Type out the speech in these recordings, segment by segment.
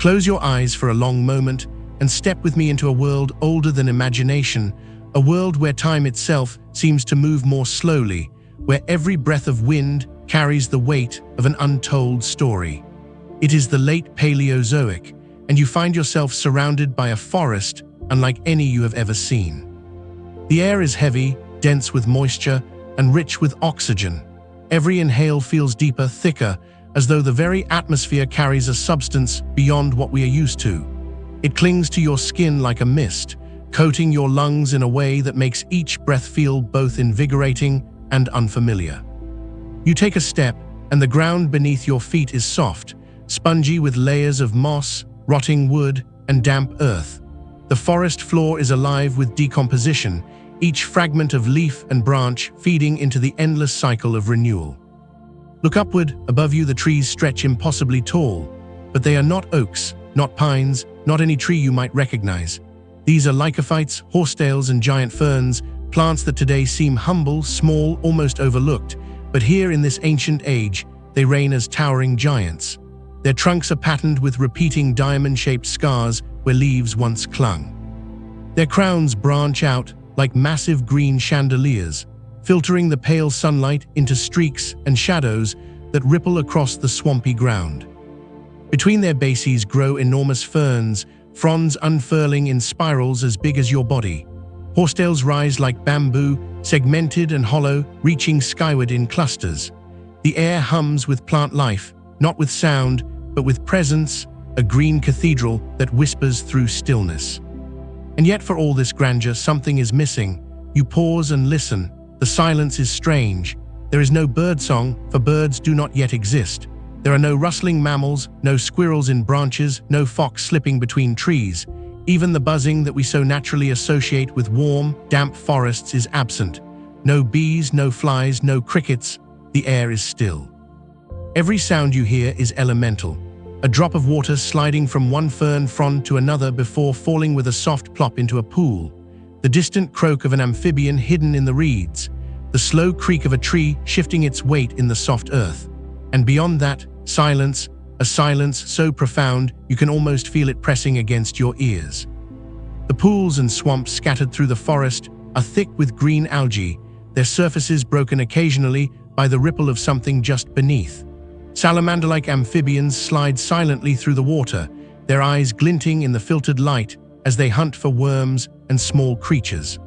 Close your eyes for a long moment and step with me into a world older than imagination, a world where time itself seems to move more slowly, where every breath of wind carries the weight of an untold story. It is the late Paleozoic, and you find yourself surrounded by a forest unlike any you have ever seen. The air is heavy, dense with moisture, and rich with oxygen. Every inhale feels deeper, thicker, as though the very atmosphere carries a substance beyond what we are used to. It clings to your skin like a mist, coating your lungs in a way that makes each breath feel both invigorating and unfamiliar. You take a step, and the ground beneath your feet is soft, spongy with layers of moss, rotting wood, and damp earth. The forest floor is alive with decomposition, each fragment of leaf and branch feeding into the endless cycle of renewal. Look upward. Above you the trees stretch impossibly tall, but they are not oaks, not pines, not any tree you might recognize. These are lycophytes, horsetails, and giant ferns, plants that today seem humble, small, almost overlooked, but here in this ancient age, they reign as towering giants. Their trunks are patterned with repeating diamond-shaped scars where leaves once clung. Their crowns branch out like massive green chandeliers, filtering the pale sunlight into streaks and shadows that ripple across the swampy ground. Between their bases grow enormous ferns, fronds unfurling in spirals as big as your body. Horsetails rise like bamboo, segmented and hollow, reaching skyward in clusters. The air hums with plant life, not with sound, but with presence, a green cathedral that whispers through stillness. And yet for all this grandeur, something is missing. You pause and listen. The silence is strange. There is no birdsong, for birds do not yet exist. There are no rustling mammals, no squirrels in branches, no fox slipping between trees. Even the buzzing that we so naturally associate with warm, damp forests is absent. No bees, no flies, no crickets. The air is still. Every sound you hear is elemental. A drop of water sliding from one fern frond to another before falling with a soft plop into a pool. The distant croak of an amphibian hidden in the reeds. The slow creak of a tree shifting its weight in the soft earth. And beyond that, silence, a silence so profound you can almost feel it pressing against your ears. The pools and swamps scattered through the forest are thick with green algae, their surfaces broken occasionally by the ripple of something just beneath. Salamander-like amphibians slide silently through the water, their eyes glinting in the filtered light as they hunt for worms and small creatures.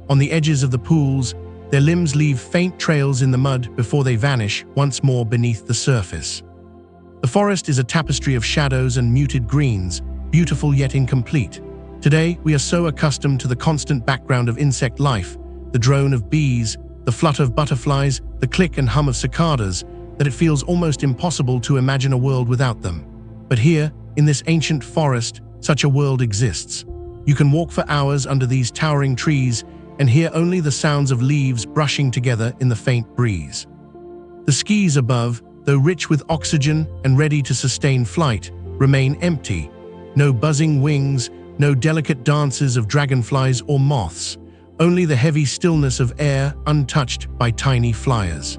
On the edges of the pools, their limbs leave faint trails in the mud before they vanish once more beneath the surface. The forest is a tapestry of shadows and muted greens, beautiful yet incomplete. Today, we are so accustomed to the constant background of insect life, the drone of bees, the flutter of butterflies, the click and hum of cicadas, that it feels almost impossible to imagine a world without them. But here, in this ancient forest, such a world exists. You can walk for hours under these towering trees and hear only the sounds of leaves brushing together in the faint breeze. The skies above, though rich with oxygen and ready to sustain flight, remain empty. No buzzing wings, no delicate dances of dragonflies or moths, only the heavy stillness of air untouched by tiny flyers.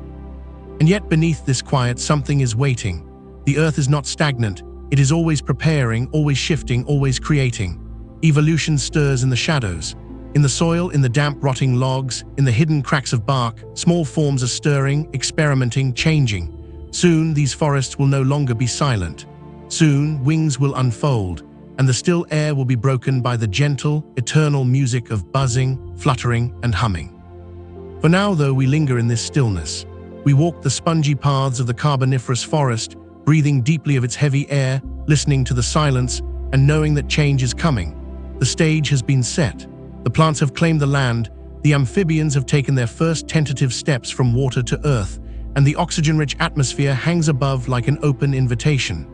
And yet beneath this quiet something is waiting. The earth is not stagnant, it is always preparing, always shifting, always creating. Evolution stirs in the shadows. In the soil, in the damp rotting logs, in the hidden cracks of bark, small forms are stirring, experimenting, changing. Soon these forests will no longer be silent. Soon wings will unfold, and the still air will be broken by the gentle, eternal music of buzzing, fluttering, and humming. For now, though, we linger in this stillness. We walk the spongy paths of the Carboniferous forest, breathing deeply of its heavy air, listening to the silence, and knowing that change is coming. The stage has been set. The plants have claimed the land, the amphibians have taken their first tentative steps from water to earth, and the oxygen-rich atmosphere hangs above like an open invitation.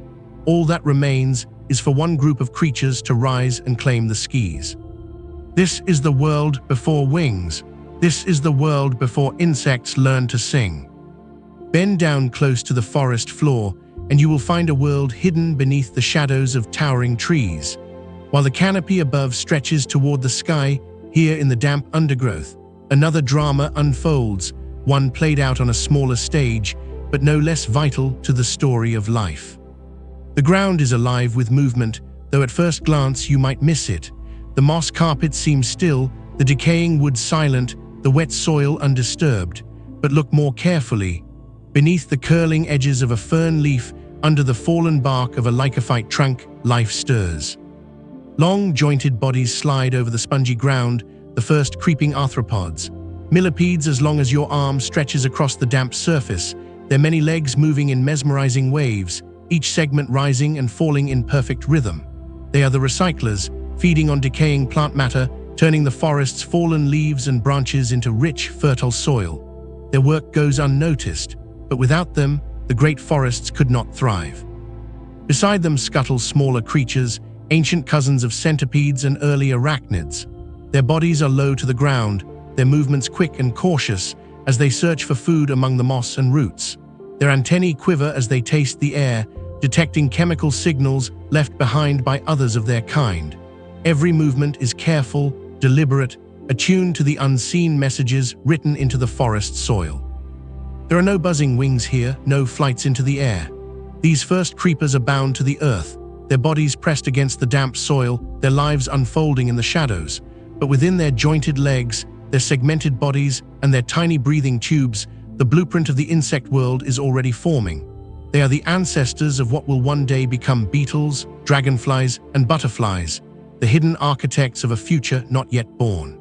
All that remains is for one group of creatures to rise and claim the skies. This is the world before wings. This is the world before insects learn to sing. Bend down close to the forest floor, and you will find a world hidden beneath the shadows of towering trees. While the canopy above stretches toward the sky, here in the damp undergrowth, another drama unfolds, one played out on a smaller stage, but no less vital to the story of life. The ground is alive with movement, though at first glance you might miss it. The moss carpet seems still, the decaying wood silent, the wet soil undisturbed. But look more carefully. Beneath the curling edges of a fern leaf, under the fallen bark of a lycophyte trunk, life stirs. Long, jointed bodies slide over the spongy ground, the first creeping arthropods. Millipedes as long as your arm stretches across the damp surface, their many legs moving in mesmerizing waves, each segment rising and falling in perfect rhythm. They are the recyclers, feeding on decaying plant matter, turning the forest's fallen leaves and branches into rich, fertile soil. Their work goes unnoticed, but without them, the great forests could not thrive. Beside them scuttle smaller creatures, ancient cousins of centipedes and early arachnids. Their bodies are low to the ground, their movements quick and cautious as they search for food among the moss and roots. Their antennae quiver as they taste the air, detecting chemical signals left behind by others of their kind. Every movement is careful, deliberate, attuned to the unseen messages written into the forest soil. There are no buzzing wings here, no flights into the air. These first creepers are bound to the earth, their bodies pressed against the damp soil, their lives unfolding in the shadows. But within their jointed legs, their segmented bodies, and their tiny breathing tubes, the blueprint of the insect world is already forming. They are the ancestors of what will one day become beetles, dragonflies, and butterflies, the hidden architects of a future not yet born.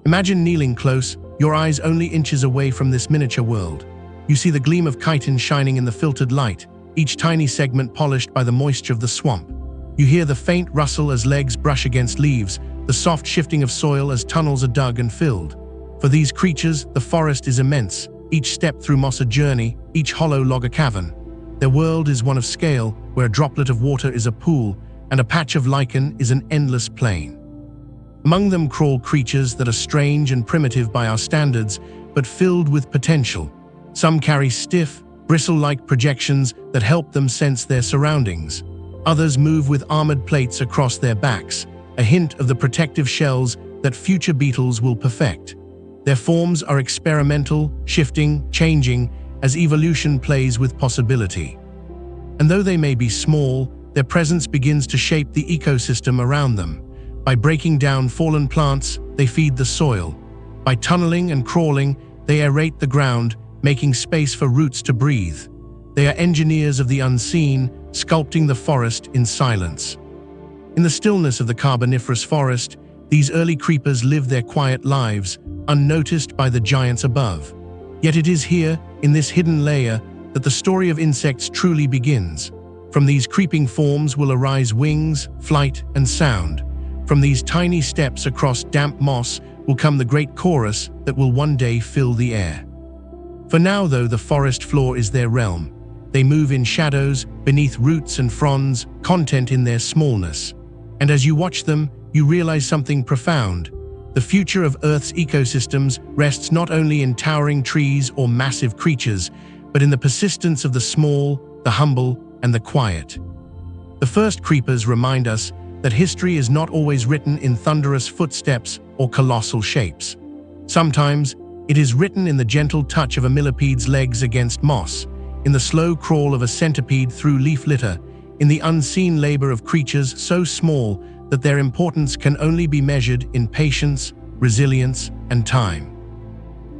Imagine kneeling close, your eyes only inches away from this miniature world. You see the gleam of chitin shining in the filtered light, each tiny segment polished by the moisture of the swamp. You hear the faint rustle as legs brush against leaves, the soft shifting of soil as tunnels are dug and filled. For these creatures, the forest is immense, each step through moss a journey, each hollow log a cavern. Their world is one of scale, where a droplet of water is a pool, and a patch of lichen is an endless plain. Among them crawl creatures that are strange and primitive by our standards, but filled with potential. Some carry stiff, bristle-like projections that help them sense their surroundings. Others move with armored plates across their backs, a hint of the protective shells that future beetles will perfect. Their forms are experimental, shifting, changing, as evolution plays with possibility. And though they may be small, their presence begins to shape the ecosystem around them. By breaking down fallen plants, they feed the soil. By tunneling and crawling, they aerate the ground, making space for roots to breathe. They are engineers of the unseen, sculpting the forest in silence. In the stillness of the Carboniferous forest, these early creepers live their quiet lives, unnoticed by the giants above. Yet it is here, in this hidden layer, that the story of insects truly begins. From these creeping forms will arise wings, flight, and sound. From these tiny steps across damp moss will come the great chorus that will one day fill the air. For now, though, the forest floor is their realm. They move in shadows, beneath roots and fronds, content in their smallness. And as you watch them, you realize something profound. The future of Earth's ecosystems rests not only in towering trees or massive creatures, but in the persistence of the small, the humble, and the quiet. The first creepers remind us that history is not always written in thunderous footsteps or colossal shapes. Sometimes, it is written in the gentle touch of a millipede's legs against moss, in the slow crawl of a centipede through leaf litter, in the unseen labor of creatures so small that their importance can only be measured in patience, resilience, and time.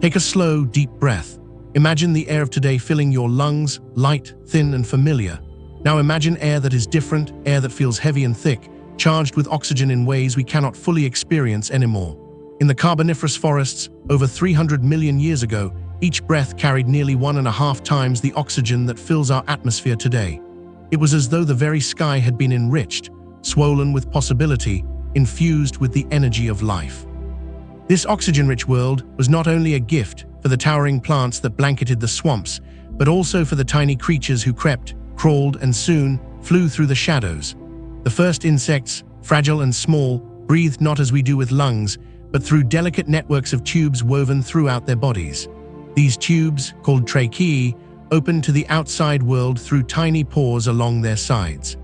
Take a slow, deep breath. Imagine the air of today filling your lungs, light, thin, and familiar. Now imagine air that is different, air that feels heavy and thick, charged with oxygen in ways we cannot fully experience anymore. In the Carboniferous forests, over 300 million years ago, each breath carried nearly 1.5 times the oxygen that fills our atmosphere today. It was as though the very sky had been enriched, swollen with possibility, infused with the energy of life. This oxygen-rich world was not only a gift for the towering plants that blanketed the swamps, but also for the tiny creatures who crept, crawled, and soon flew through the shadows. The first insects, fragile and small, breathed not as we do with lungs, but through delicate networks of tubes woven throughout their bodies. These tubes, called tracheae, opened to the outside world through tiny pores along their sides.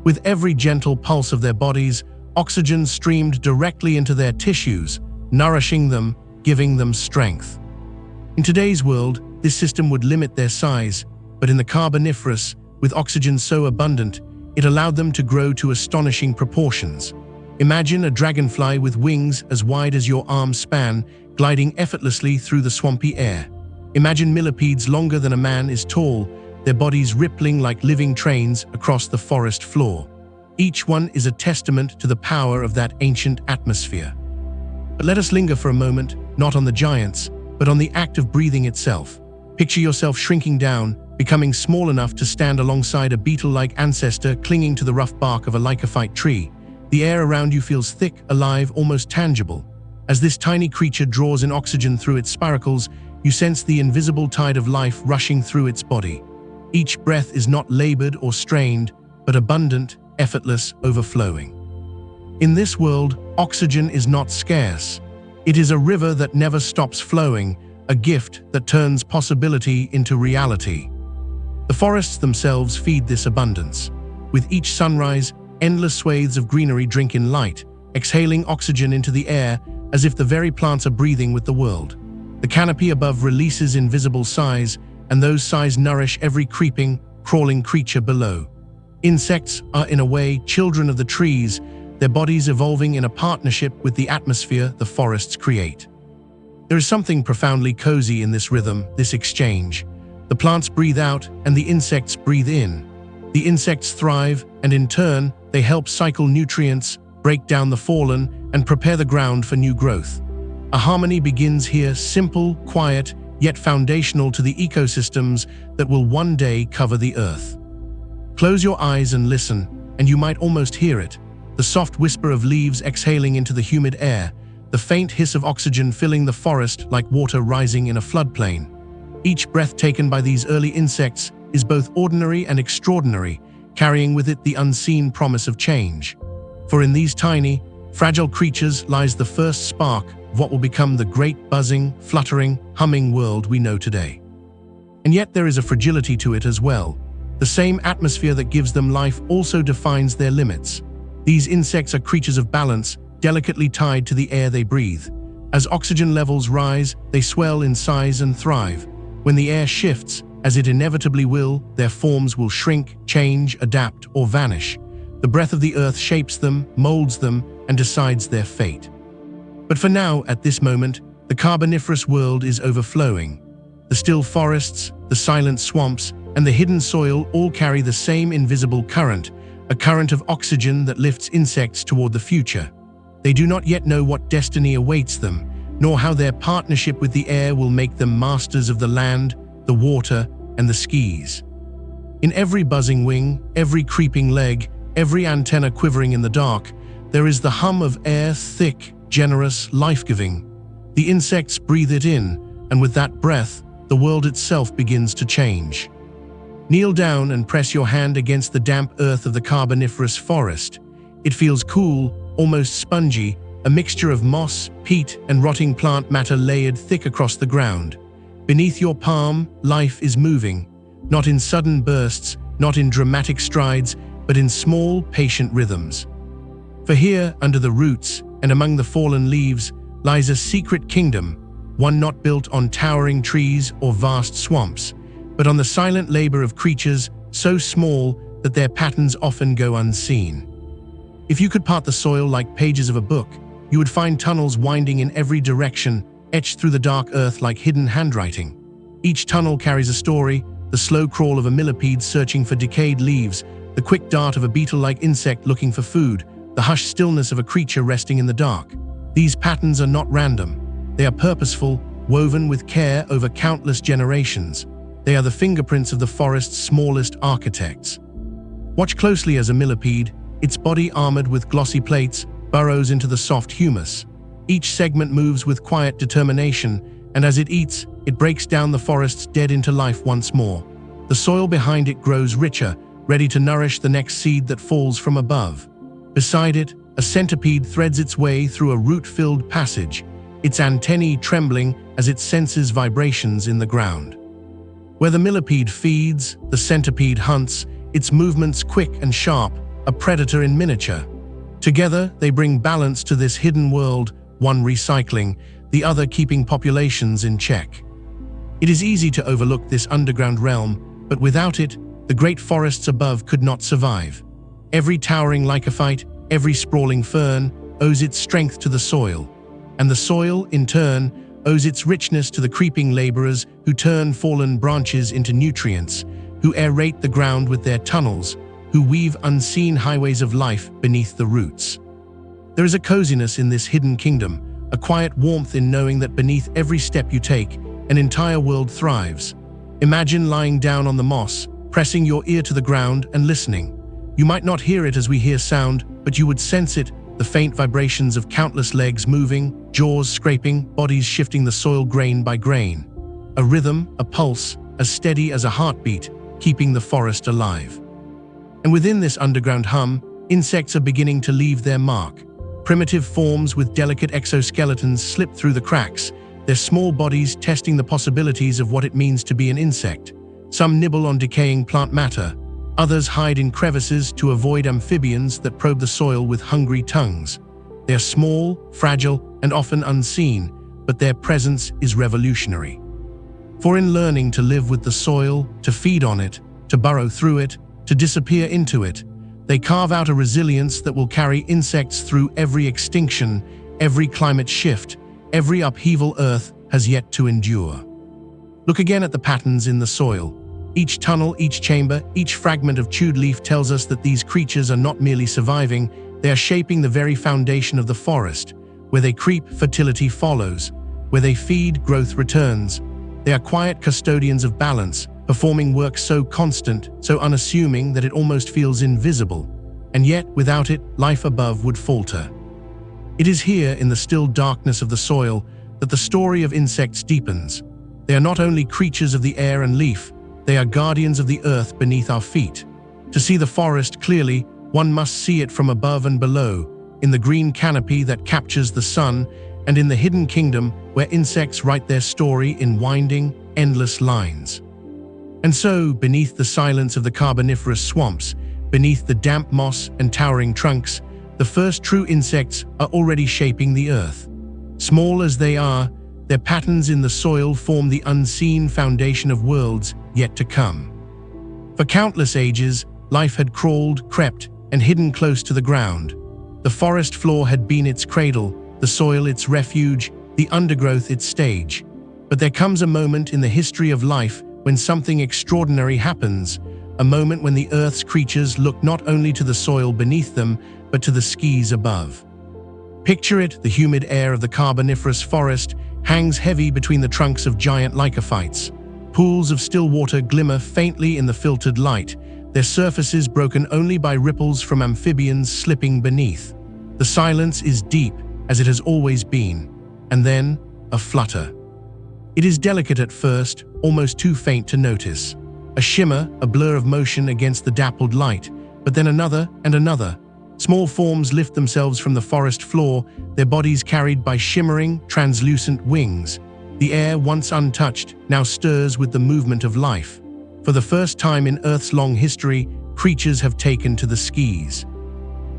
With every gentle pulse of their bodies, oxygen streamed directly into their tissues, nourishing them, giving them strength. In today's world, this system would limit their size, but in the Carboniferous, With oxygen so abundant, it allowed them to grow to astonishing proportions. Imagine a dragonfly with wings as wide as your arm span, gliding effortlessly through the swampy air. Imagine millipedes longer than a man is tall, their bodies rippling like living trains across the forest floor. Each one is a testament to the power of that ancient atmosphere. But let us linger for a moment, not on the giants, but on the act of breathing itself. Picture yourself shrinking down, becoming small enough to stand alongside a beetle-like ancestor clinging to the rough bark of a lycophyte tree. The air around you feels thick, alive, almost tangible. As this tiny creature draws in oxygen through its spiracles, you sense the invisible tide of life rushing through its body. Each breath is not labored or strained, but abundant, effortless, overflowing. In this world, oxygen is not scarce. It is a river that never stops flowing, a gift that turns possibility into reality. The forests themselves feed this abundance. With each sunrise, endless swathes of greenery drink in light, exhaling oxygen into the air as if the very plants are breathing with the world. The canopy above releases invisible sighs, and those sighs nourish every creeping, crawling creature below. Insects are, in a way, children of the trees, their bodies evolving in a partnership with the atmosphere the forests create. There is something profoundly cozy in this rhythm, this exchange. The plants breathe out, and the insects breathe in. The insects thrive, and in turn, they help cycle nutrients, break down the fallen, and prepare the ground for new growth. A harmony begins here, simple, quiet, yet foundational to the ecosystems that will one day cover the earth. Close your eyes and listen, and you might almost hear it. The soft whisper of leaves exhaling into the humid air, the faint hiss of oxygen filling the forest like water rising in a floodplain. Each breath taken by these early insects is both ordinary and extraordinary, carrying with it the unseen promise of change. For in these tiny, fragile creatures lies the first spark of what will become the great buzzing, fluttering, humming world we know today. And yet there is a fragility to it as well. The same atmosphere that gives them life also defines their limits. These insects are creatures of balance, delicately tied to the air they breathe. As oxygen levels rise, they swell in size and thrive. When the air shifts, as it inevitably will, their forms will shrink, change, adapt, or vanish. The breath of the earth shapes them, molds them, and decides their fate. But for now, at this moment, the Carboniferous world is overflowing. The still forests, the silent swamps, and the hidden soil all carry the same invisible current, a current of oxygen that lifts insects toward the future. They do not yet know what destiny awaits them, nor how their partnership with the air will make them masters of the land, the water, and the skies. In every buzzing wing, every creeping leg, every antenna quivering in the dark, there is the hum of air, thick, generous, life-giving. The insects breathe it in, and with that breath, the world itself begins to change. Kneel down and press your hand against the damp earth of the Carboniferous forest. It feels cool, almost spongy, a mixture of moss, peat, and rotting plant matter layered thick across the ground. Beneath your palm, life is moving, not in sudden bursts, not in dramatic strides, but in small, patient rhythms. For here, under the roots and among the fallen leaves, lies a secret kingdom, one not built on towering trees or vast swamps, but on the silent labor of creatures so small that their patterns often go unseen. If you could part the soil like pages of a book, you would find tunnels winding in every direction, etched through the dark earth like hidden handwriting. Each tunnel carries a story, the slow crawl of a millipede searching for decayed leaves, the quick dart of a beetle-like insect looking for food, the hushed stillness of a creature resting in the dark. These patterns are not random. They are purposeful, woven with care over countless generations. They are the fingerprints of the forest's smallest architects. Watch closely as a millipede, its body armored with glossy plates, burrows into the soft humus. Each segment moves with quiet determination, and as it eats, it breaks down the forest's dead into life once more. The soil behind it grows richer, ready to nourish the next seed that falls from above. Beside it, a centipede threads its way through a root-filled passage, its antennae trembling as it senses vibrations in the ground. Where the millipede feeds, the centipede hunts, its movements quick and sharp, a predator in miniature. Together, they bring balance to this hidden world, one recycling, the other keeping populations in check. It is easy to overlook this underground realm, but without it, the great forests above could not survive. Every towering lycophyte, every sprawling fern owes its strength to the soil, and the soil, in turn, owes its richness to the creeping laborers who turn fallen branches into nutrients, who aerate the ground with their tunnels, who weave unseen highways of life beneath the roots. There is a coziness in this hidden kingdom, a quiet warmth in knowing that beneath every step you take, an entire world thrives. Imagine lying down on the moss, pressing your ear to the ground and listening. You might not hear it as we hear sound, but you would sense it, the faint vibrations of countless legs moving, jaws scraping, bodies shifting the soil grain by grain. A rhythm, a pulse, as steady as a heartbeat, keeping the forest alive. And within this underground hum, insects are beginning to leave their mark. Primitive forms with delicate exoskeletons slip through the cracks, their small bodies testing the possibilities of what it means to be an insect. Some nibble on decaying plant matter. Others hide in crevices to avoid amphibians that probe the soil with hungry tongues. They are small, fragile, and often unseen, but their presence is revolutionary. For in learning to live with the soil, to feed on it, to burrow through it, to disappear into it, they carve out a resilience that will carry insects through every extinction, every climate shift, every upheaval Earth has yet to endure. Look again at the patterns in the soil. Each tunnel, each chamber, each fragment of chewed leaf tells us that these creatures are not merely surviving, they are shaping the very foundation of the forest. Where they creep, fertility follows. Where they feed, growth returns. They are quiet custodians of balance, performing work so constant, so unassuming that it almost feels invisible. And yet, without it, life above would falter. It is here, in the still darkness of the soil, that the story of insects deepens. They are not only creatures of the air and leaf, they are guardians of the earth beneath our feet. To see the forest clearly, one must see it from above and below, in the green canopy that captures the sun, and in the hidden kingdom where insects write their story in winding, endless lines. And so, beneath the silence of the Carboniferous swamps, beneath the damp moss and towering trunks, the first true insects are already shaping the earth. Small as they are, their patterns in the soil form the unseen foundation of worlds yet to come. For countless ages, life had crawled, crept, and hidden close to the ground. The forest floor had been its cradle, the soil its refuge, the undergrowth its stage. But there comes a moment in the history of life when something extraordinary happens, a moment when the Earth's creatures look not only to the soil beneath them, but to the skies above. Picture it, the humid air of the Carboniferous forest hangs heavy between the trunks of giant lycophytes. Pools of still water glimmer faintly in the filtered light, their surfaces broken only by ripples from amphibians slipping beneath. The silence is deep, as it has always been, and then a flutter. It is delicate at first, almost too faint to notice. A shimmer, a blur of motion against the dappled light, but then another and another. Small forms lift themselves from the forest floor, their bodies carried by shimmering, translucent wings. The air, once untouched, now stirs with the movement of life. For the first time in Earth's long history, creatures have taken to the skies.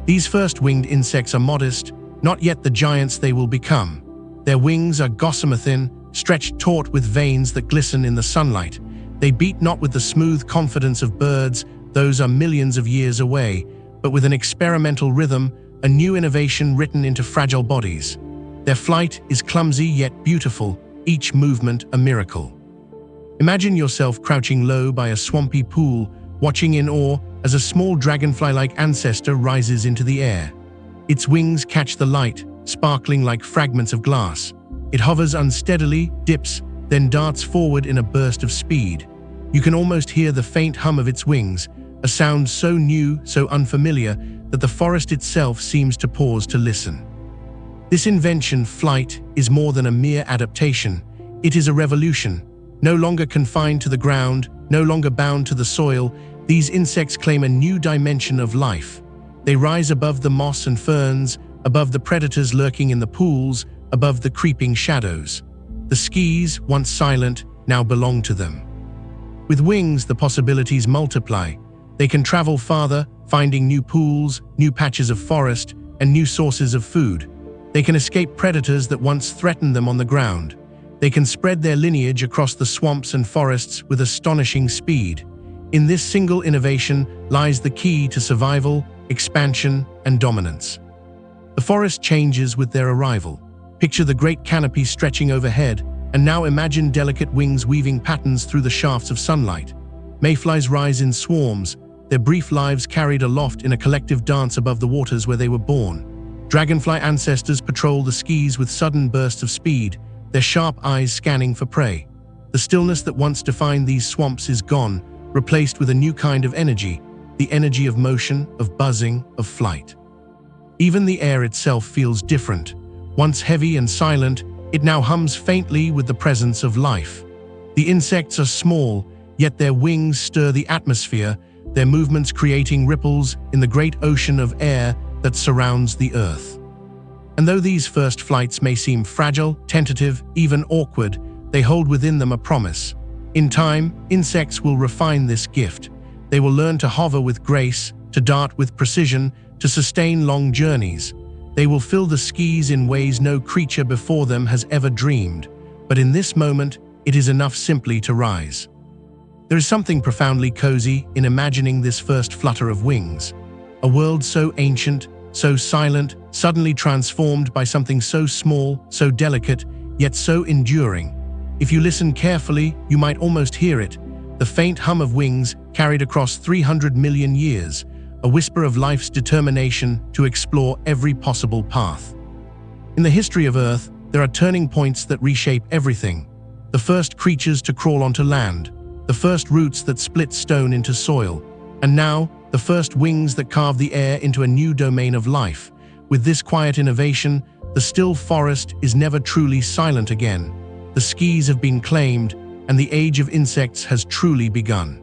These first winged insects are modest, not yet the giants they will become. Their wings are gossamer thin, stretched taut with veins that glisten in the sunlight. They beat not with the smooth confidence of birds, those are millions of years away, but with an experimental rhythm, a new innovation written into fragile bodies. Their flight is clumsy yet beautiful, each movement a miracle. Imagine yourself crouching low by a swampy pool, watching in awe as a small dragonfly-like ancestor rises into the air. Its wings catch the light, sparkling like fragments of glass. It hovers unsteadily, dips, then darts forward in a burst of speed. You can almost hear the faint hum of its wings, a sound so new, so unfamiliar, that the forest itself seems to pause to listen. This invention, flight, is more than a mere adaptation. It is a revolution. No longer confined to the ground, no longer bound to the soil, these insects claim a new dimension of life. They rise above the moss and ferns, above the predators lurking in the pools, above the creeping shadows. The skies, once silent, now belong to them. With wings, the possibilities multiply. They can travel farther, finding new pools, new patches of forest, and new sources of food. They can escape predators that once threatened them on the ground. They can spread their lineage across the swamps and forests with astonishing speed. In this single innovation lies the key to survival, expansion, and dominance. The forest changes with their arrival. Picture the great canopy stretching overhead, and now imagine delicate wings weaving patterns through the shafts of sunlight. Mayflies rise in swarms, their brief lives carried aloft in a collective dance above the waters where they were born. Dragonfly ancestors patrol the skies with sudden bursts of speed, their sharp eyes scanning for prey. The stillness that once defined these swamps is gone, replaced with a new kind of energy, the energy of motion, of buzzing, of flight. Even the air itself feels different. Once heavy and silent, it now hums faintly with the presence of life. The insects are small, yet their wings stir the atmosphere, their movements creating ripples in the great ocean of air that surrounds the earth. And though these first flights may seem fragile, tentative, even awkward, they hold within them a promise. In time, insects will refine this gift. They will learn to hover with grace, to dart with precision, to sustain long journeys. They will fill the skies in ways no creature before them has ever dreamed. But in this moment, it is enough simply to rise. There is something profoundly cozy in imagining this first flutter of wings. A world so ancient, so silent, suddenly transformed by something so small, so delicate, yet so enduring. If you listen carefully, you might almost hear it, the faint hum of wings carried across 300 million years, a whisper of life's determination to explore every possible path. In the history of Earth, there are turning points that reshape everything. The first creatures to crawl onto land, the first roots that split stone into soil, and now, the first wings that carve the air into a new domain of life. With this quiet innovation, the still forest is never truly silent again. The skies have been claimed, and the age of insects has truly begun.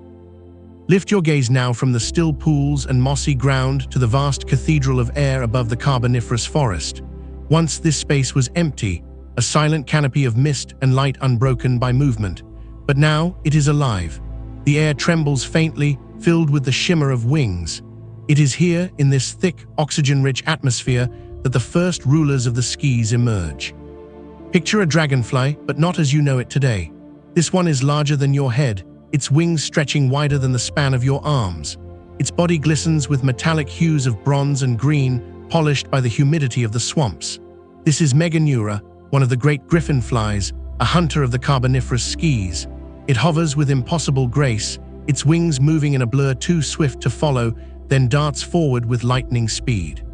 Lift your gaze now from the still pools and mossy ground to the vast cathedral of air above the Carboniferous forest. Once this space was empty, a silent canopy of mist and light unbroken by movement. But now it is alive. The air trembles faintly, filled with the shimmer of wings. It is here, in this thick, oxygen-rich atmosphere, that the first rulers of the skies emerge. Picture a dragonfly, but not as you know it today. This one is larger than your head, its wings stretching wider than the span of your arms. Its body glistens with metallic hues of bronze and green, polished by the humidity of the swamps. This is Meganeura, one of the great griffin flies, a hunter of the Carboniferous skies. It hovers with impossible grace, its wings moving in a blur too swift to follow, then darts forward with lightning speed.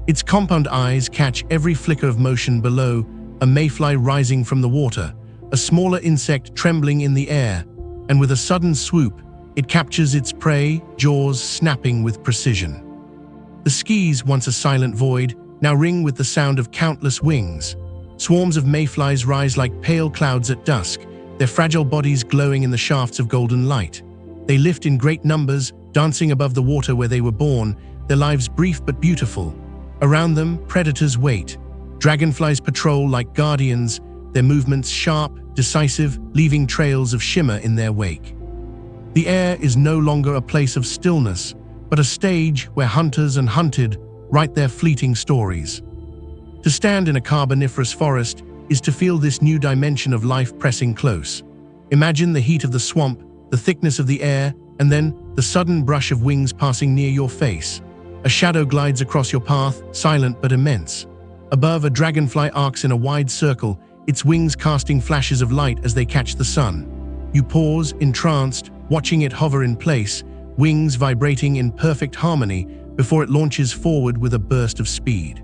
Its compound eyes catch every flicker of motion below, a mayfly rising from the water, a smaller insect trembling in the air, and with a sudden swoop, it captures its prey, jaws snapping with precision. The skies, once a silent void, now ring with the sound of countless wings. Swarms of mayflies rise like pale clouds at dusk, their fragile bodies glowing in the shafts of golden light. They lift in great numbers, dancing above the water where they were born, their lives brief but beautiful. Around them, predators wait. Dragonflies patrol like guardians, their movements sharp, decisive, leaving trails of shimmer in their wake. The air is no longer a place of stillness, but a stage where hunters and hunted write their fleeting stories. To stand in a Carboniferous forest is to feel this new dimension of life pressing close. Imagine the heat of the swamp, the thickness of the air, and then the sudden brush of wings passing near your face. A shadow glides across your path, silent but immense. Above, a dragonfly arcs in a wide circle, its wings casting flashes of light as they catch the sun. You pause, entranced, watching it hover in place, wings vibrating in perfect harmony before it launches forward with a burst of speed.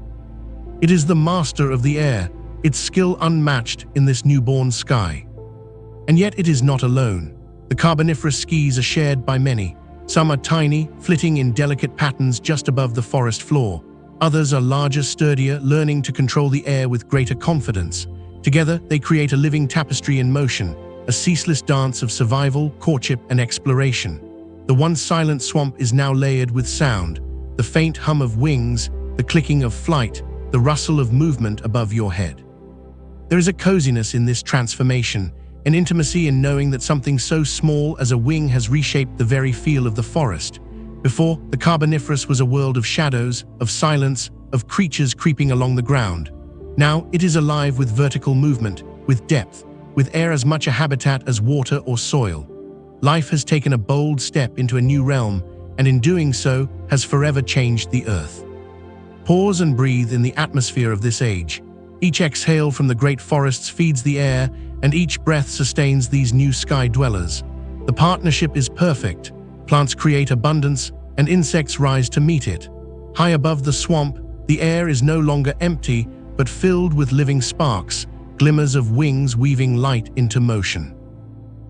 It is the master of the air, its skill unmatched in this newborn sky. And yet it is not alone. The Carboniferous skies are shared by many. Some are tiny, flitting in delicate patterns just above the forest floor. Others are larger, sturdier, learning to control the air with greater confidence. Together, they create a living tapestry in motion, a ceaseless dance of survival, courtship, and exploration. The once silent swamp is now layered with sound, the faint hum of wings, the clicking of flight, the rustle of movement above your head. There is a coziness in this transformation, an intimacy in knowing that something so small as a wing has reshaped the very feel of the forest. Before, the Carboniferous was a world of shadows, of silence, of creatures creeping along the ground. Now it is alive with vertical movement, with depth, with air as much a habitat as water or soil. life has taken a bold step into a new realm, and in doing so, has forever changed the Earth. Pause and breathe in the atmosphere of this age. Each exhale from the great forests feeds the air, and each breath sustains these new sky dwellers. The partnership is perfect. Plants create abundance, and insects rise to meet it. High above the swamp, the air is no longer empty, but filled with living sparks, glimmers of wings weaving light into motion.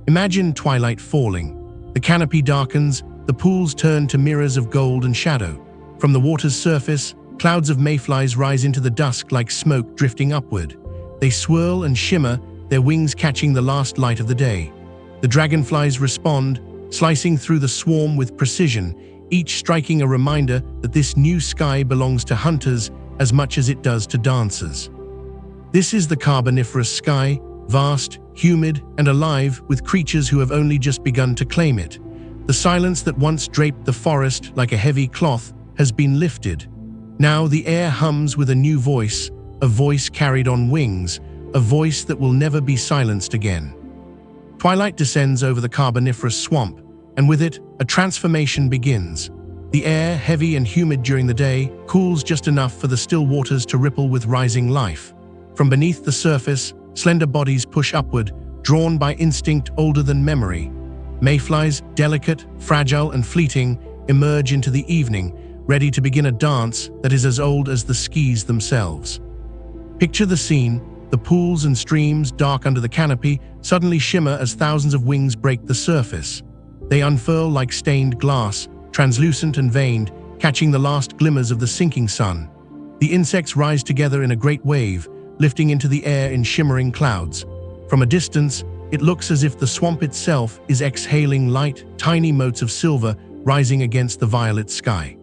Imagine twilight falling. The canopy darkens, the pools turn to mirrors of gold and shadow. From the water's surface, clouds of mayflies rise into the dusk like smoke drifting upward. They swirl and shimmer, their wings catching the last light of the day. The dragonflies respond, slicing through the swarm with precision, each striking a reminder that this new sky belongs to hunters as much as it does to dancers. This is the Carboniferous sky, vast, humid, and alive with creatures who have only just begun to claim it. The silence that once draped the forest like a heavy cloth has been lifted. Now the air hums with a new voice, a voice carried on wings, a voice that will never be silenced again. Twilight descends over the Carboniferous swamp, and with it, a transformation begins. The air, heavy and humid during the day, cools just enough for the still waters to ripple with rising life. From beneath the surface, slender bodies push upward, drawn by instinct older than memory. Mayflies, delicate, fragile, and fleeting, emerge into the evening, ready to begin a dance that is as old as the skis themselves. Picture the scene. The pools and streams, dark under the canopy, suddenly shimmer as thousands of wings break the surface. They unfurl like stained glass, translucent and veined, catching the last glimmers of the sinking sun. The insects rise together in a great wave, lifting into the air in shimmering clouds. From a distance, it looks as if the swamp itself is exhaling light, tiny motes of silver rising against the violet sky.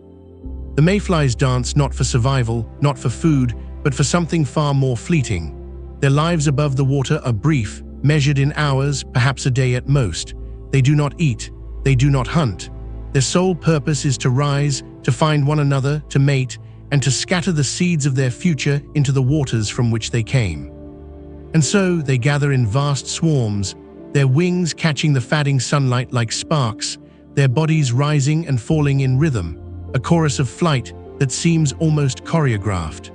The mayflies dance not for survival, not for food, but for something far more fleeting. Their lives above the water are brief, measured in hours, perhaps a day at most. They do not eat, they do not hunt. Their sole purpose is to rise, to find one another, to mate, and to scatter the seeds of their future into the waters from which they came. And so they gather in vast swarms, their wings catching the fading sunlight like sparks, their bodies rising and falling in rhythm, a chorus of flight that seems almost choreographed.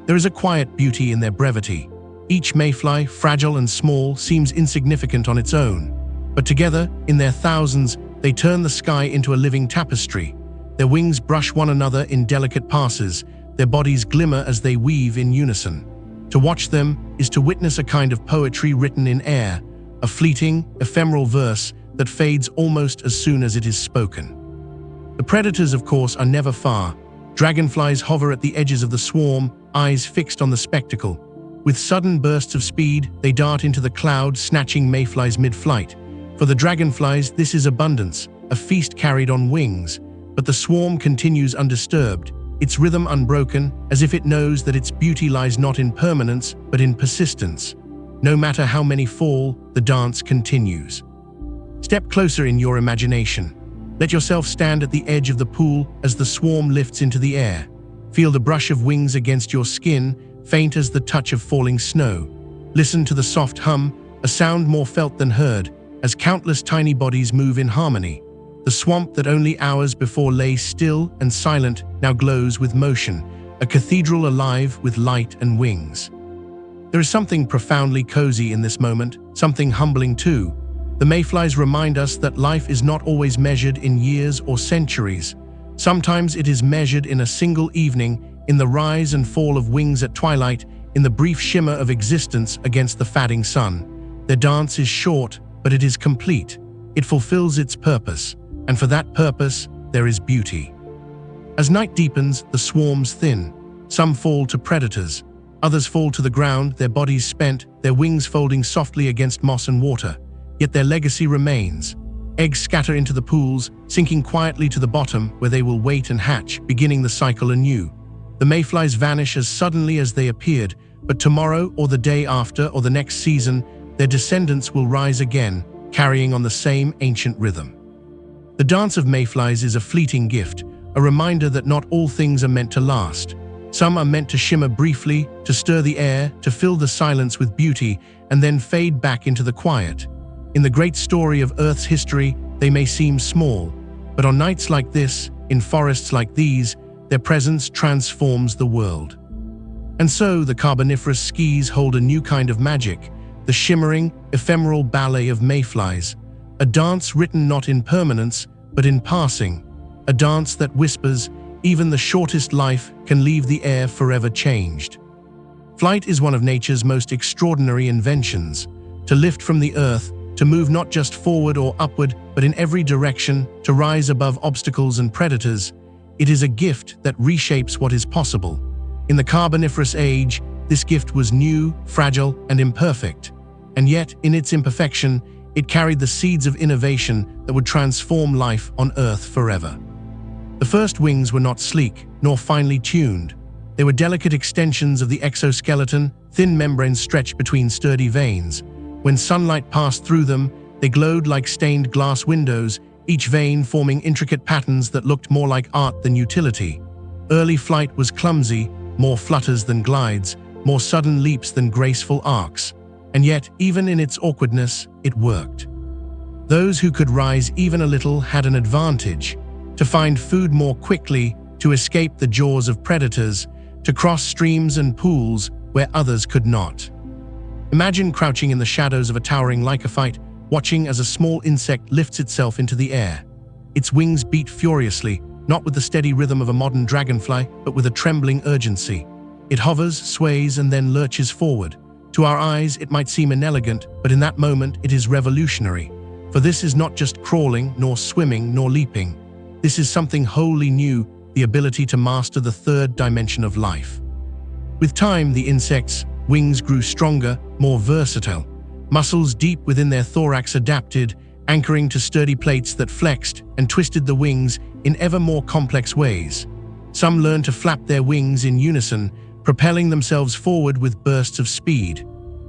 There is a quiet beauty in their brevity. Each mayfly, fragile and small, seems insignificant on its own. But together, in their thousands, they turn the sky into a living tapestry. Their wings brush one another in delicate passes, their bodies glimmer as they weave in unison. To watch them is to witness a kind of poetry written in air, a fleeting, ephemeral verse that fades almost as soon as it is spoken. The predators, of course, are never far. Dragonflies hover at the edges of the swarm, eyes fixed on the spectacle. With sudden bursts of speed, they dart into the clouds, snatching mayflies mid-flight. For the dragonflies, this is abundance, a feast carried on wings. But the swarm continues undisturbed, its rhythm unbroken, as if it knows that its beauty lies not in permanence, but in persistence. No matter how many fall, the dance continues. Step closer in your imagination. Let yourself stand at the edge of the pool as the swarm lifts into the air. Feel the brush of wings against your skin, faint as the touch of falling snow. Listen to the soft hum, a sound more felt than heard, as countless tiny bodies move in harmony. The swamp that only hours before lay still and silent now glows with motion, a cathedral alive with light and wings. There is something profoundly cozy in this moment, something humbling too. The mayflies remind us that life is not always measured in years or centuries. Sometimes it is measured in a single evening, in the rise and fall of wings at twilight, in the brief shimmer of existence against the fading sun. Their dance is short, but it is complete. It fulfills its purpose, and for that purpose, there is beauty. As night deepens, the swarms thin. Some fall to predators. Others fall to the ground, their bodies spent, their wings folding softly against moss and water. Yet their legacy remains. Eggs scatter into the pools, sinking quietly to the bottom where they will wait and hatch, beginning the cycle anew. The mayflies vanish as suddenly as they appeared, but tomorrow or the day after or the next season, their descendants will rise again, carrying on the same ancient rhythm. The dance of mayflies is a fleeting gift, a reminder that not all things are meant to last. Some are meant to shimmer briefly, to stir the air, to fill the silence with beauty, and then fade back into the quiet. In the great story of Earth's history, they may seem small, but on nights like this, in forests like these, their presence transforms the world. And so, the Carboniferous skis hold a new kind of magic, the shimmering, ephemeral ballet of mayflies, a dance written not in permanence, but in passing, a dance that whispers, even the shortest life can leave the air forever changed. Flight is one of nature's most extraordinary inventions, to lift from the earth, to move not just forward or upward, but in every direction, to rise above obstacles and predators. It is a gift that reshapes what is possible. In the Carboniferous age, this gift was new, fragile, and imperfect. And yet, in its imperfection, it carried the seeds of innovation that would transform life on Earth forever. The first wings were not sleek, nor finely tuned. They were delicate extensions of the exoskeleton, thin membranes stretched between sturdy veins. When sunlight passed through them, they glowed like stained glass windows, each vein forming intricate patterns that looked more like art than utility. Early flight was clumsy, more flutters than glides, more sudden leaps than graceful arcs. And yet, even in its awkwardness, it worked. Those who could rise even a little had an advantage: to find food more quickly, to escape the jaws of predators, to cross streams and pools where others could not. Imagine crouching in the shadows of a towering lycophyte, watching as a small insect lifts itself into the air. Its wings beat furiously, not with the steady rhythm of a modern dragonfly, but with a trembling urgency. It hovers, sways, and then lurches forward. To our eyes, it might seem inelegant, but in that moment, it is revolutionary. For this is not just crawling, nor swimming, nor leaping. This is something wholly new, the ability to master the third dimension of life. With time, the insect's wings grew stronger, more versatile. Muscles deep within their thorax adapted, anchoring to sturdy plates that flexed and twisted the wings in ever more complex ways. Some learned to flap their wings in unison, propelling themselves forward with bursts of speed.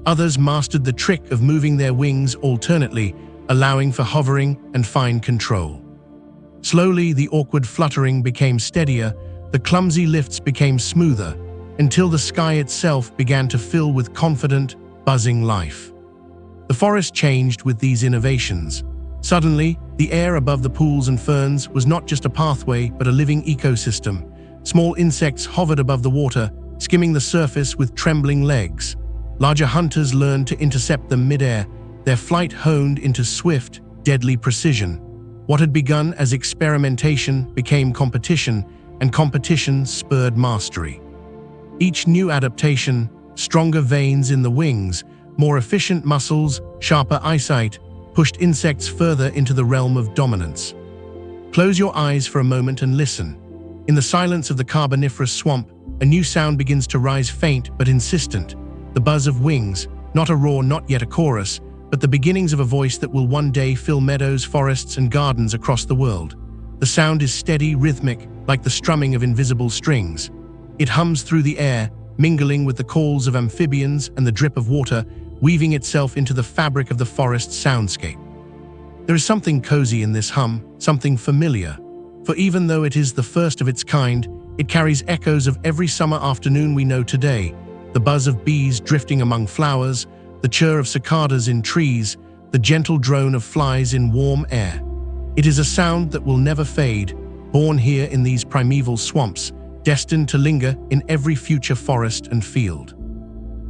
Others mastered the trick of moving their wings alternately, allowing for hovering and fine control. Slowly, the awkward fluttering became steadier, the clumsy lifts became smoother, until the sky itself began to fill with confident, buzzing life. The forest changed with these innovations. Suddenly, the air above the pools and ferns was not just a pathway, but a living ecosystem. Small insects hovered above the water, skimming the surface with trembling legs. Larger hunters learned to intercept them mid-air, their flight honed into swift, deadly precision. What had begun as experimentation became competition, and competition spurred mastery. Each new adaptation, stronger veins in the wings, more efficient muscles, sharper eyesight, pushed insects further into the realm of dominance. Close your eyes for a moment and listen. In the silence of the Carboniferous swamp, a new sound begins to rise, faint but insistent. The buzz of wings, not a roar, not yet a chorus, but the beginnings of a voice that will one day fill meadows, forests, and gardens across the world. The sound is steady, rhythmic, like the strumming of invisible strings. It hums through the air, mingling with the calls of amphibians and the drip of water, weaving itself into the fabric of the forest's soundscape. There is something cozy in this hum, something familiar. For even though it is the first of its kind, it carries echoes of every summer afternoon we know today. The buzz of bees drifting among flowers, the chirr of cicadas in trees, the gentle drone of flies in warm air. It is a sound that will never fade, born here in these primeval swamps, destined to linger in every future forest and field.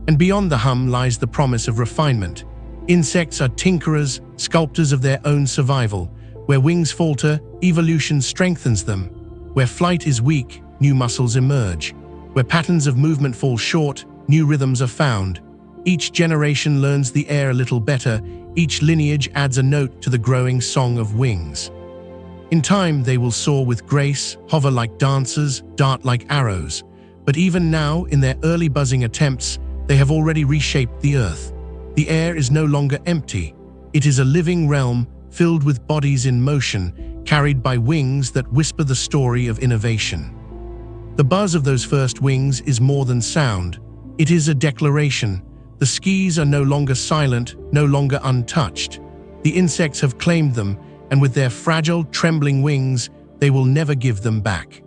And beyond the hum lies the promise of refinement. Insects are tinkerers, sculptors of their own survival. Where wings falter, evolution strengthens them. Where flight is weak, new muscles emerge. Where patterns of movement fall short, new rhythms are found. Each generation learns the air a little better, each lineage adds a note to the growing song of wings. In time, they will soar with grace, hover like dancers, dart like arrows. But even now, in their early buzzing attempts, they have already reshaped the earth. The air is no longer empty. It is a living realm filled with bodies in motion, carried by wings that whisper the story of innovation. The buzz of those first wings is more than sound. It is a declaration. The skis are no longer silent, no longer untouched. The insects have claimed them, and with their fragile, trembling wings, they will never give them back.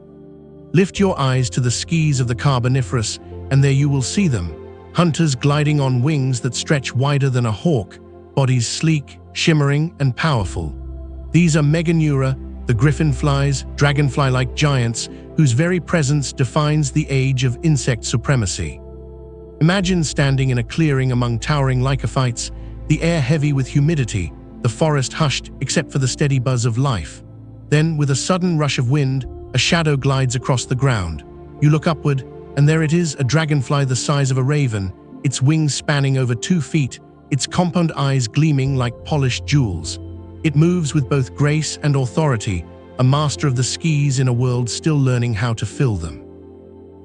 Lift your eyes to the skis of the Carboniferous, and there you will see them. Hunters gliding on wings that stretch wider than a hawk, bodies sleek, shimmering, and powerful. These are Meganeura, the griffin flies, dragonfly-like giants whose very presence defines the age of insect supremacy. Imagine standing in a clearing among towering lycophytes, the air heavy with humidity, the forest hushed except for the steady buzz of life. Then, with a sudden rush of wind, a shadow glides across the ground. You look upward, and there it is, a dragonfly the size of a raven, its wings spanning over 2 feet, its compound eyes gleaming like polished jewels. It moves with both grace and authority, a master of the skies in a world still learning how to fill them.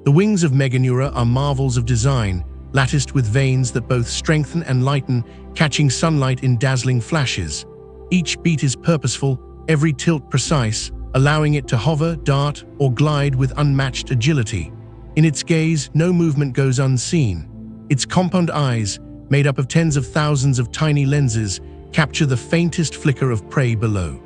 The wings of Meganeura are marvels of design, latticed with veins that both strengthen and lighten, catching sunlight in dazzling flashes. Each beat is purposeful, every tilt precise, allowing it to hover, dart, or glide with unmatched agility. In its gaze, no movement goes unseen. Its compound eyes, made up of tens of thousands of tiny lenses, capture the faintest flicker of prey below.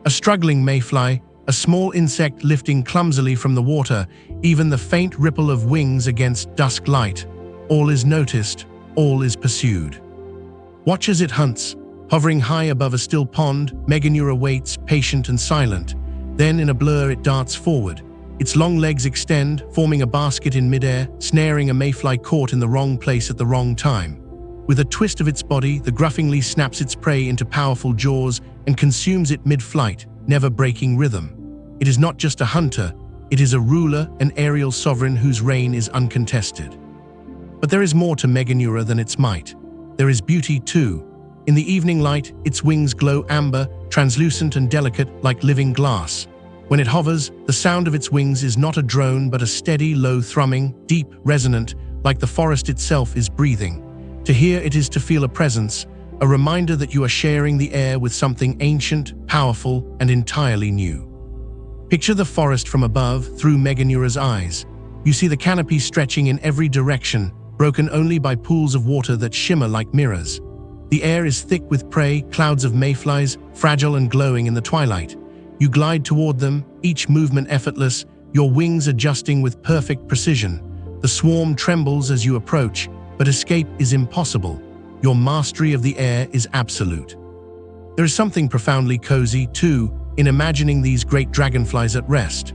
A struggling mayfly, a small insect lifting clumsily from the water, even the faint ripple of wings against dusk light. All is noticed, all is pursued. Watch as it hunts. Hovering high above a still pond, Meganeura waits, patient and silent. Then, in a blur, it darts forward. Its long legs extend, forming a basket in midair, snaring a mayfly caught in the wrong place at the wrong time. With a twist of its body, the gruffingly snaps its prey into powerful jaws and consumes it mid-flight, never breaking rhythm. It is not just a hunter, it is a ruler, an aerial sovereign whose reign is uncontested. But there is more to Meganeura than its might. There is beauty too. In the evening light, its wings glow amber, translucent and delicate like living glass. When it hovers, the sound of its wings is not a drone but a steady, low thrumming, deep, resonant, like the forest itself is breathing. To hear it is to feel a presence, a reminder that you are sharing the air with something ancient, powerful, and entirely new. Picture the forest from above, through Meganeura's eyes. You see the canopy stretching in every direction, broken only by pools of water that shimmer like mirrors. The air is thick with prey, clouds of mayflies, fragile and glowing in the twilight. You glide toward them, each movement effortless, your wings adjusting with perfect precision. The swarm trembles as you approach, but escape is impossible. Your mastery of the air is absolute. There is something profoundly cozy, too, in imagining these great dragonflies at rest.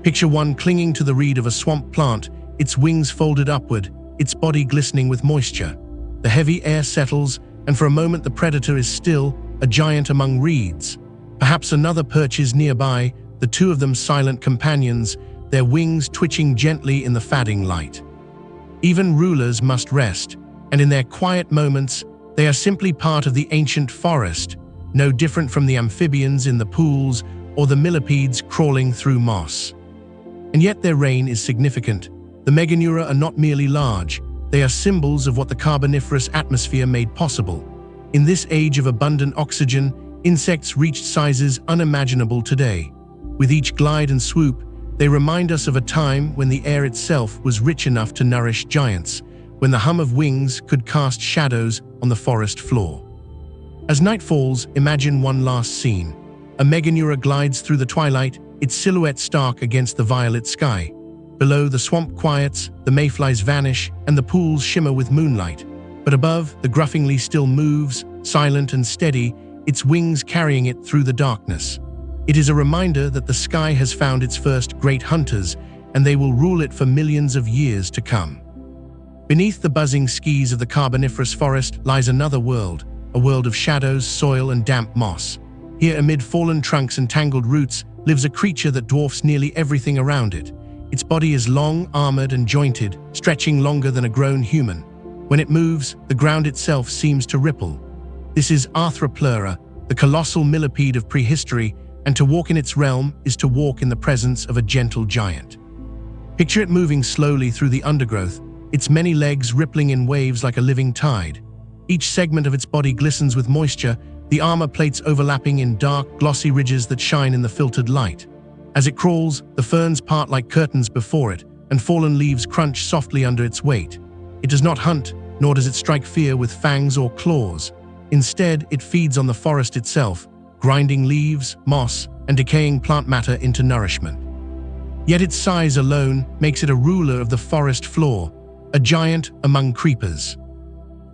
Picture one clinging to the reed of a swamp plant, its wings folded upward, its body glistening with moisture. The heavy air settles, and for a moment the predator is still, a giant among reeds. Perhaps another perches nearby, the two of them silent companions, their wings twitching gently in the fading light. Even rulers must rest, and in their quiet moments, they are simply part of the ancient forest, no different from the amphibians in the pools or the millipedes crawling through moss. And yet their reign is significant. The Meganeura are not merely large, they are symbols of what the Carboniferous atmosphere made possible. In this age of abundant oxygen, insects reached sizes unimaginable today. With each glide and swoop, they remind us of a time when the air itself was rich enough to nourish giants, when the hum of wings could cast shadows on the forest floor. As night falls, imagine one last scene. A Meganeura glides through the twilight, its silhouette stark against the violet sky. Below, the swamp quiets, the mayflies vanish, and the pools shimmer with moonlight. But above, the gruffingly still moves, silent and steady, its wings carrying it through the darkness. It is a reminder that the sky has found its first great hunters, and they will rule it for millions of years to come. Beneath the buzzing skies of the Carboniferous forest lies another world, a world of shadows, soil, and damp moss. Here, amid fallen trunks and tangled roots, lives a creature that dwarfs nearly everything around it. Its body is long, armored, and jointed, stretching longer than a grown human. When it moves, the ground itself seems to ripple. This is Arthropleura, the colossal millipede of prehistory, and to walk in its realm is to walk in the presence of a gentle giant. Picture it moving slowly through the undergrowth, its many legs rippling in waves like a living tide. Each segment of its body glistens with moisture, the armor plates overlapping in dark, glossy ridges that shine in the filtered light. As it crawls, the ferns part like curtains before it, and fallen leaves crunch softly under its weight. It does not hunt, nor does it strike fear with fangs or claws. Instead, it feeds on the forest itself, grinding leaves, moss, and decaying plant matter into nourishment. Yet its size alone makes it a ruler of the forest floor, a giant among creepers.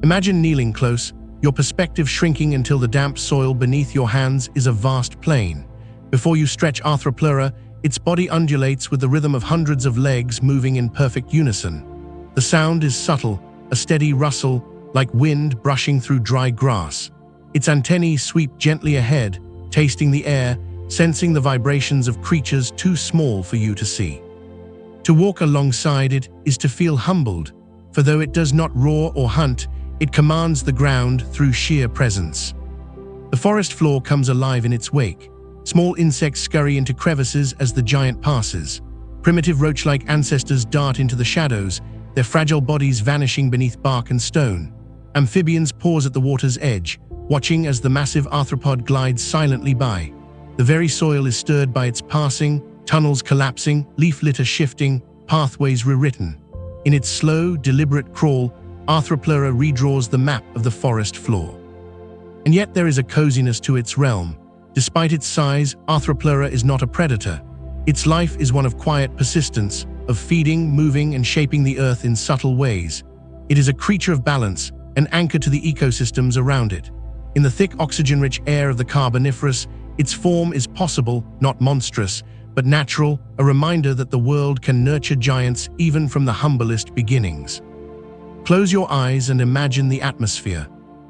Imagine kneeling close, your perspective shrinking until the damp soil beneath your hands is a vast plain. Before you stretch Arthropleura, its body undulates with the rhythm of hundreds of legs moving in perfect unison. The sound is subtle, a steady rustle, like wind brushing through dry grass. Its antennae sweep gently ahead, tasting the air, sensing the vibrations of creatures too small for you to see. To walk alongside it is to feel humbled, for though it does not roar or hunt, it commands the ground through sheer presence. The forest floor comes alive in its wake. Small insects scurry into crevices as the giant passes. Primitive roach-like ancestors dart into the shadows, their fragile bodies vanishing beneath bark and stone. Amphibians pause at the water's edge, watching as the massive arthropod glides silently by. The very soil is stirred by its passing, tunnels collapsing, leaf litter shifting, pathways rewritten. In its slow, deliberate crawl, Arthropleura redraws the map of the forest floor. And yet there is a coziness to its realm. Despite its size, Arthropleura is not a predator. Its life is one of quiet persistence, of feeding, moving, and shaping the earth in subtle ways. It is a creature of balance, an anchor to the ecosystems around it. In the thick, oxygen-rich air of the Carboniferous, its form is possible, not monstrous, but natural, a reminder that the world can nurture giants even from the humblest beginnings. Close your eyes and imagine the atmosphere.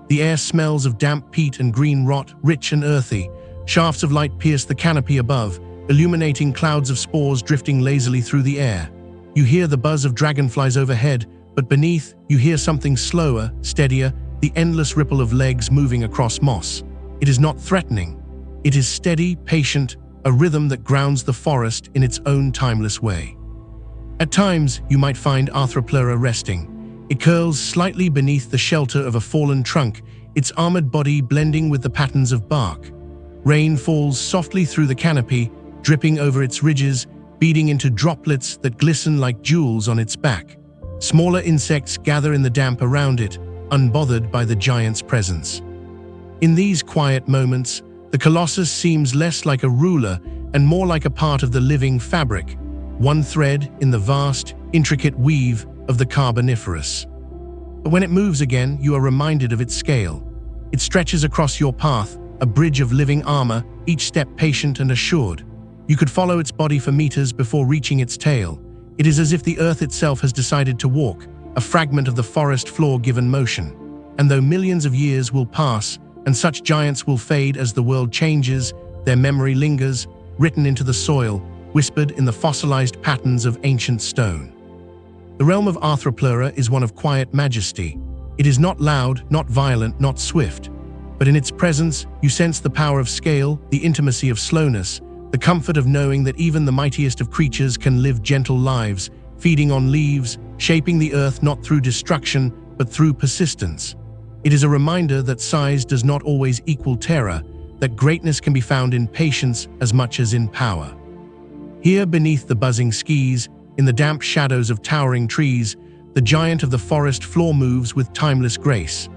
The air smells of damp peat and green rot, rich and earthy. Shafts of light pierce the canopy above, illuminating clouds of spores drifting lazily through the air. You hear the buzz of dragonflies overhead, but beneath, you hear something slower, steadier, the endless ripple of legs moving across moss. It is not threatening. It is steady, patient, a rhythm that grounds the forest in its own timeless way. At times, you might find Arthropleura resting. It curls slightly beneath the shelter of a fallen trunk, its armored body blending with the patterns of bark. Rain falls softly through the canopy, dripping over its ridges, beading into droplets that glisten like jewels on its back. Smaller insects gather in the damp around it, unbothered by the giant's presence. In these quiet moments, the colossus seems less like a ruler and more like a part of the living fabric, one thread in the vast, intricate weave of the Carboniferous. But when it moves again, you are reminded of its scale. It stretches across your path, a bridge of living armor, each step patient and assured. You could follow its body for meters before reaching its tail. It is as if the earth itself has decided to walk, a fragment of the forest floor given motion. And though millions of years will pass, and such giants will fade as the world changes, their memory lingers, written into the soil, whispered in the fossilized patterns of ancient stone. The realm of Arthropleura is one of quiet majesty. It is not loud, not violent, not swift. But in its presence, you sense the power of scale, the intimacy of slowness, the comfort of knowing that even the mightiest of creatures can live gentle lives, feeding on leaves, shaping the earth not through destruction, but through persistence. It is a reminder that size does not always equal terror, that greatness can be found in patience as much as in power. Here beneath the buzzing skis, in the damp shadows of towering trees, the giant of the forest floor moves with timeless grace.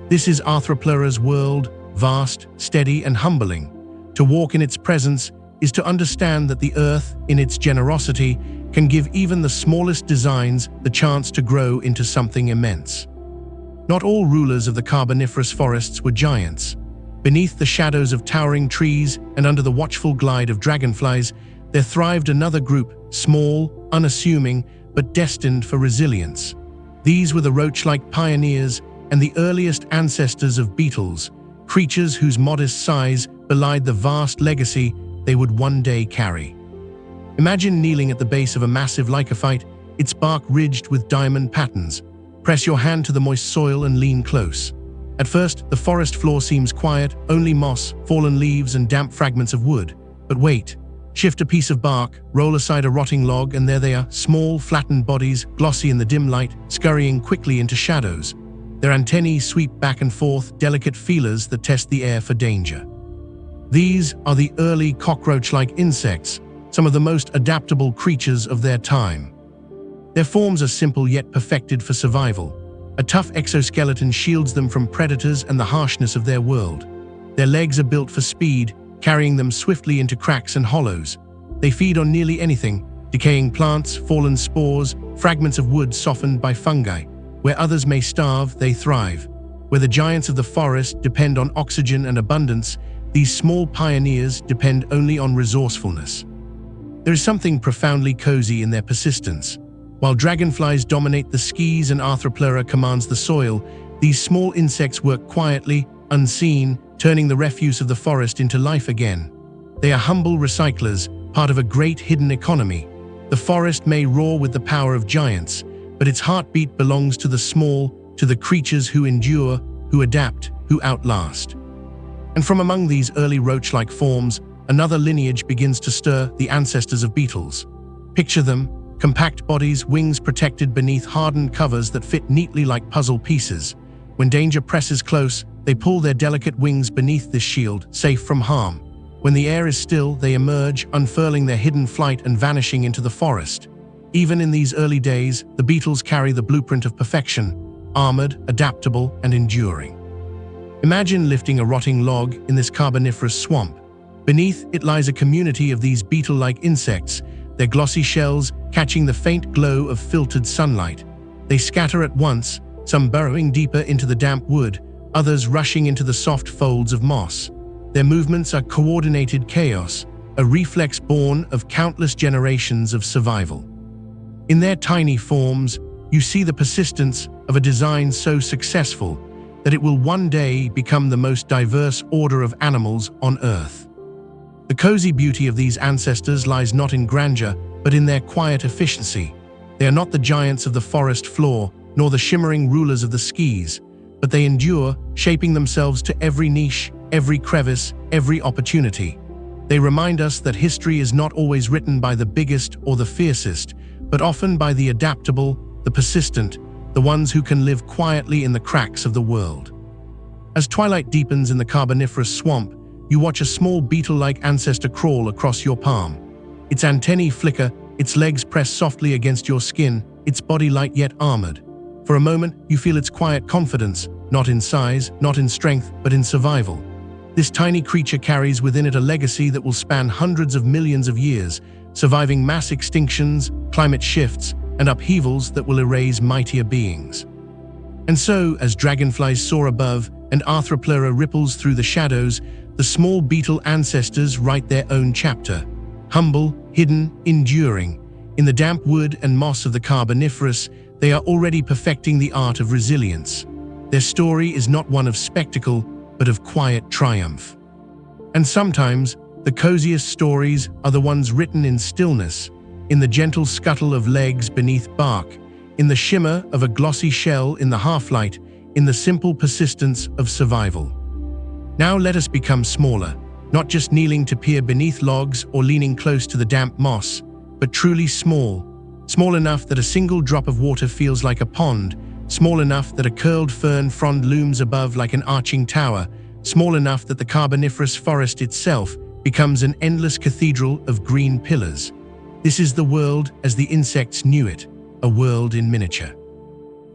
This is Arthropleura's world, vast, steady, and humbling. To walk in its presence is to understand that the earth, in its generosity, can give even the smallest designs the chance to grow into something immense. Not all rulers of the Carboniferous forests were giants. Beneath the shadows of towering trees and under the watchful glide of dragonflies, there thrived another group, small, unassuming, but destined for resilience. These were the roach-like pioneers and the earliest ancestors of beetles, creatures whose modest size belied the vast legacy they would one day carry. Imagine kneeling at the base of a massive lycophyte, its bark ridged with diamond patterns. Press your hand to the moist soil and lean close. At first, the forest floor seems quiet, only moss, fallen leaves, and damp fragments of wood. But wait. Shift a piece of bark, roll aside a rotting log, and there they are, small, flattened bodies, glossy in the dim light, scurrying quickly into shadows. Their antennae sweep back and forth, delicate feelers that test the air for danger. These are the early cockroach-like insects, some of the most adaptable creatures of their time. Their forms are simple yet perfected for survival. A tough exoskeleton shields them from predators and the harshness of their world. Their legs are built for speed, carrying them swiftly into cracks and hollows. They feed on nearly anything, decaying plants, fallen spores, fragments of wood softened by fungi. Where others may starve, they thrive. Where the giants of the forest depend on oxygen and abundance, these small pioneers depend only on resourcefulness. There is something profoundly cozy in their persistence. While dragonflies dominate the skies and Arthropleura commands the soil, these small insects work quietly, unseen, turning the refuse of the forest into life again. They are humble recyclers, part of a great hidden economy. The forest may roar with the power of giants, but its heartbeat belongs to the small, to the creatures who endure, who adapt, who outlast. And from among these early roach-like forms, another lineage begins to stir, the ancestors of beetles. Picture them, compact bodies, wings protected beneath hardened covers that fit neatly like puzzle pieces. When danger presses close, they pull their delicate wings beneath this shield, safe from harm. When the air is still, they emerge, unfurling their hidden flight and vanishing into the forest. Even in these early days, the beetles carry the blueprint of perfection, armored, adaptable, and enduring. Imagine lifting a rotting log in this Carboniferous swamp. Beneath it lies a community of these beetle-like insects, their glossy shells catching the faint glow of filtered sunlight. They scatter at once, some burrowing deeper into the damp wood, others rushing into the soft folds of moss. Their movements are coordinated chaos, a reflex born of countless generations of survival. In their tiny forms, you see the persistence of a design so successful that it will one day become the most diverse order of animals on Earth. The cozy beauty of these ancestors lies not in grandeur, but in their quiet efficiency. They are not the giants of the forest floor, nor the shimmering rulers of the skies, but they endure, shaping themselves to every niche, every crevice, every opportunity. They remind us that history is not always written by the biggest or the fiercest, but often by the adaptable, the persistent, the ones who can live quietly in the cracks of the world. As twilight deepens in the Carboniferous swamp, you watch a small beetle-like ancestor crawl across your palm. Its antennae flicker, its legs press softly against your skin, its body light yet armored. For a moment, you feel its quiet confidence, not in size, not in strength, but in survival. This tiny creature carries within it a legacy that will span hundreds of millions of years, surviving mass extinctions, climate shifts, and upheavals that will erase mightier beings. And so, as dragonflies soar above and Arthropleura ripples through the shadows, the small beetle ancestors write their own chapter. Humble, hidden, enduring. In the damp wood and moss of the Carboniferous, they are already perfecting the art of resilience. Their story is not one of spectacle, but of quiet triumph. And sometimes, the coziest stories are the ones written in stillness, in the gentle scuttle of legs beneath bark, in the shimmer of a glossy shell in the half-light, in the simple persistence of survival. Now let us become smaller, not just kneeling to peer beneath logs or leaning close to the damp moss, but truly small. Small enough that a single drop of water feels like a pond, small enough that a curled fern frond looms above like an arching tower, small enough that the Carboniferous forest itself becomes an endless cathedral of green pillars. This is the world as the insects knew it, a world in miniature.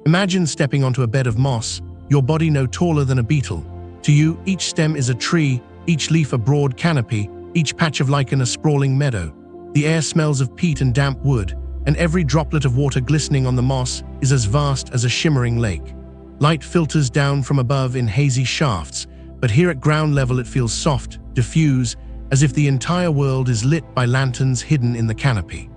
Imagine stepping onto a bed of moss, your body no taller than a beetle. To you, each stem is a tree, each leaf a broad canopy, each patch of lichen a sprawling meadow. The air smells of peat and damp wood, and every droplet of water glistening on the moss is as vast as a shimmering lake. Light filters down from above in hazy shafts, but here at ground level it feels soft, diffuse, as if the entire world is lit by lanterns hidden in the canopy.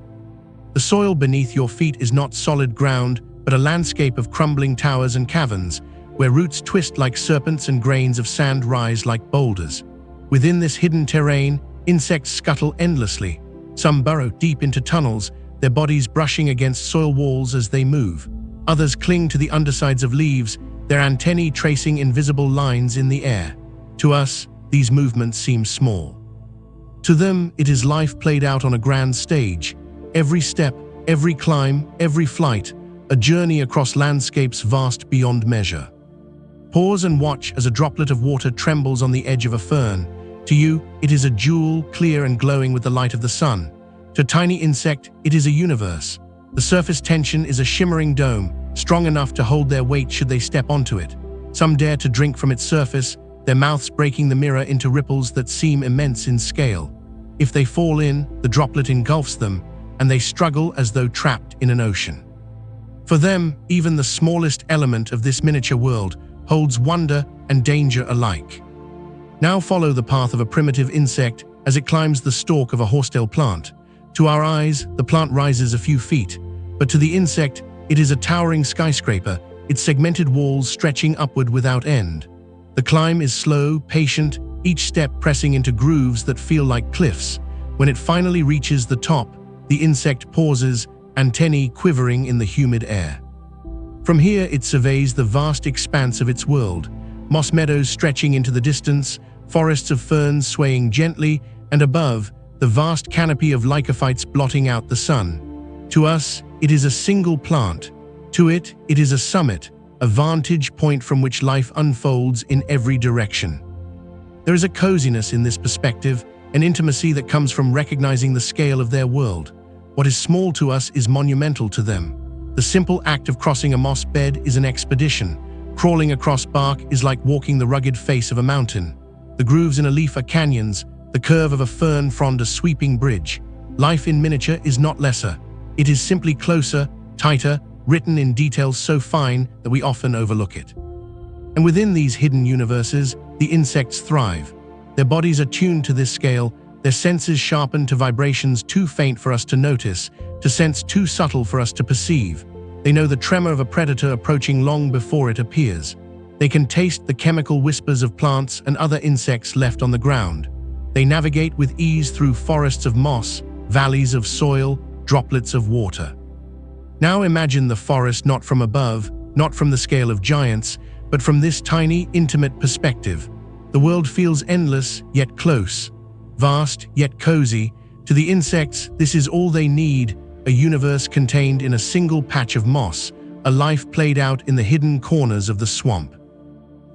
The soil beneath your feet is not solid ground, but a landscape of crumbling towers and caverns, where roots twist like serpents and grains of sand rise like boulders. Within this hidden terrain, insects scuttle endlessly. Some burrow deep into tunnels, their bodies brushing against soil walls as they move. Others cling to the undersides of leaves, their antennae tracing invisible lines in the air. To us, these movements seem small. To them, it is life played out on a grand stage. Every step, every climb, every flight, a journey across landscapes vast beyond measure. Pause and watch as a droplet of water trembles on the edge of a fern. To you, it is a jewel, clear and glowing with the light of the sun. To a tiny insect, it is a universe. The surface tension is a shimmering dome, strong enough to hold their weight should they step onto it. Some dare to drink from its surface, their mouths breaking the mirror into ripples that seem immense in scale. If they fall in, the droplet engulfs them, and they struggle as though trapped in an ocean. For them, even the smallest element of this miniature world holds wonder and danger alike. Now follow the path of a primitive insect as it climbs the stalk of a horsetail plant. To our eyes, the plant rises a few feet, but to the insect, it is a towering skyscraper, its segmented walls stretching upward without end. The climb is slow, patient, each step pressing into grooves that feel like cliffs. When it finally reaches the top, the insect pauses, antennae quivering in the humid air. From here, it surveys the vast expanse of its world, moss meadows stretching into the distance, forests of ferns swaying gently, and above, the vast canopy of lycophytes blotting out the sun. To us, it is a single plant. To it, it is a summit, a vantage point from which life unfolds in every direction. There is a coziness in this perspective, an intimacy that comes from recognizing the scale of their world. What is small to us is monumental to them. The simple act of crossing a moss bed is an expedition. Crawling across bark is like walking the rugged face of a mountain. The grooves in a leaf are canyons, the curve of a fern frond a sweeping bridge. Life in miniature is not lesser. It is simply closer, tighter, written in details so fine that we often overlook it. And within these hidden universes, the insects thrive. Their bodies are tuned to this scale, their senses sharpened to vibrations too faint for us to notice, to sense too subtle for us to perceive. They know the tremor of a predator approaching long before it appears. They can taste the chemical whispers of plants and other insects left on the ground. They navigate with ease through forests of moss, valleys of soil, droplets of water. Now imagine the forest not from above, not from the scale of giants, but from this tiny, intimate perspective. The world feels endless, yet close, vast, yet cozy. To the insects, this is all they need, a universe contained in a single patch of moss, a life played out in the hidden corners of the swamp.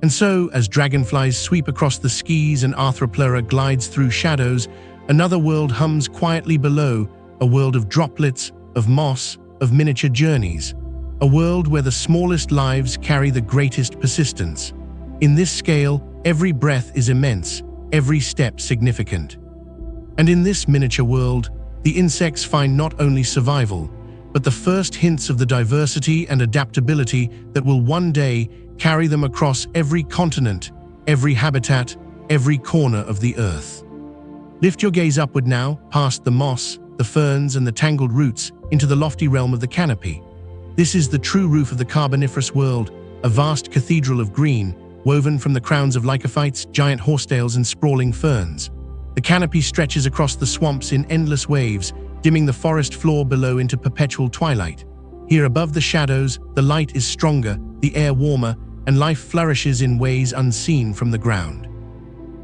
And so, as dragonflies sweep across the skis and Arthroplura glides through shadows, another world hums quietly below, a world of droplets, of moss, of miniature journeys, a world where the smallest lives carry the greatest persistence. In this scale, every breath is immense, every step significant. And in this miniature world, the insects find not only survival, but the first hints of the diversity and adaptability that will one day carry them across every continent, every habitat, every corner of the earth. Lift your gaze upward now, past the moss, the ferns, and the tangled roots, into the lofty realm of the canopy. This is the true roof of the Carboniferous world, a vast cathedral of green, woven from the crowns of lycophytes, giant horsetails, and sprawling ferns. The canopy stretches across the swamps in endless waves, dimming the forest floor below into perpetual twilight. Here above the shadows, the light is stronger, the air warmer, and life flourishes in ways unseen from the ground.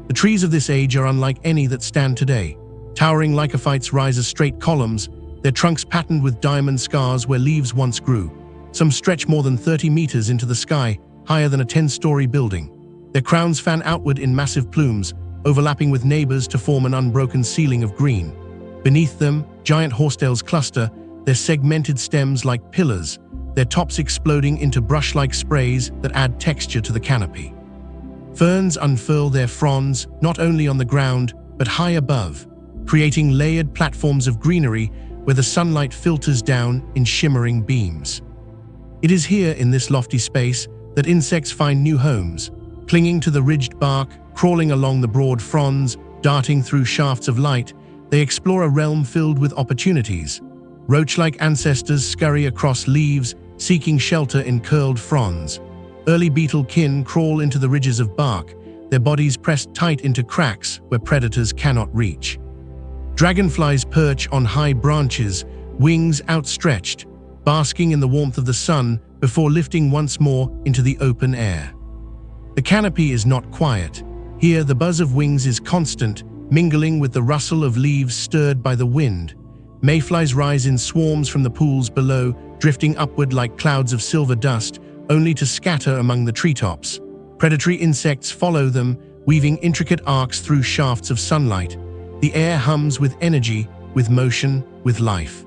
The trees of this age are unlike any that stand today. Towering lycophytes rise as straight columns, their trunks patterned with diamond scars where leaves once grew. Some stretch more than 30 meters into the sky, higher than a 10-story building. Their crowns fan outward in massive plumes, overlapping with neighbors to form an unbroken ceiling of green. Beneath them, giant horsetails cluster, their segmented stems like pillars, their tops exploding into brush-like sprays that add texture to the canopy. Ferns unfurl their fronds not only on the ground, but high above, creating layered platforms of greenery where the sunlight filters down in shimmering beams. It is here, in this lofty space, that insects find new homes, clinging to the ridged bark, crawling along the broad fronds, darting through shafts of light. They explore a realm filled with opportunities. Roach-like ancestors scurry across leaves, seeking shelter in curled fronds. Early beetle kin crawl into the ridges of bark, their bodies pressed tight into cracks where predators cannot reach. Dragonflies perch on high branches, wings outstretched, basking in the warmth of the sun before lifting once more into the open air. The canopy is not quiet. Here, the buzz of wings is constant, mingling with the rustle of leaves stirred by the wind. Mayflies rise in swarms from the pools below, drifting upward like clouds of silver dust, only to scatter among the treetops. Predatory insects follow them, weaving intricate arcs through shafts of sunlight. The air hums with energy, with motion, with life.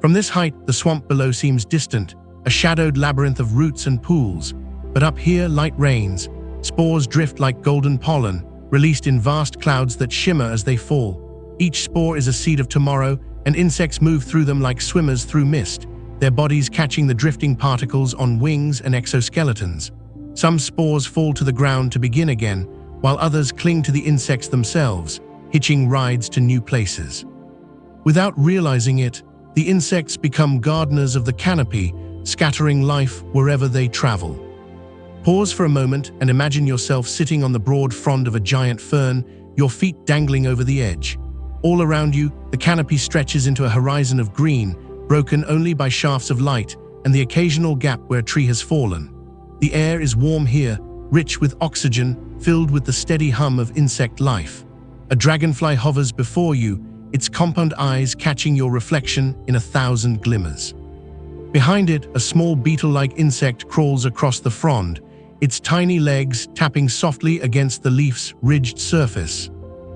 From this height, the swamp below seems distant, a shadowed labyrinth of roots and pools. But up here, light reigns. Spores drift like golden pollen, released in vast clouds that shimmer as they fall. Each spore is a seed of tomorrow, and insects move through them like swimmers through mist, their bodies catching the drifting particles on wings and exoskeletons. Some spores fall to the ground to begin again, while others cling to the insects themselves, hitching rides to new places. Without realizing it, the insects become gardeners of the canopy, scattering life wherever they travel. Pause for a moment and imagine yourself sitting on the broad frond of a giant fern, your feet dangling over the edge. All around you, the canopy stretches into a horizon of green, broken only by shafts of light and the occasional gap where a tree has fallen. The air is warm here, rich with oxygen, filled with the steady hum of insect life. A dragonfly hovers before you, its compound eyes catching your reflection in 1,000 glimmers. Behind it, a small beetle-like insect crawls across the frond, its tiny legs tapping softly against the leaf's ridged surface.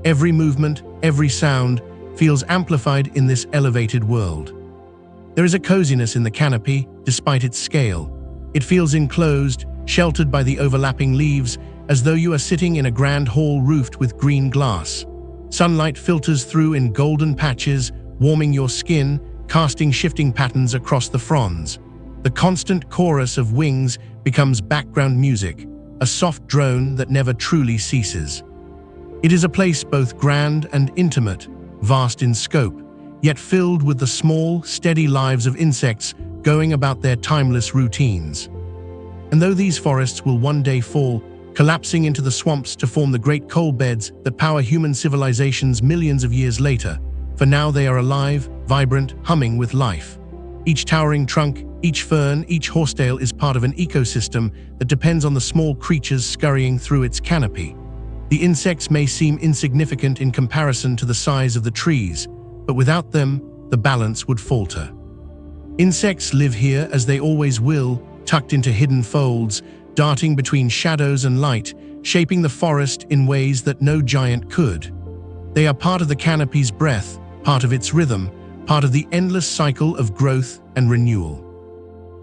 Every movement, every sound, feels amplified in this elevated world. There is a coziness in the canopy, despite its scale. It feels enclosed, sheltered by the overlapping leaves, as though you are sitting in a grand hall roofed with green glass. Sunlight filters through in golden patches, warming your skin, casting shifting patterns across the fronds. The constant chorus of wings becomes background music, a soft drone that never truly ceases. It is a place both grand and intimate, vast in scope, yet filled with the small, steady lives of insects going about their timeless routines. And though these forests will one day fall, collapsing into the swamps to form the great coal beds that power human civilizations millions of years later, for now they are alive, vibrant, humming with life. Each towering trunk, each fern, each horsetail is part of an ecosystem that depends on the small creatures scurrying through its canopy. The insects may seem insignificant in comparison to the size of the trees, but without them, the balance would falter. Insects live here as they always will, tucked into hidden folds, darting between shadows and light, shaping the forest in ways that no giant could. They are part of the canopy's breath, part of its rhythm, part of the endless cycle of growth and renewal.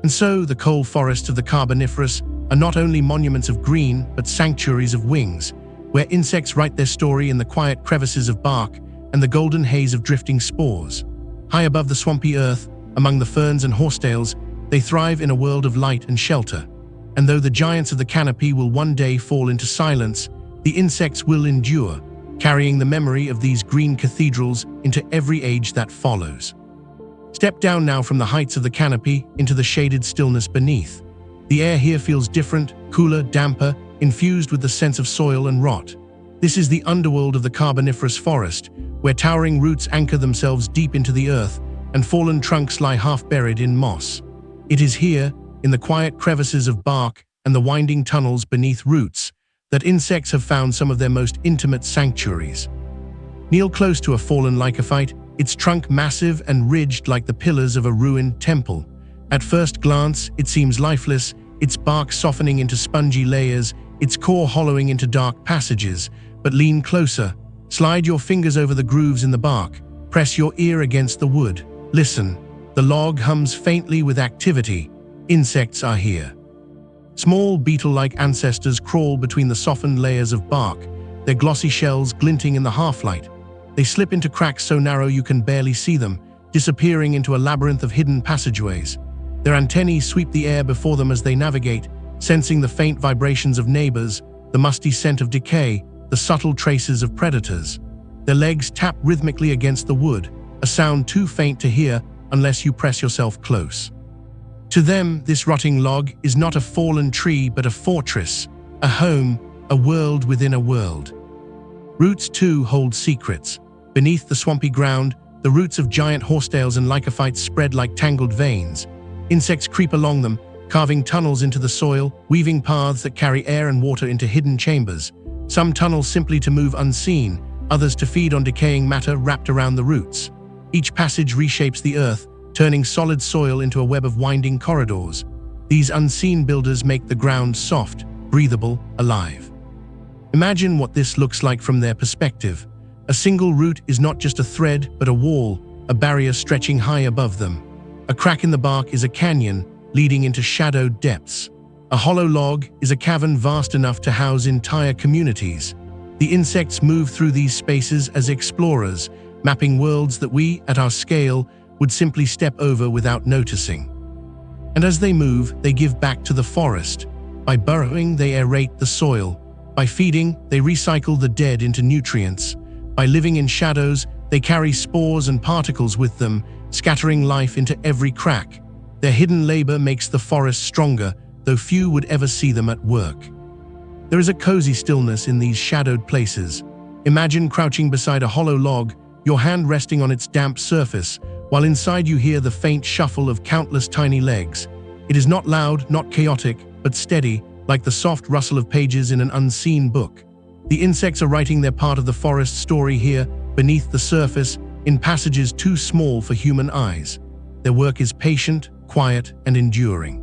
And so, the coal forests of the Carboniferous are not only monuments of green, but sanctuaries of wings, where insects write their story in the quiet crevices of bark and the golden haze of drifting spores. High above the swampy earth, among the ferns and horsetails, they thrive in a world of light and shelter. And though the giants of the canopy will one day fall into silence, the insects will endure, carrying the memory of these green cathedrals into every age that follows. Step down now from the heights of the canopy into the shaded stillness beneath. The air here feels different, cooler, damper, infused with the sense of soil and rot. This is the underworld of the Carboniferous forest, where towering roots anchor themselves deep into the earth and fallen trunks lie half-buried in moss. It is here, in the quiet crevices of bark and the winding tunnels beneath roots, that insects have found some of their most intimate sanctuaries. Kneel close to a fallen lycophyte, its trunk massive and ridged like the pillars of a ruined temple. At first glance, it seems lifeless, its bark softening into spongy layers, its core hollowing into dark passages. But lean closer, slide your fingers over the grooves in the bark, press your ear against the wood. Listen, the log hums faintly with activity. Insects are here. Small beetle-like ancestors crawl between the softened layers of bark, their glossy shells glinting in the half-light. They slip into cracks so narrow you can barely see them, disappearing into a labyrinth of hidden passageways. Their antennae sweep the air before them as they navigate, sensing the faint vibrations of neighbors, the musty scent of decay, the subtle traces of predators. Their legs tap rhythmically against the wood, a sound too faint to hear unless you press yourself close. To them, this rotting log is not a fallen tree but a fortress, a home, a world within a world. Roots too hold secrets. Beneath the swampy ground, the roots of giant horsetails and lycophytes spread like tangled veins. Insects creep along them, carving tunnels into the soil, weaving paths that carry air and water into hidden chambers. Some tunnels simply to move unseen, others to feed on decaying matter wrapped around the roots. Each passage reshapes the earth, turning solid soil into a web of winding corridors. These unseen builders make the ground soft, breathable, alive. Imagine what this looks like from their perspective. A single root is not just a thread, but a wall, a barrier stretching high above them. A crack in the bark is a canyon, leading into shadowed depths. A hollow log is a cavern vast enough to house entire communities. The insects move through these spaces as explorers, mapping worlds that we, at our scale, would simply step over without noticing. And as they move, they give back to the forest. By burrowing, they aerate the soil. By feeding, they recycle the dead into nutrients. By living in shadows, they carry spores and particles with them, scattering life into every crack. Their hidden labor makes the forest stronger, though few would ever see them at work. There is a cozy stillness in these shadowed places. Imagine crouching beside a hollow log, your hand resting on its damp surface, while inside you hear the faint shuffle of countless tiny legs. It is not loud, not chaotic, but steady, like the soft rustle of pages in an unseen book. The insects are writing their part of the forest story here, beneath the surface, in passages too small for human eyes. Their work is patient, quiet, and enduring.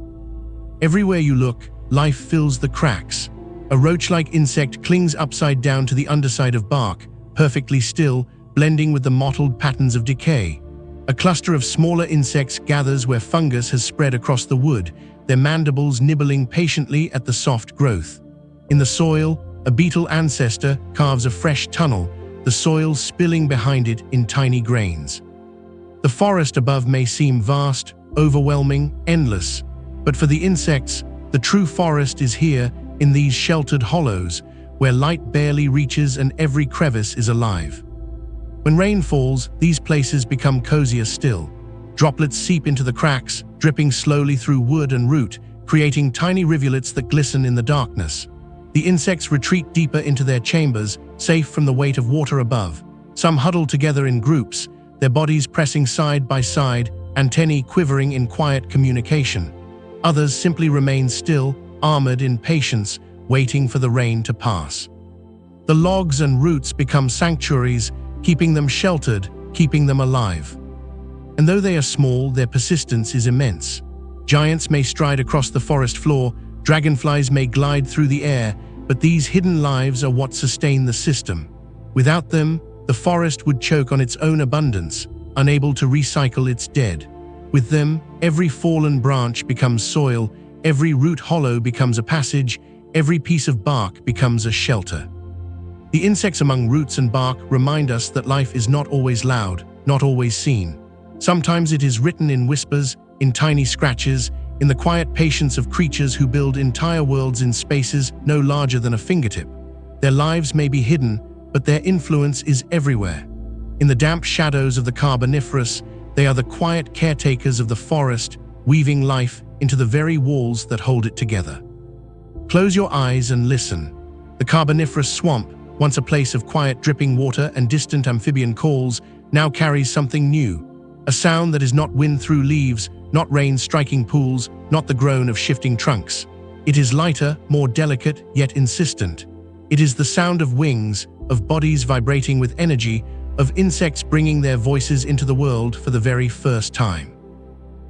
Everywhere you look, life fills the cracks. A roach-like insect clings upside down to the underside of bark, perfectly still, blending with the mottled patterns of decay. A cluster of smaller insects gathers where fungus has spread across the wood, their mandibles nibbling patiently at the soft growth. In the soil, a beetle ancestor carves a fresh tunnel, the soil spilling behind it in tiny grains. The forest above may seem vast, overwhelming, endless, but for the insects, the true forest is here, in these sheltered hollows, where light barely reaches and every crevice is alive. When rain falls, these places become cozier still. Droplets seep into the cracks, dripping slowly through wood and root, creating tiny rivulets that glisten in the darkness. The insects retreat deeper into their chambers, safe from the weight of water above. Some huddle together in groups, their bodies pressing side by side, antennae quivering in quiet communication. Others simply remain still, armored in patience, waiting for the rain to pass. The logs and roots become sanctuaries, keeping them sheltered, keeping them alive. And though they are small, their persistence is immense. Giants may stride across the forest floor, dragonflies may glide through the air, but these hidden lives are what sustain the system. Without them, the forest would choke on its own abundance, unable to recycle its dead. With them, every fallen branch becomes soil, every root hollow becomes a passage, every piece of bark becomes a shelter. The insects among roots and bark remind us that life is not always loud, not always seen. Sometimes it is written in whispers, in tiny scratches, in the quiet patience of creatures who build entire worlds in spaces no larger than a fingertip. Their lives may be hidden, but their influence is everywhere. In the damp shadows of the Carboniferous, they are the quiet caretakers of the forest, weaving life into the very walls that hold it together. Close your eyes and listen. The Carboniferous swamp, once a place of quiet dripping water and distant amphibian calls, now carries something new. A sound that is not wind through leaves, not rain striking pools, not the groan of shifting trunks. It is lighter, more delicate, yet insistent. It is the sound of wings, of bodies vibrating with energy, of insects bringing their voices into the world for the very first time.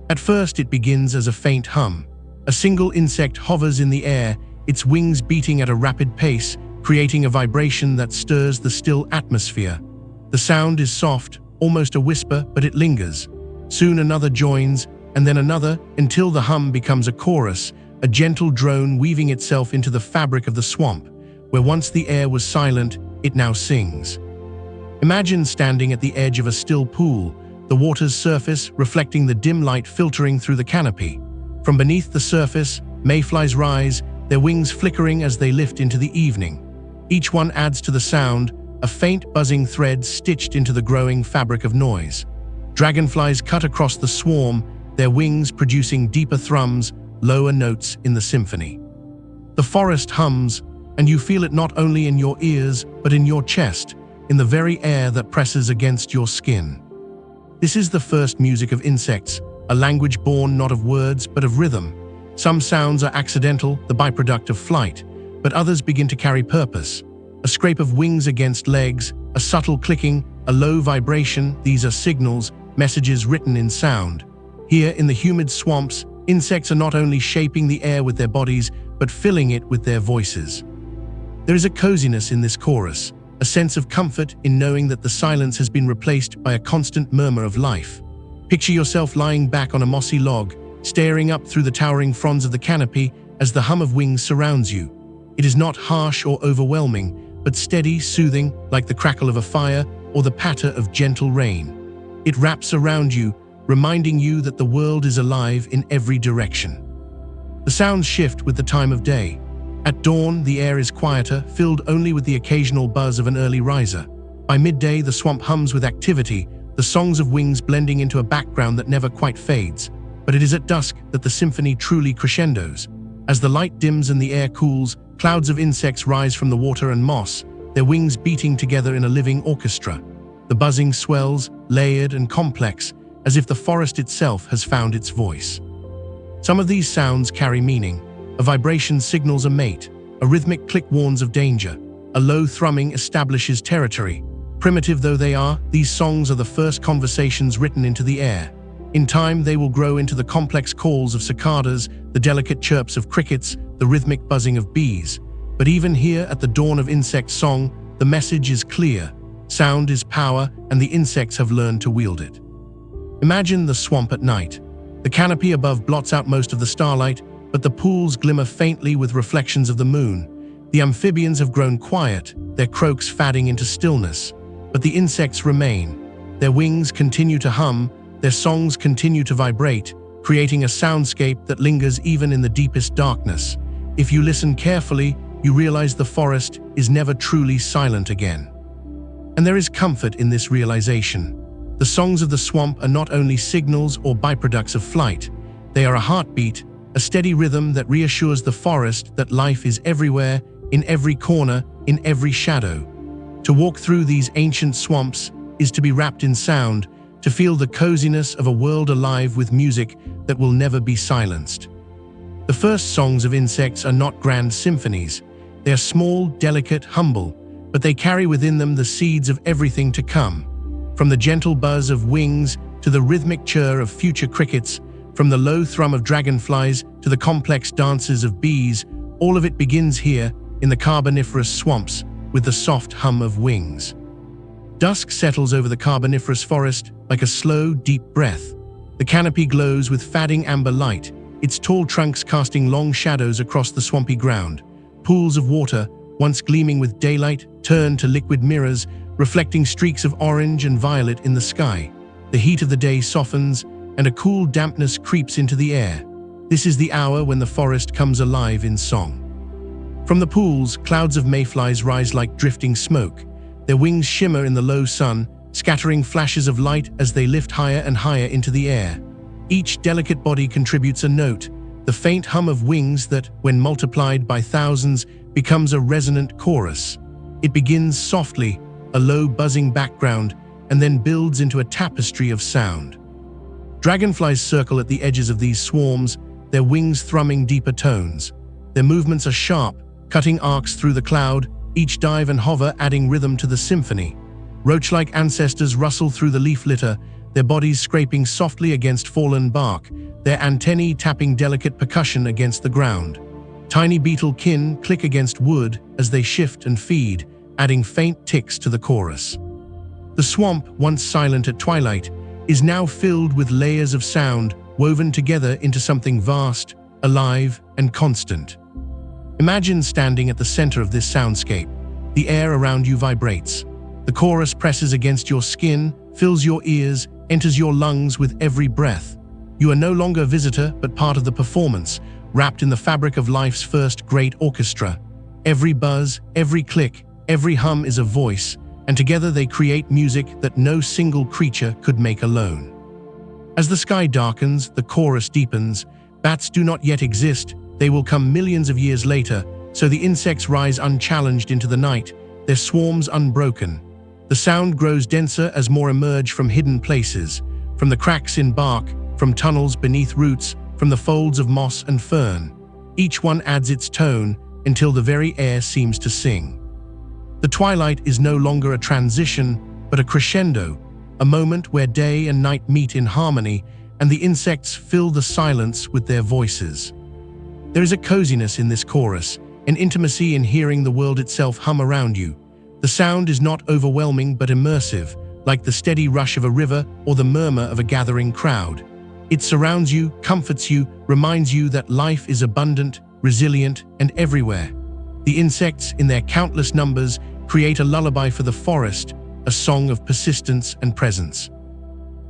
At first it begins as a faint hum. A single insect hovers in the air, its wings beating at a rapid pace, creating a vibration that stirs the still atmosphere. The sound is soft, almost a whisper, but it lingers. Soon another joins, and then another, until the hum becomes a chorus, a gentle drone weaving itself into the fabric of the swamp. Where once the air was silent, it now sings. Imagine standing at the edge of a still pool, the water's surface reflecting the dim light filtering through the canopy. From beneath the surface, mayflies rise, their wings flickering as they lift into the evening. Each one adds to the sound, a faint buzzing thread stitched into the growing fabric of noise. Dragonflies cut across the swarm, their wings producing deeper thrums, lower notes in the symphony. The forest hums, and you feel it not only in your ears, but in your chest, in the very air that presses against your skin. This is the first music of insects, a language born not of words, but of rhythm. Some sounds are accidental, the byproduct of flight, but others begin to carry purpose. A scrape of wings against legs, a subtle clicking, a low vibration, these are signals, messages written in sound. Here in the humid swamps, insects are not only shaping the air with their bodies, but filling it with their voices. There is a coziness in this chorus, a sense of comfort in knowing that the silence has been replaced by a constant murmur of life. Picture yourself lying back on a mossy log, staring up through the towering fronds of the canopy as the hum of wings surrounds you. It is not harsh or overwhelming, but steady, soothing, like the crackle of a fire or the patter of gentle rain. It wraps around you, reminding you that the world is alive in every direction. The sounds shift with the time of day. At dawn, the air is quieter, filled only with the occasional buzz of an early riser. By midday, the swamp hums with activity, the songs of wings blending into a background that never quite fades. But it is at dusk that the symphony truly crescendos. As the light dims and the air cools, clouds of insects rise from the water and moss, their wings beating together in a living orchestra. The buzzing swells, layered and complex, as if the forest itself has found its voice. Some of these sounds carry meaning. A vibration signals a mate, a rhythmic click warns of danger, a low thrumming establishes territory. Primitive though they are, these songs are the first conversations written into the air. In time, they will grow into the complex calls of cicadas, the delicate chirps of crickets, the rhythmic buzzing of bees. But even here at the dawn of insect song, the message is clear. Sound is power, and the insects have learned to wield it. Imagine the swamp at night. The canopy above blots out most of the starlight, but the pools glimmer faintly with reflections of the moon. The amphibians have grown quiet, their croaks fading into stillness. But the insects remain. Their wings continue to hum, their songs continue to vibrate, creating a soundscape that lingers even in the deepest darkness. If you listen carefully, you realize the forest is never truly silent again. And there is comfort in this realization. The songs of the swamp are not only signals or byproducts of flight. They are a heartbeat, a steady rhythm that reassures the forest that life is everywhere, in every corner, in every shadow. To walk through these ancient swamps is to be wrapped in sound, to feel the coziness of a world alive with music that will never be silenced. The first songs of insects are not grand symphonies. They are small, delicate, humble, but they carry within them the seeds of everything to come. From the gentle buzz of wings to the rhythmic chirr of future crickets, from the low thrum of dragonflies to the complex dances of bees, all of it begins here in the Carboniferous swamps with the soft hum of wings. Dusk settles over the Carboniferous forest like a slow, deep breath. The canopy glows with fading amber light, its tall trunks casting long shadows across the swampy ground. Pools of water, once gleaming with daylight, turn to liquid mirrors, reflecting streaks of orange and violet in the sky. The heat of the day softens, and a cool dampness creeps into the air. This is the hour when the forest comes alive in song. From the pools, clouds of mayflies rise like drifting smoke. Their wings shimmer in the low sun, scattering flashes of light as they lift higher and higher into the air. Each delicate body contributes a note, the faint hum of wings that, when multiplied by thousands, becomes a resonant chorus. It begins softly, a low buzzing background, and then builds into a tapestry of sound. Dragonflies circle at the edges of these swarms, their wings thrumming deeper tones. Their movements are sharp, cutting arcs through the cloud, each dive and hover adding rhythm to the symphony. Roach-like ancestors rustle through the leaf litter, their bodies scraping softly against fallen bark, their antennae tapping delicate percussion against the ground. Tiny beetle kin click against wood as they shift and feed, adding faint ticks to the chorus. The swamp, once silent at twilight, is now filled with layers of sound woven together into something vast, alive, and constant. Imagine standing at the center of this soundscape. The air around you vibrates. The chorus presses against your skin, fills your ears, enters your lungs with every breath. You are no longer a visitor, but part of the performance, wrapped in the fabric of life's first great orchestra. Every buzz, every click, every hum is a voice, and together they create music that no single creature could make alone. As the sky darkens, the chorus deepens. Bats do not yet exist, they will come millions of years later, so the insects rise unchallenged into the night, their swarms unbroken. The sound grows denser as more emerge from hidden places, from the cracks in bark, from tunnels beneath roots, from the folds of moss and fern. Each one adds its tone until the very air seems to sing. The twilight is no longer a transition, but a crescendo, a moment where day and night meet in harmony, and the insects fill the silence with their voices. There is a coziness in this chorus, an intimacy in hearing the world itself hum around you. The sound is not overwhelming but immersive, like the steady rush of a river or the murmur of a gathering crowd. It surrounds you, comforts you, reminds you that life is abundant, resilient, and everywhere. The insects, in their countless numbers, create a lullaby for the forest, a song of persistence and presence.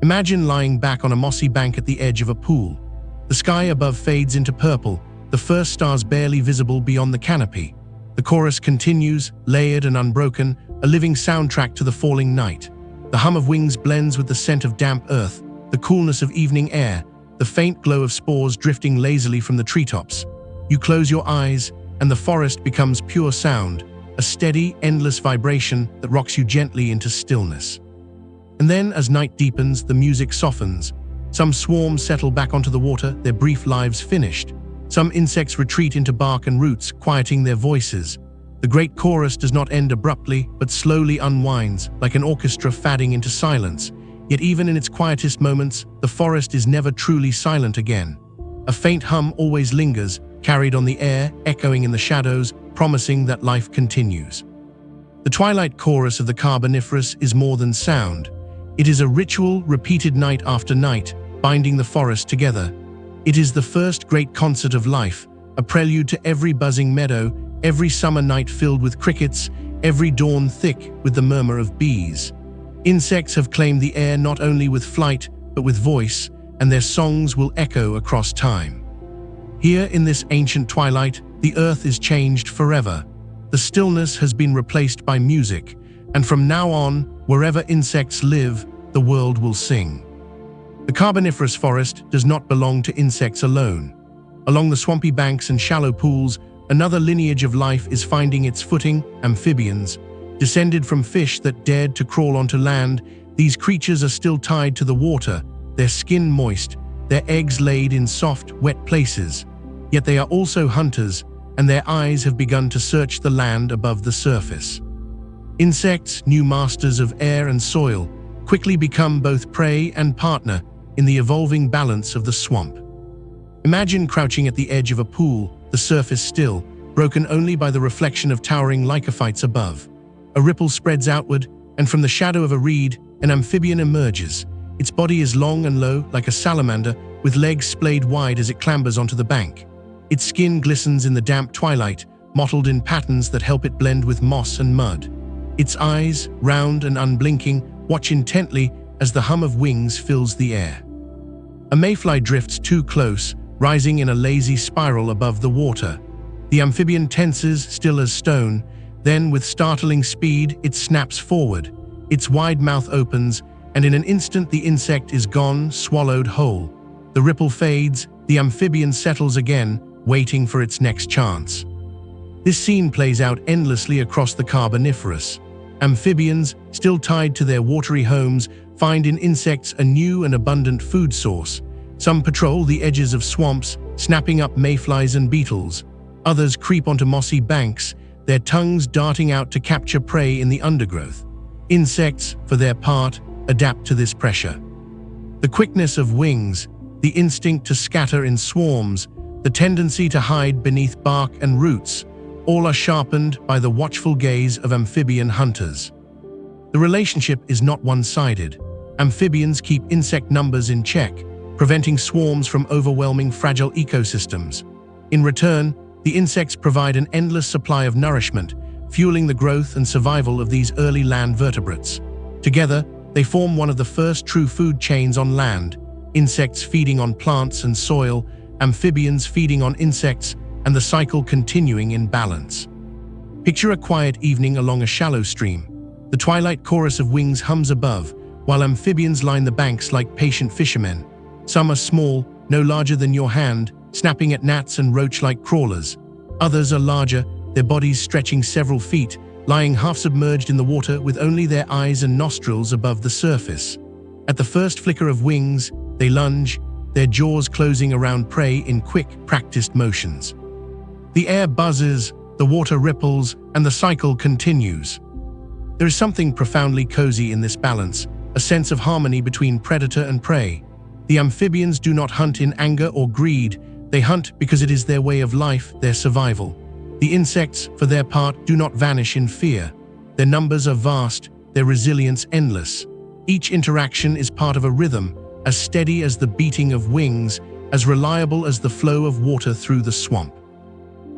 Imagine lying back on a mossy bank at the edge of a pool. The sky above fades into purple, the first stars barely visible beyond the canopy. The chorus continues, layered and unbroken, a living soundtrack to the falling night. The hum of wings blends with the scent of damp earth, the coolness of evening air, the faint glow of spores drifting lazily from the treetops. You close your eyes, and the forest becomes pure sound, a steady, endless vibration that rocks you gently into stillness. And then, as night deepens, the music softens. Some swarms settle back onto the water, their brief lives finished. Some insects retreat into bark and roots, quieting their voices. The great chorus does not end abruptly, but slowly unwinds, like an orchestra fading into silence. Yet even in its quietest moments, the forest is never truly silent again. A faint hum always lingers, carried on the air, echoing in the shadows, promising that life continues. The twilight chorus of the Carboniferous is more than sound. It is a ritual repeated night after night, binding the forest together. It is the first great concert of life, a prelude to every buzzing meadow, every summer night filled with crickets, every dawn thick with the murmur of bees. Insects have claimed the air not only with flight, but with voice, and their songs will echo across time. Here in this ancient twilight, the earth is changed forever. The stillness has been replaced by music, and from now on, wherever insects live, the world will sing. The Carboniferous forest does not belong to insects alone. Along the swampy banks and shallow pools, another lineage of life is finding its footing: amphibians. Descended from fish that dared to crawl onto land, these creatures are still tied to the water, their skin moist, their eggs laid in soft, wet places. Yet they are also hunters, and their eyes have begun to search the land above the surface. Insects, new masters of air and soil, quickly become both prey and partner in the evolving balance of the swamp. Imagine crouching at the edge of a pool, the surface still, broken only by the reflection of towering lycophytes above. A ripple spreads outward, and from the shadow of a reed, an amphibian emerges. Its body is long and low, like a salamander, with legs splayed wide as it clambers onto the bank. Its skin glistens in the damp twilight, mottled in patterns that help it blend with moss and mud. Its eyes, round and unblinking, watch intently as the hum of wings fills the air. A mayfly drifts too close, rising in a lazy spiral above the water. The amphibian tenses, still as stone. Then, with startling speed, it snaps forward. Its wide mouth opens, and in an instant the insect is gone, swallowed whole. The ripple fades, the amphibian settles again, waiting for its next chance. This scene plays out endlessly across the Carboniferous. Amphibians, still tied to their watery homes, find in insects a new and abundant food source. Some patrol the edges of swamps, snapping up mayflies and beetles. Others creep onto mossy banks, their tongues darting out to capture prey in the undergrowth. Insects, for their part, adapt to this pressure. The quickness of wings, the instinct to scatter in swarms, the tendency to hide beneath bark and roots, all are sharpened by the watchful gaze of amphibian hunters. The relationship is not one-sided. Amphibians keep insect numbers in check, preventing swarms from overwhelming fragile ecosystems. In return, the insects provide an endless supply of nourishment, fueling the growth and survival of these early land vertebrates. Together, they form one of the first true food chains on land, insects feeding on plants and soil, amphibians feeding on insects, and the cycle continuing in balance. Picture a quiet evening along a shallow stream. The twilight chorus of wings hums above, while amphibians line the banks like patient fishermen. Some are small, no larger than your hand, snapping at gnats and roach-like crawlers. Others are larger, their bodies stretching several feet, lying half-submerged in the water with only their eyes and nostrils above the surface. At the first flicker of wings, they lunge, their jaws closing around prey in quick, practiced motions. The air buzzes, the water ripples, and the cycle continues. There is something profoundly cozy in this balance, a sense of harmony between predator and prey. The amphibians do not hunt in anger or greed, they hunt because it is their way of life, their survival. The insects, for their part, do not vanish in fear. Their numbers are vast, their resilience endless. Each interaction is part of a rhythm, as steady as the beating of wings, as reliable as the flow of water through the swamp.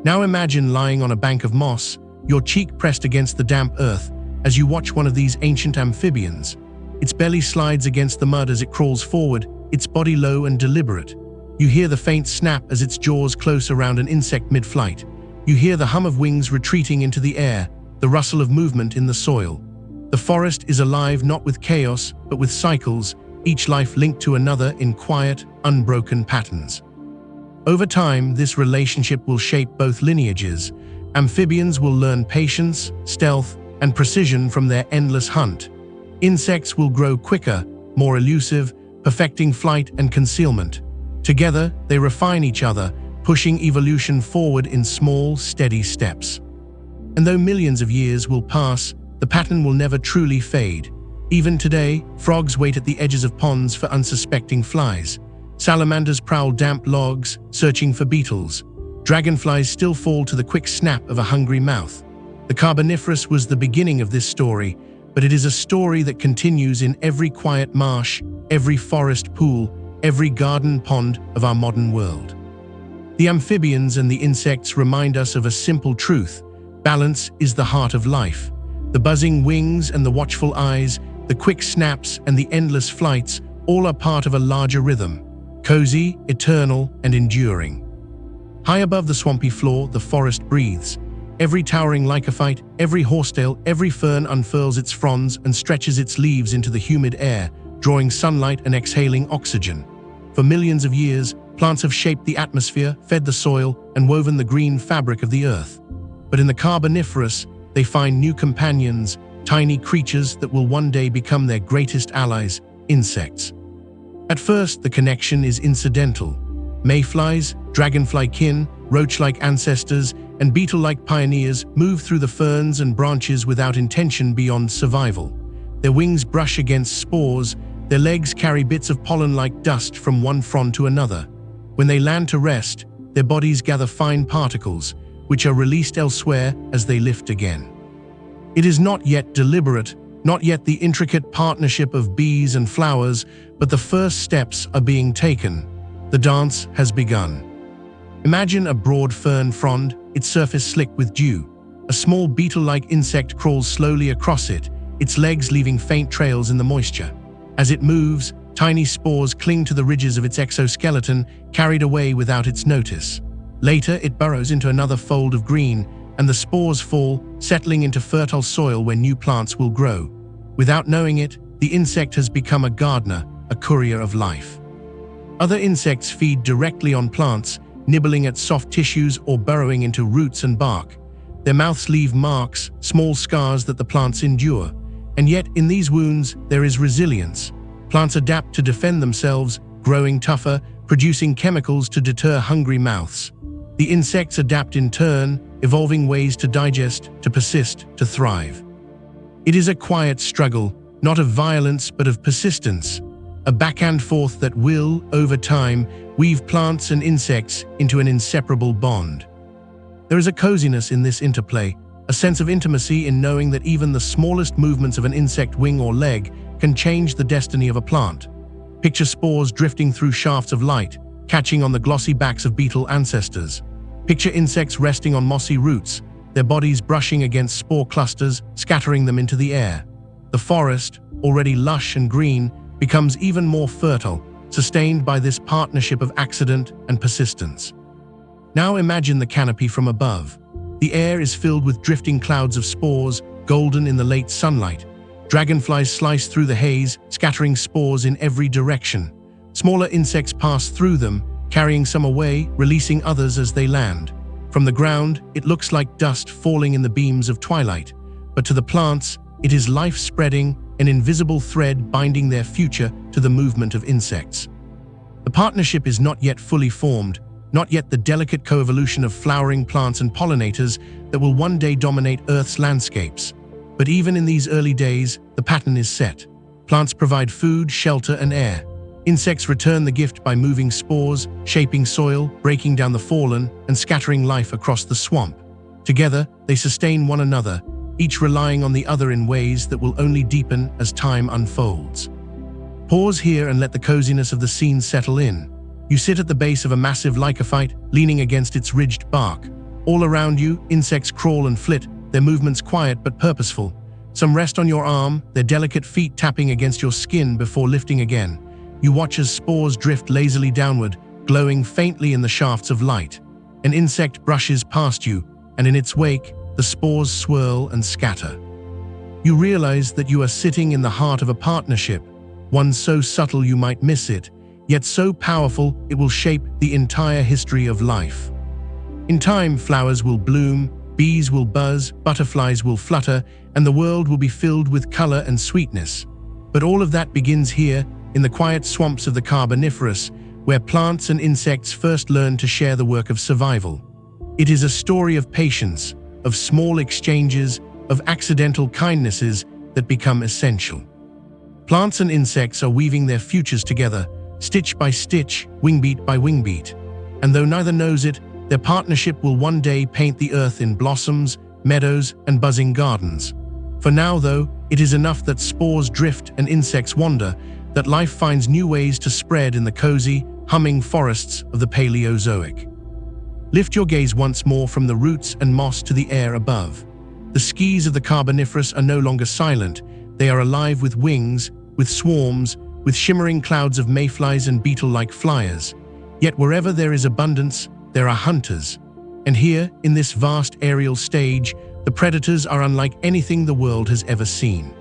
Now imagine lying on a bank of moss, your cheek pressed against the damp earth, as you watch one of these ancient amphibians. Its belly slides against the mud as it crawls forward, its body low and deliberate. You hear the faint snap as its jaws close around an insect mid-flight. You hear the hum of wings retreating into the air, the rustle of movement in the soil. The forest is alive not with chaos, but with cycles, each life linked to another in quiet, unbroken patterns. Over time, this relationship will shape both lineages. Amphibians will learn patience, stealth, and precision from their endless hunt. Insects will grow quicker, more elusive, perfecting flight and concealment. Together, they refine each other, pushing evolution forward in small, steady steps. And though millions of years will pass, the pattern will never truly fade. Even today, frogs wait at the edges of ponds for unsuspecting flies. Salamanders prowl damp logs, searching for beetles. Dragonflies still fall to the quick snap of a hungry mouth. The Carboniferous was the beginning of this story, but it is a story that continues in every quiet marsh, every forest pool, every garden pond of our modern world. The amphibians and the insects remind us of a simple truth: balance is the heart of life. The buzzing wings and the watchful eyes, the quick snaps and the endless flights, all are part of a larger rhythm, cozy, eternal, and enduring. High above the swampy floor, the forest breathes. Every towering lycophyte, every horsetail, every fern unfurls its fronds and stretches its leaves into the humid air, drawing sunlight and exhaling oxygen. For millions of years, plants have shaped the atmosphere, fed the soil, and woven the green fabric of the earth. But in the Carboniferous, they find new companions, tiny creatures that will one day become their greatest allies, insects. At first, the connection is incidental. Mayflies, dragonfly kin, roach-like ancestors, and beetle-like pioneers move through the ferns and branches without intention beyond survival. Their wings brush against spores, their legs carry bits of pollen like dust from one frond to another. When they land to rest, their bodies gather fine particles, which are released elsewhere as they lift again. It is not yet deliberate, not yet the intricate partnership of bees and flowers, but the first steps are being taken. The dance has begun. Imagine a broad fern frond, its surface slick with dew. A small beetle-like insect crawls slowly across it, its legs leaving faint trails in the moisture. As it moves, tiny spores cling to the ridges of its exoskeleton, carried away without its notice. Later, it burrows into another fold of green, and the spores fall, settling into fertile soil where new plants will grow. Without knowing it, the insect has become a gardener, a courier of life. Other insects feed directly on plants, nibbling at soft tissues or burrowing into roots and bark. Their mouths leave marks, small scars that the plants endure. And yet, in these wounds, there is resilience. Plants adapt to defend themselves, growing tougher, producing chemicals to deter hungry mouths. The insects adapt in turn, evolving ways to digest, to persist, to thrive. It is a quiet struggle, not of violence but of persistence, a back and forth that will, over time, weave plants and insects into an inseparable bond. There is a coziness in this interplay, a sense of intimacy in knowing that even the smallest movements of an insect wing or leg can change the destiny of a plant. Picture spores drifting through shafts of light, catching on the glossy backs of beetle ancestors. Picture insects resting on mossy roots, their bodies brushing against spore clusters, scattering them into the air. The forest, already lush and green, becomes even more fertile, sustained by this partnership of accident and persistence. Now imagine the canopy from above. The air is filled with drifting clouds of spores, golden in the late sunlight. Dragonflies slice through the haze, scattering spores in every direction. Smaller insects pass through them, carrying some away, releasing others as they land. From the ground, it looks like dust falling in the beams of twilight, but to the plants, it is life spreading, an invisible thread binding their future to the movement of insects. The partnership is not yet fully formed, not yet the delicate coevolution of flowering plants and pollinators that will one day dominate Earth's landscapes. But even in these early days, the pattern is set. Plants provide food, shelter, and air. Insects return the gift by moving spores, shaping soil, breaking down the fallen, and scattering life across the swamp. Together, they sustain one another, each relying on the other in ways that will only deepen as time unfolds. Pause here and let the coziness of the scene settle in. You sit at the base of a massive lycophyte, leaning against its ridged bark. All around you, insects crawl and flit, their movements quiet but purposeful. Some rest on your arm, their delicate feet tapping against your skin before lifting again. You watch as spores drift lazily downward, glowing faintly in the shafts of light. An insect brushes past you, and in its wake, the spores swirl and scatter. You realize that you are sitting in the heart of a partnership, one so subtle you might miss it, yet so powerful it will shape the entire history of life. In time, flowers will bloom, bees will buzz, butterflies will flutter, and the world will be filled with color and sweetness. But all of that begins here, in the quiet swamps of the Carboniferous, where plants and insects first learn to share the work of survival. It is a story of patience, of small exchanges, of accidental kindnesses that become essential. Plants and insects are weaving their futures together, stitch by stitch, wingbeat by wingbeat. And though neither knows it, their partnership will one day paint the earth in blossoms, meadows, and buzzing gardens. For now, though, it is enough that spores drift and insects wander, that life finds new ways to spread in the cozy, humming forests of the Paleozoic. Lift your gaze once more from the roots and moss to the air above. The skis of the Carboniferous are no longer silent. They are alive with wings, with swarms, with shimmering clouds of mayflies and beetle-like flyers. Yet wherever there is abundance, there are hunters. And here, in this vast aerial stage, the predators are unlike anything the world has ever seen.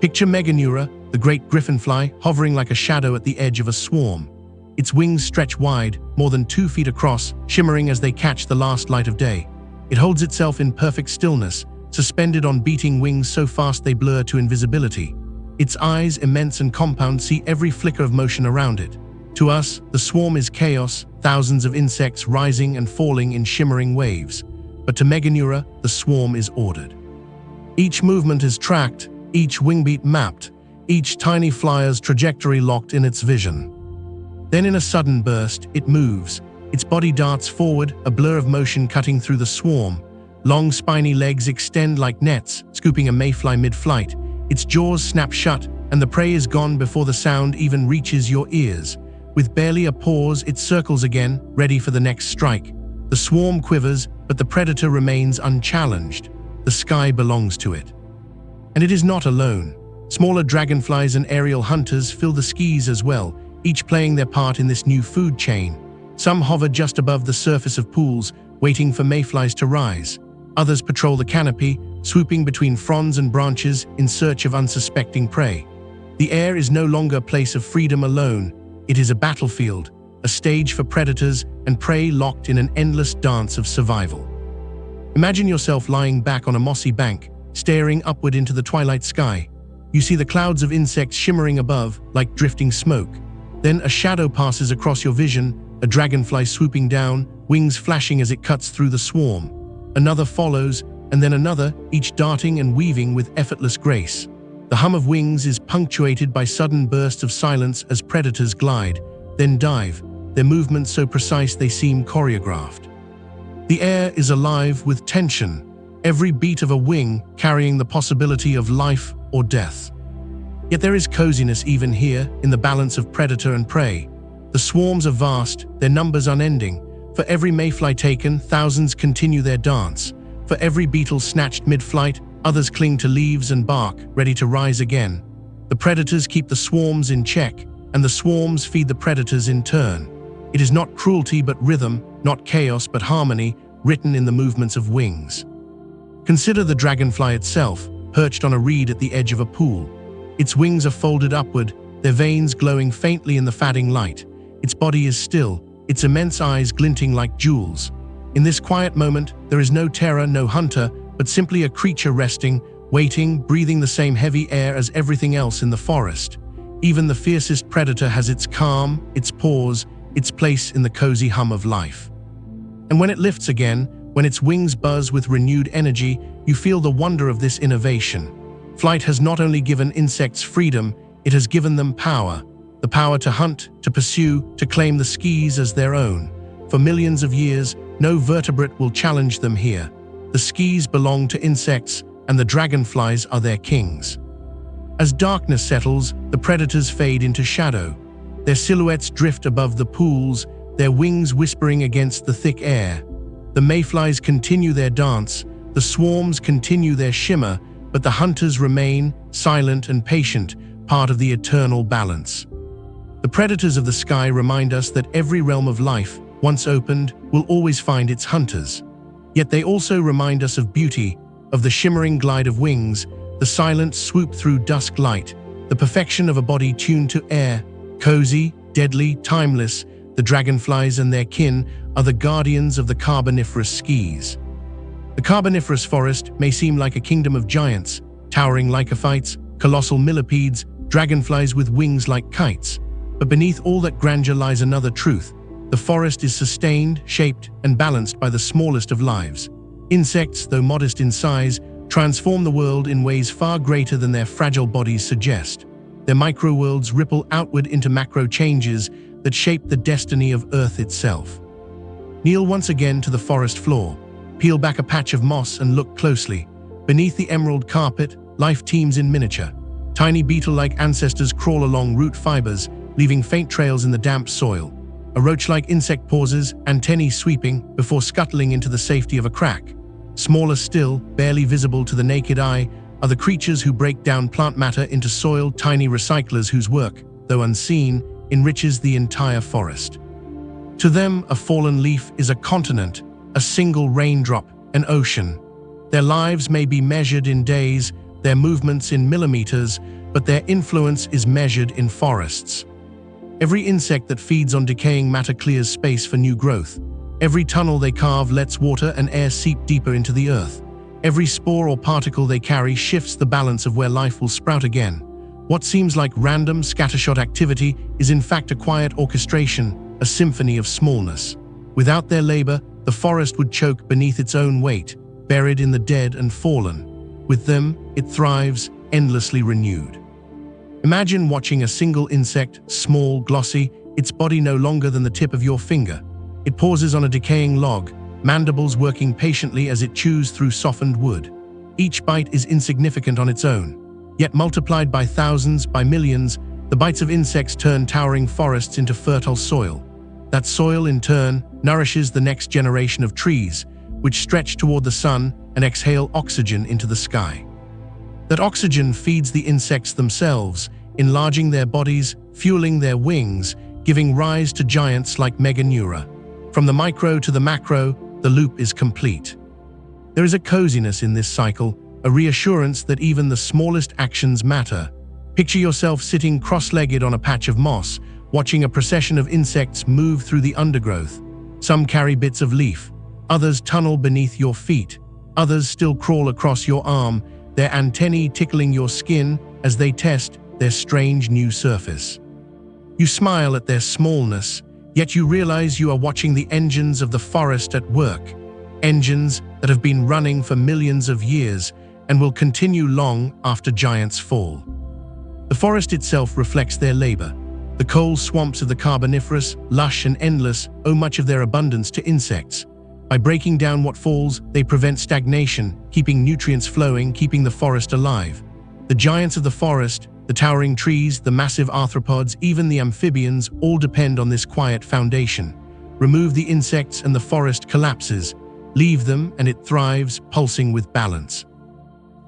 Picture Meganeura, the great griffinfly, hovering like a shadow at the edge of a swarm. Its wings stretch wide, more than 2 feet across, shimmering as they catch the last light of day. It holds itself in perfect stillness, suspended on beating wings so fast they blur to invisibility. Its eyes, immense and compound, see every flicker of motion around it. To us, the swarm is chaos, thousands of insects rising and falling in shimmering waves. But to Meganeura, the swarm is ordered. Each movement is tracked, each wingbeat mapped, each tiny flyer's trajectory locked in its vision. Then in a sudden burst, it moves. Its body darts forward, a blur of motion cutting through the swarm. Long spiny legs extend like nets, scooping a mayfly mid-flight. Its jaws snap shut, and the prey is gone before the sound even reaches your ears. With barely a pause, it circles again, ready for the next strike. The swarm quivers, but the predator remains unchallenged. The sky belongs to it. And it is not alone. Smaller dragonflies and aerial hunters fill the skies as well, each playing their part in this new food chain. Some hover just above the surface of pools, waiting for mayflies to rise. Others patrol the canopy, swooping between fronds and branches in search of unsuspecting prey. The air is no longer a place of freedom alone. It is a battlefield, a stage for predators and prey locked in an endless dance of survival. Imagine yourself lying back on a mossy bank, staring upward into the twilight sky. You see the clouds of insects shimmering above, like drifting smoke. Then a shadow passes across your vision, a dragonfly swooping down, wings flashing as it cuts through the swarm. Another follows, and then another, each darting and weaving with effortless grace. The hum of wings is punctuated by sudden bursts of silence as predators glide, then dive, their movements so precise they seem choreographed. The air is alive with tension, every beat of a wing carrying the possibility of life or death. Yet there is coziness even here, in the balance of predator and prey. The swarms are vast, their numbers unending. For every mayfly taken, thousands continue their dance. For every beetle snatched mid-flight, others cling to leaves and bark, ready to rise again. The predators keep the swarms in check, and the swarms feed the predators in turn. It is not cruelty but rhythm, not chaos but harmony, written in the movements of wings. Consider the dragonfly itself, perched on a reed at the edge of a pool. Its wings are folded upward, their veins glowing faintly in the fading light. Its body is still, its immense eyes glinting like jewels. In this quiet moment, there is no terror, no hunter, but simply a creature resting, waiting, breathing the same heavy air as everything else in the forest. Even the fiercest predator has its calm, its pause, its place in the cozy hum of life. And when it lifts again, when its wings buzz with renewed energy, you feel the wonder of this innovation. Flight has not only given insects freedom, it has given them power. The power to hunt, to pursue, to claim the skies as their own. For millions of years, no vertebrate will challenge them here. The skies belong to insects, and the dragonflies are their kings. As darkness settles, the predators fade into shadow. Their silhouettes drift above the pools, their wings whispering against the thick air. The mayflies continue their dance, the swarms continue their shimmer, but the hunters remain, silent and patient, part of the eternal balance. The predators of the sky remind us that every realm of life, once opened, will always find its hunters. Yet they also remind us of beauty, of the shimmering glide of wings, the silent swoop through dusk light, the perfection of a body tuned to air, cozy, deadly, timeless. The dragonflies and their kin are the guardians of the Carboniferous skis. The Carboniferous forest may seem like a kingdom of giants, towering lycophytes, colossal millipedes, dragonflies with wings like kites. But beneath all that grandeur lies another truth. The forest is sustained, shaped, and balanced by the smallest of lives. Insects, though modest in size, transform the world in ways far greater than their fragile bodies suggest. Their microworlds ripple outward into macro changes that shape the destiny of Earth itself. Kneel once again to the forest floor. Peel back a patch of moss and look closely. Beneath the emerald carpet, life teems in miniature. Tiny beetle-like ancestors crawl along root fibers, leaving faint trails in the damp soil. A roach-like insect pauses, antennae sweeping, before scuttling into the safety of a crack. Smaller still, barely visible to the naked eye, are the creatures who break down plant matter into soil, tiny recyclers whose work, though unseen, enriches the entire forest. To them, a fallen leaf is a continent, a single raindrop, an ocean. Their lives may be measured in days, their movements in millimeters, but their influence is measured in forests. Every insect that feeds on decaying matter clears space for new growth. Every tunnel they carve lets water and air seep deeper into the earth. Every spore or particle they carry shifts the balance of where life will sprout again. What seems like random, scattershot activity is in fact a quiet orchestration, a symphony of smallness. Without their labor, the forest would choke beneath its own weight, buried in the dead and fallen. With them, it thrives, endlessly renewed. Imagine watching a single insect, small, glossy, its body no longer than the tip of your finger. It pauses on a decaying log, mandibles working patiently as it chews through softened wood. Each bite is insignificant on its own, yet multiplied by thousands, by millions, the bites of insects turn towering forests into fertile soil. That soil, in turn, nourishes the next generation of trees, which stretch toward the sun and exhale oxygen into the sky. That oxygen feeds the insects themselves, enlarging their bodies, fueling their wings, giving rise to giants like Meganeura. From the micro to the macro, the loop is complete. There is a coziness in this cycle, a reassurance that even the smallest actions matter. Picture yourself sitting cross-legged on a patch of moss, watching a procession of insects move through the undergrowth. Some carry bits of leaf, others tunnel beneath your feet, others still crawl across your arm, their antennae tickling your skin as they test their strange new surface. You smile at their smallness, yet you realize you are watching the engines of the forest at work, engines that have been running for millions of years and will continue long after giants fall. The forest itself reflects their labor. The coal swamps of the Carboniferous, lush and endless, owe much of their abundance to insects. By breaking down what falls, they prevent stagnation, keeping nutrients flowing, keeping the forest alive. The giants of the forest, the towering trees, the massive arthropods, even the amphibians, all depend on this quiet foundation. Remove the insects and the forest collapses. Leave them and it thrives, pulsing with balance.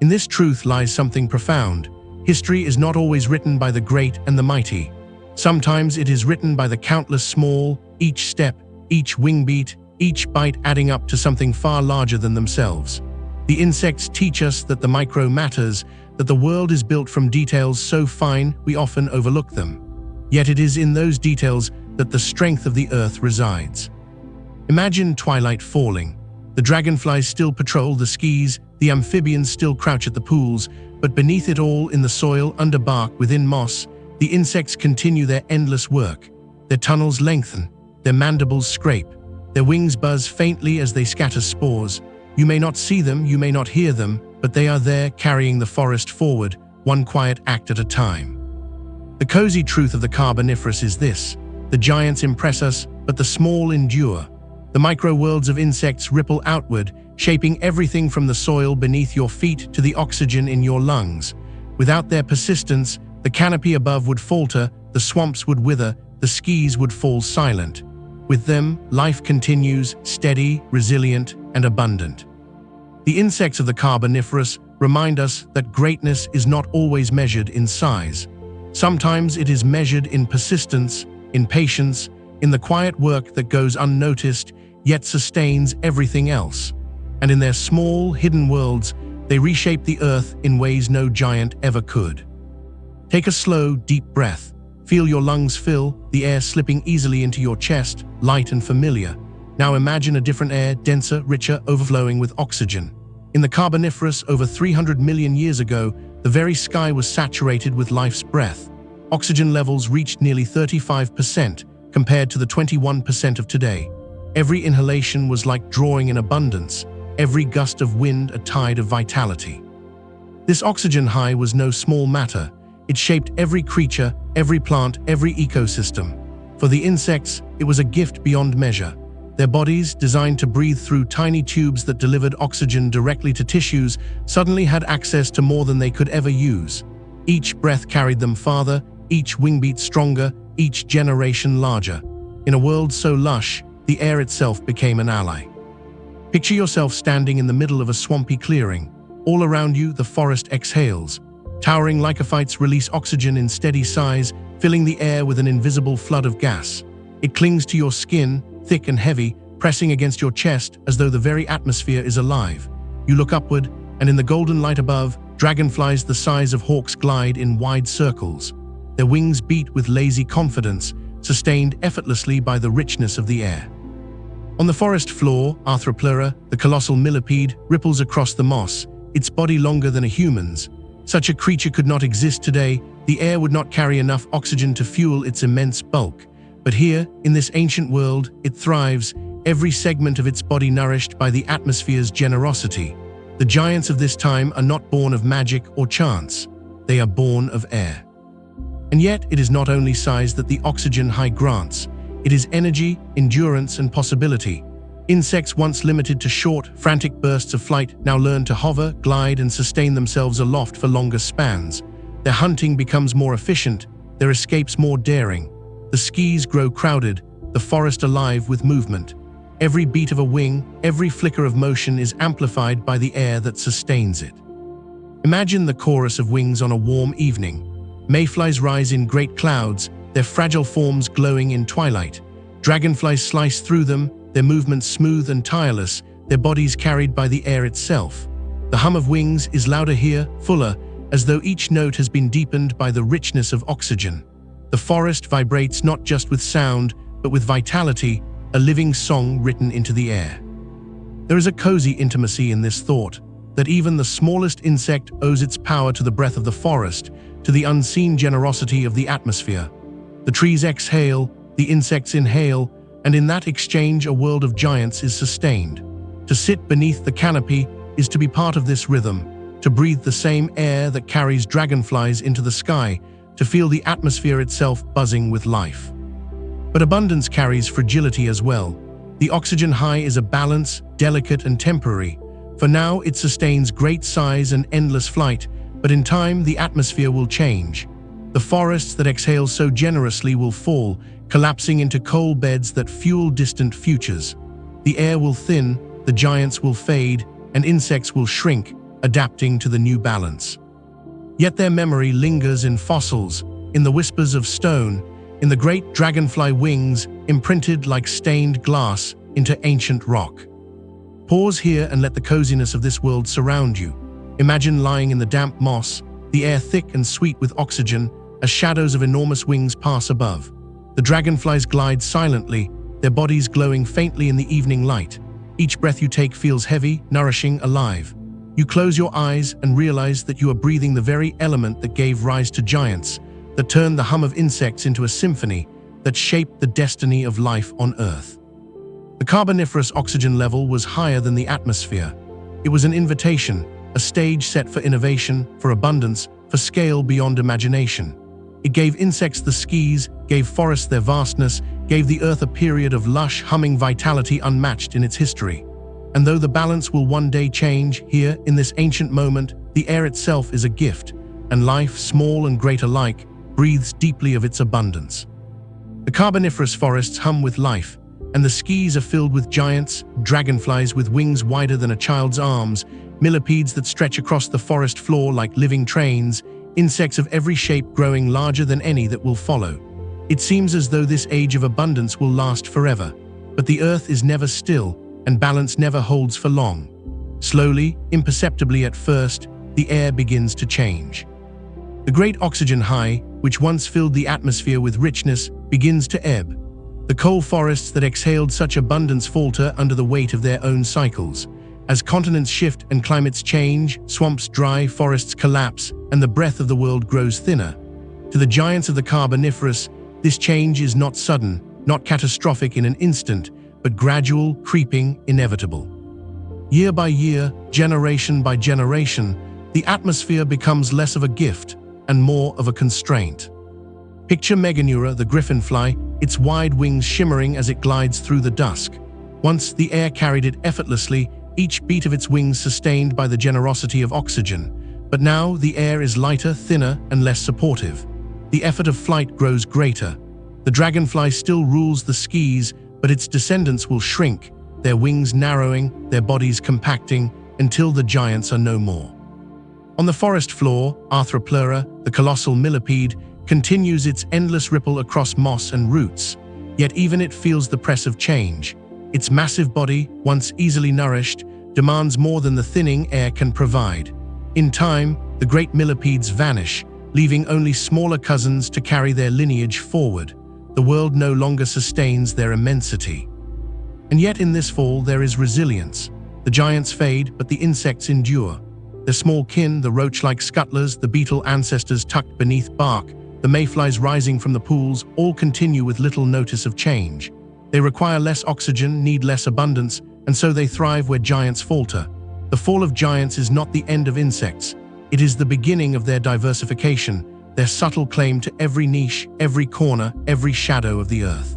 In this truth lies something profound. History is not always written by the great and the mighty. Sometimes it is written by the countless small, each step, each wingbeat, each bite adding up to something far larger than themselves. The insects teach us that the micro matters, that the world is built from details so fine we often overlook them. Yet it is in those details that the strength of the earth resides. Imagine twilight falling. The dragonflies still patrol the skis, the amphibians still crouch at the pools, but beneath it all, in the soil, under bark, within moss, the insects continue their endless work. Their tunnels lengthen, their mandibles scrape, their wings buzz faintly as they scatter spores. You may not see them, you may not hear them, but they are there, carrying the forest forward, one quiet act at a time. The cozy truth of the Carboniferous is this: the giants impress us, but the small endure. The micro-worlds of insects ripple outward, shaping everything from the soil beneath your feet to the oxygen in your lungs. Without their persistence, the canopy above would falter, the swamps would wither, the skis would fall silent. With them, life continues, steady, resilient, and abundant. The insects of the Carboniferous remind us that greatness is not always measured in size. Sometimes it is measured in persistence, in patience, in the quiet work that goes unnoticed, yet sustains everything else. And in their small, hidden worlds, they reshape the earth in ways no giant ever could. Take a slow, deep breath. Feel your lungs fill, the air slipping easily into your chest, light and familiar. Now imagine a different air, denser, richer, overflowing with oxygen. In the Carboniferous, over 300 million years ago, the very sky was saturated with life's breath. Oxygen levels reached nearly 35%, compared to the 21% of today. Every inhalation was like drawing in abundance, every gust of wind a tide of vitality. This oxygen high was no small matter. It shaped every creature, every plant, every ecosystem. For the insects, it was a gift beyond measure. Their bodies, designed to breathe through tiny tubes that delivered oxygen directly to tissues, suddenly had access to more than they could ever use. Each breath carried them farther, each wingbeat stronger, each generation larger. In a world so lush, the air itself became an ally. Picture yourself standing in the middle of a swampy clearing. All around you, the forest exhales. Towering lycophytes release oxygen in steady sighs, filling the air with an invisible flood of gas. It clings to your skin, thick and heavy, pressing against your chest as though the very atmosphere is alive. You look upward, and in the golden light above, dragonflies the size of hawks glide in wide circles. Their wings beat with lazy confidence, sustained effortlessly by the richness of the air. On the forest floor, Arthropleura, the colossal millipede, ripples across the moss, its body longer than a human's. Such a creature could not exist today. The air would not carry enough oxygen to fuel its immense bulk. But here, in this ancient world, it thrives, every segment of its body nourished by the atmosphere's generosity. The giants of this time are not born of magic or chance. They are born of air. And yet, it is not only size that the oxygen high grants. It is energy, endurance, and possibility. Insects once limited to short, frantic bursts of flight now learn to hover, glide, and sustain themselves aloft for longer spans. Their hunting becomes more efficient, their escapes more daring. The skies grow crowded, the forest alive with movement. Every beat of a wing, every flicker of motion is amplified by the air that sustains it. Imagine the chorus of wings on a warm evening. Mayflies rise in great clouds, their fragile forms glowing in twilight. Dragonflies slice through them, their movements smooth and tireless, their bodies carried by the air itself. The hum of wings is louder here, fuller, as though each note has been deepened by the richness of oxygen. The forest vibrates not just with sound, but with vitality, a living song written into the air. There is a cozy intimacy in this thought, that even the smallest insect owes its power to the breath of the forest, to the unseen generosity of the atmosphere. The trees exhale, the insects inhale, and in that exchange a world of giants is sustained. To sit beneath the canopy is to be part of this rhythm, to breathe the same air that carries dragonflies into the sky, to feel the atmosphere itself buzzing with life. But abundance carries fragility as well. The oxygen high is a balance, delicate and temporary. For now it sustains great size and endless flight, but in time the atmosphere will change. The forests that exhale so generously will fall, collapsing into coal beds that fuel distant futures. The air will thin, the giants will fade, and insects will shrink, adapting to the new balance. Yet their memory lingers in fossils, in the whispers of stone, in the great dragonfly wings imprinted like stained glass into ancient rock. Pause here and let the coziness of this world surround you. Imagine lying in the damp moss, the air thick and sweet with oxygen, as shadows of enormous wings pass above. The dragonflies glide silently, their bodies glowing faintly in the evening light. Each breath you take feels heavy, nourishing, alive. You close your eyes and realize that you are breathing the very element that gave rise to giants, that turned the hum of insects into a symphony, that shaped the destiny of life on Earth. The Carboniferous oxygen level was higher than the atmosphere. It was an invitation, a stage set for innovation, for abundance, for scale beyond imagination. It gave insects the skis, gave forests their vastness, gave the Earth a period of lush, humming vitality unmatched in its history. And though the balance will one day change, here, in this ancient moment, the air itself is a gift, and life, small and great alike, breathes deeply of its abundance. The Carboniferous forests hum with life, and the skis are filled with giants, dragonflies with wings wider than a child's arms, millipedes that stretch across the forest floor like living trains, insects of every shape growing larger than any that will follow. It seems as though this age of abundance will last forever, but the earth is never still, and balance never holds for long. Slowly, imperceptibly at first, the air begins to change. The great oxygen high, which once filled the atmosphere with richness, begins to ebb. The coal forests that exhaled such abundance falter under the weight of their own cycles. As continents shift and climates change, swamps dry, forests collapse, and the breath of the world grows thinner. To the giants of the Carboniferous, this change is not sudden, not catastrophic in an instant, but gradual, creeping, inevitable. Year by year, generation by generation, the atmosphere becomes less of a gift and more of a constraint. Picture Meganeura, the griffinfly, its wide wings shimmering as it glides through the dusk. Once the air carried it effortlessly, each beat of its wings sustained by the generosity of oxygen. But now the air is lighter, thinner, and less supportive. The effort of flight grows greater. The dragonfly still rules the skies, but its descendants will shrink, their wings narrowing, their bodies compacting, until the giants are no more. On the forest floor, Arthropleura, the colossal millipede, continues its endless ripple across moss and roots, yet even it feels the press of change. Its massive body, once easily nourished, demands more than the thinning air can provide. In time, the great millipedes vanish, leaving only smaller cousins to carry their lineage forward. The world no longer sustains their immensity. And yet in this fall there is resilience. The giants fade, but the insects endure. Their small kin, the roach-like scuttlers, the beetle ancestors tucked beneath bark, the mayflies rising from the pools, all continue with little notice of change. They require less oxygen, need less abundance, and so they thrive where giants falter. The fall of giants is not the end of insects. It is the beginning of their diversification, their subtle claim to every niche, every corner, every shadow of the earth.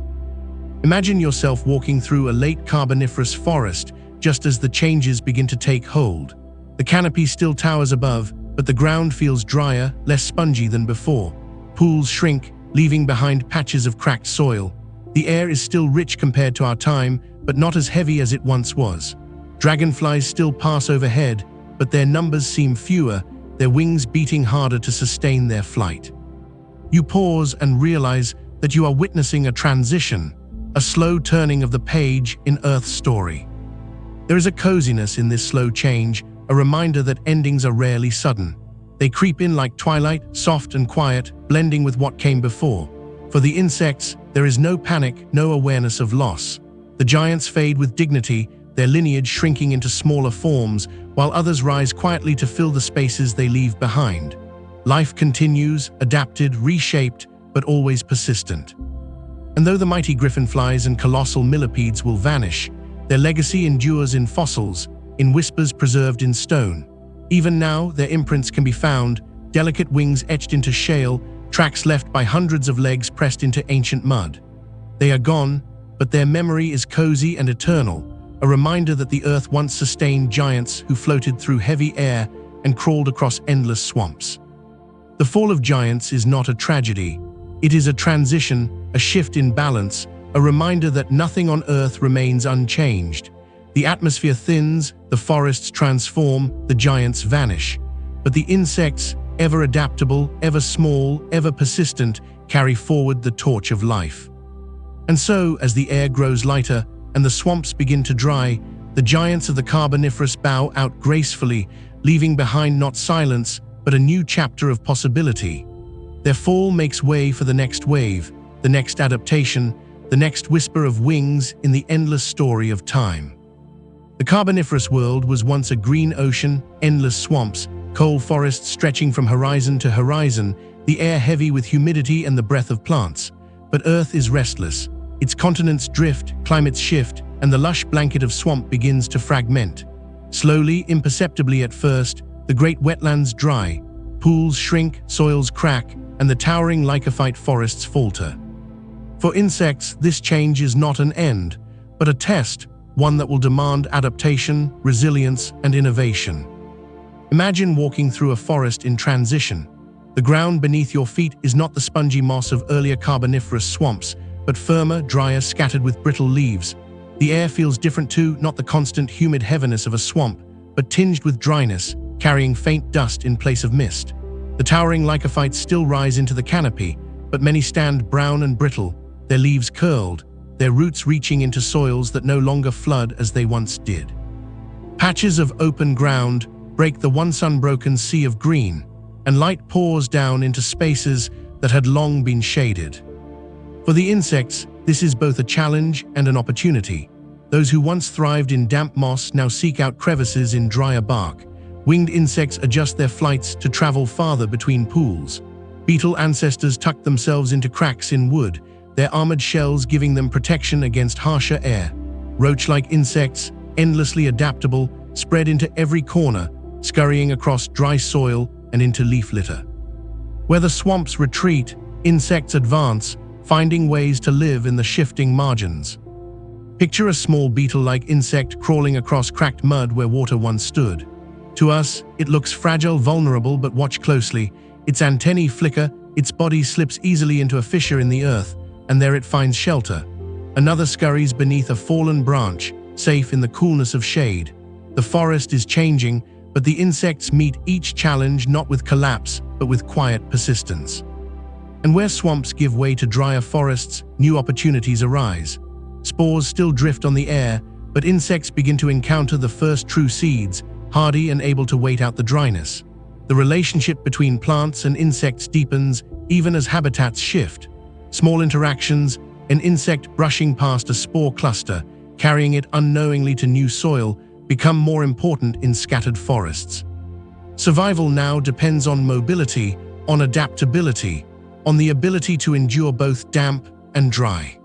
Imagine yourself walking through a late Carboniferous forest just as the changes begin to take hold. The canopy still towers above, but the ground feels drier, less spongy than before. Pools shrink, leaving behind patches of cracked soil. The air is still rich compared to our time, but not as heavy as it once was. Dragonflies still pass overhead, but their numbers seem fewer, their wings beating harder to sustain their flight. You pause and realize that you are witnessing a transition, a slow turning of the page in Earth's story. There is a coziness in this slow change, a reminder that endings are rarely sudden. They creep in like twilight, soft and quiet, blending with what came before. For the insects, there is no panic, no awareness of loss. The giants fade with dignity, their lineage shrinking into smaller forms, while others rise quietly to fill the spaces they leave behind. Life continues, adapted, reshaped, but always persistent. And though the mighty griffinflies and colossal millipedes will vanish, their legacy endures in fossils, in whispers preserved in stone. Even now, their imprints can be found, delicate wings etched into shale, tracks left by hundreds of legs pressed into ancient mud. They are gone, but their memory is cozy and eternal, a reminder that the earth once sustained giants who floated through heavy air and crawled across endless swamps. The fall of giants is not a tragedy. It is a transition, a shift in balance, a reminder that nothing on earth remains unchanged. The atmosphere thins, the forests transform, the giants vanish. But the insects, ever adaptable, ever small, ever persistent, carry forward the torch of life. And so, as the air grows lighter and the swamps begin to dry, the giants of the Carboniferous bow out gracefully, leaving behind not silence, but a new chapter of possibility. Their fall makes way for the next wave, the next adaptation, the next whisper of wings in the endless story of time. The Carboniferous world was once a green ocean, endless swamps, coal forests stretching from horizon to horizon, the air heavy with humidity and the breath of plants. But Earth is restless. Its continents drift, climates shift, and the lush blanket of swamp begins to fragment. Slowly, imperceptibly at first, the great wetlands dry, pools shrink, soils crack, and the towering lycophyte forests falter. For insects, this change is not an end, but a test, one that will demand adaptation, resilience, and innovation. Imagine walking through a forest in transition. The ground beneath your feet is not the spongy moss of earlier Carboniferous swamps, but firmer, drier, scattered with brittle leaves. The air feels different too, not the constant humid heaviness of a swamp, but tinged with dryness, carrying faint dust in place of mist. The towering lycophytes still rise into the canopy, but many stand brown and brittle, their leaves curled, their roots reaching into soils that no longer flood as they once did. Patches of open ground break the once unbroken sea of green, and light pours down into spaces that had long been shaded. For the insects, this is both a challenge and an opportunity. Those who once thrived in damp moss now seek out crevices in drier bark. Winged insects adjust their flights to travel farther between pools. Beetle ancestors tuck themselves into cracks in wood, their armored shells giving them protection against harsher air. Roach-like insects, endlessly adaptable, spread into every corner, scurrying across dry soil and into leaf litter. Where the swamps retreat, insects advance, finding ways to live in the shifting margins. Picture a small beetle-like insect crawling across cracked mud where water once stood. To us, it looks fragile, vulnerable, but watch closely. Its antennae flicker, its body slips easily into a fissure in the earth, and there it finds shelter. Another scurries beneath a fallen branch, safe in the coolness of shade. The forest is changing, but the insects meet each challenge not with collapse, but with quiet persistence. And where swamps give way to drier forests, new opportunities arise. Spores still drift on the air, but insects begin to encounter the first true seeds, hardy and able to wait out the dryness. The relationship between plants and insects deepens even as habitats shift. Small interactions, an insect brushing past a spore cluster, carrying it unknowingly to new soil, become more important in scattered forests. Survival now depends on mobility, on adaptability, on the ability to endure both damp and dry.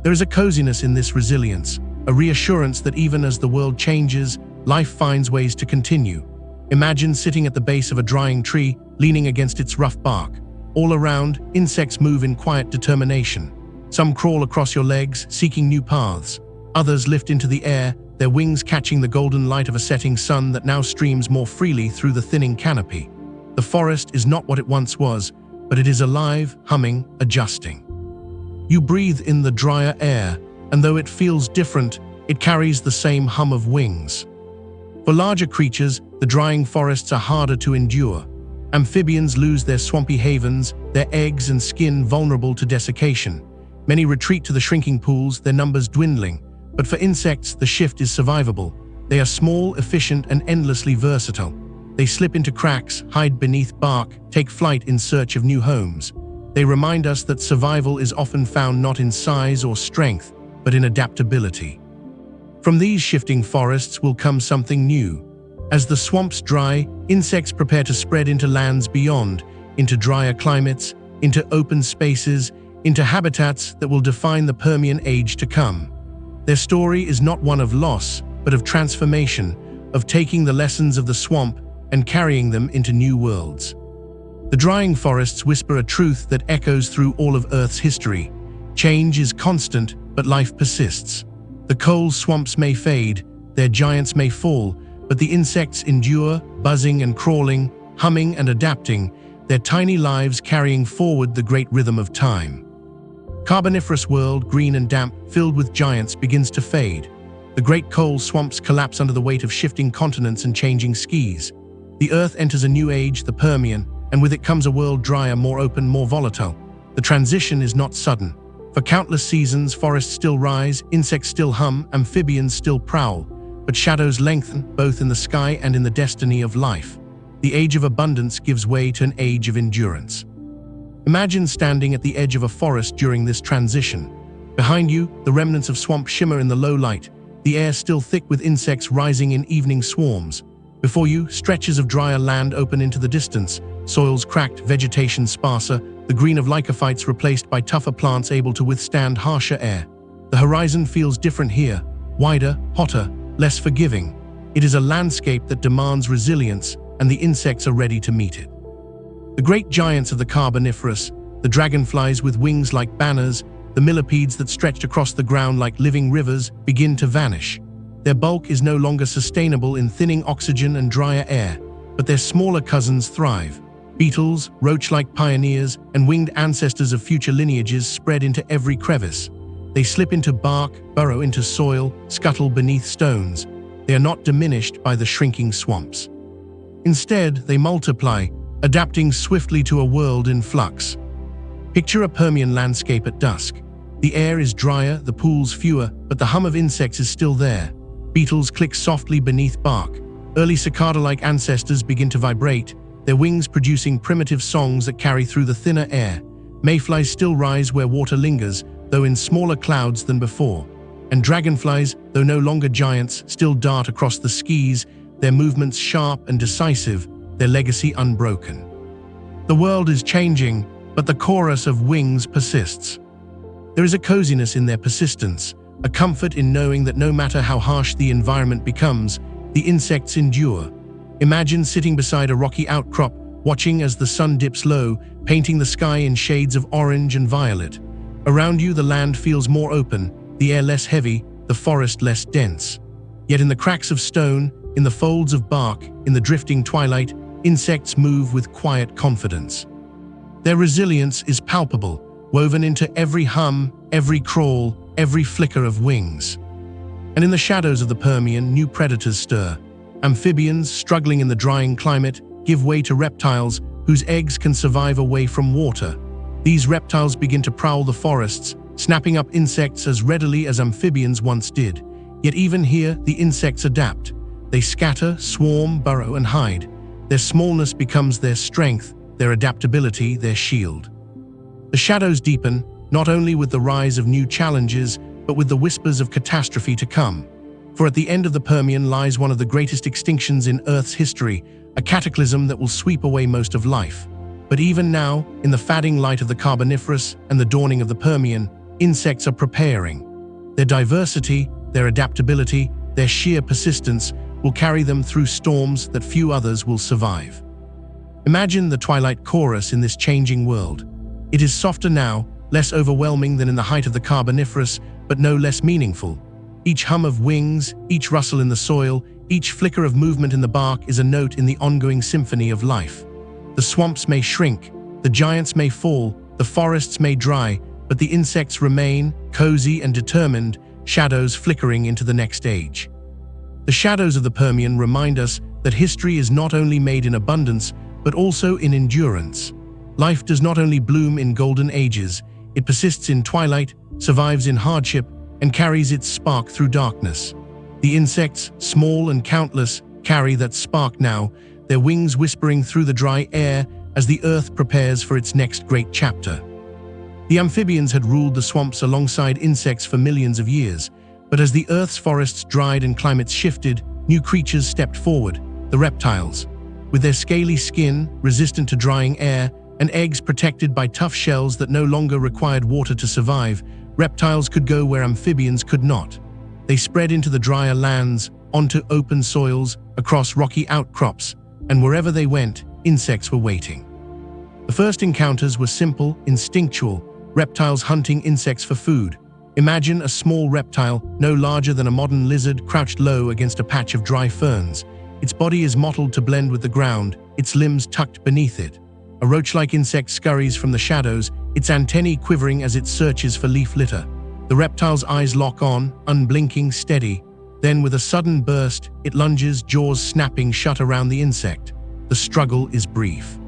There is a coziness in this resilience, a reassurance that even as the world changes, life finds ways to continue. Imagine sitting at the base of a drying tree, leaning against its rough bark. All around, insects move in quiet determination. Some crawl across your legs, seeking new paths. Others lift into the air, their wings catching the golden light of a setting sun that now streams more freely through the thinning canopy. The forest is not what it once was, but it is alive, humming, adjusting. You breathe in the drier air, and though it feels different, it carries the same hum of wings. For larger creatures, the drying forests are harder to endure. Amphibians lose their swampy havens, their eggs and skin vulnerable to desiccation. Many retreat to the shrinking pools, their numbers dwindling. But for insects, the shift is survivable. They are small, efficient, and endlessly versatile. They slip into cracks, hide beneath bark, take flight in search of new homes. They remind us that survival is often found not in size or strength, but in adaptability. From these shifting forests will come something new. As the swamps dry, insects prepare to spread into lands beyond, into drier climates, into open spaces, into habitats that will define the Permian age to come. Their story is not one of loss, but of transformation, of taking the lessons of the swamp and carrying them into new worlds. The drying forests whisper a truth that echoes through all of Earth's history. Change is constant, but life persists. The coal swamps may fade, their giants may fall, but the insects endure, buzzing and crawling, humming and adapting, their tiny lives carrying forward the great rhythm of time. Carboniferous world, green and damp, filled with giants, begins to fade. The great coal swamps collapse under the weight of shifting continents and changing skies. The Earth enters a new age, the Permian, and with it comes a world drier, more open, more volatile. The transition is not sudden. For countless seasons, forests still rise, insects still hum, amphibians still prowl, but shadows lengthen, both in the sky and in the destiny of life. The age of abundance gives way to an age of endurance. Imagine standing at the edge of a forest during this transition. Behind you, the remnants of swamp shimmer in the low light, the air still thick with insects rising in evening swarms. Before you, stretches of drier land open into the distance, soils cracked, vegetation sparser, the green of lycophytes replaced by tougher plants able to withstand harsher air. The horizon feels different here, wider, hotter, less forgiving. It is a landscape that demands resilience, and the insects are ready to meet it. The great giants of the Carboniferous, the dragonflies with wings like banners, the millipedes that stretched across the ground like living rivers, begin to vanish. Their bulk is no longer sustainable in thinning oxygen and drier air, but their smaller cousins thrive. Beetles, roach-like pioneers, and winged ancestors of future lineages spread into every crevice. They slip into bark, burrow into soil, scuttle beneath stones. They are not diminished by the shrinking swamps. Instead, they multiply, adapting swiftly to a world in flux. Picture a Permian landscape at dusk. The air is drier, the pools fewer, but the hum of insects is still there. Beetles click softly beneath bark. Early cicada-like ancestors begin to vibrate, their wings producing primitive songs that carry through the thinner air. Mayflies still rise where water lingers, though in smaller clouds than before. And dragonflies, though no longer giants, still dart across the skies, their movements sharp and decisive, their legacy unbroken. The world is changing, but the chorus of wings persists. There is a coziness in their persistence, a comfort in knowing that no matter how harsh the environment becomes, the insects endure. Imagine sitting beside a rocky outcrop, watching as the sun dips low, painting the sky in shades of orange and violet. Around you, the land feels more open, the air less heavy, the forest less dense. Yet in the cracks of stone, in the folds of bark, in the drifting twilight, insects move with quiet confidence. Their resilience is palpable, woven into every hum, every crawl, every flicker of wings. And in the shadows of the Permian, new predators stir. Amphibians, struggling in the drying climate, give way to reptiles whose eggs can survive away from water. These reptiles begin to prowl the forests, snapping up insects as readily as amphibians once did. Yet even here, the insects adapt. They scatter, swarm, burrow, and hide. Their smallness becomes their strength, their adaptability, their shield. The shadows deepen, not only with the rise of new challenges, but with the whispers of catastrophe to come. For at the end of the Permian lies one of the greatest extinctions in Earth's history, a cataclysm that will sweep away most of life. But even now, in the fading light of the Carboniferous and the dawning of the Permian, insects are preparing. Their diversity, their adaptability, their sheer persistence will carry them through storms that few others will survive. Imagine the twilight chorus in this changing world. It is softer now, less overwhelming than in the height of the Carboniferous, but no less meaningful. Each hum of wings, each rustle in the soil, each flicker of movement in the bark is a note in the ongoing symphony of life. The swamps may shrink, the giants may fall, the forests may dry, but the insects remain, cozy and determined, shadows flickering into the next age. The shadows of the Permian remind us that history is not only made in abundance, but also in endurance. Life does not only bloom in golden ages, it persists in twilight, survives in hardship, and carries its spark through darkness. The insects, small and countless, carry that spark now, their wings whispering through the dry air as the earth prepares for its next great chapter. The amphibians had ruled the swamps alongside insects for millions of years, but as the earth's forests dried and climates shifted, new creatures stepped forward, the reptiles. With their scaly skin, resistant to drying air, and eggs protected by tough shells that no longer required water to survive, reptiles could go where amphibians could not. They spread into the drier lands, onto open soils, across rocky outcrops, and wherever they went, insects were waiting. The first encounters were simple, instinctual, reptiles hunting insects for food. Imagine a small reptile, no larger than a modern lizard, crouched low against a patch of dry ferns. Its body is mottled to blend with the ground, its limbs tucked beneath it. A roach-like insect scurries from the shadows, its antennae quivering as it searches for leaf litter. The reptile's eyes lock on, unblinking, steady. Then, with a sudden burst, it lunges, jaws snapping shut around the insect. The struggle is brief.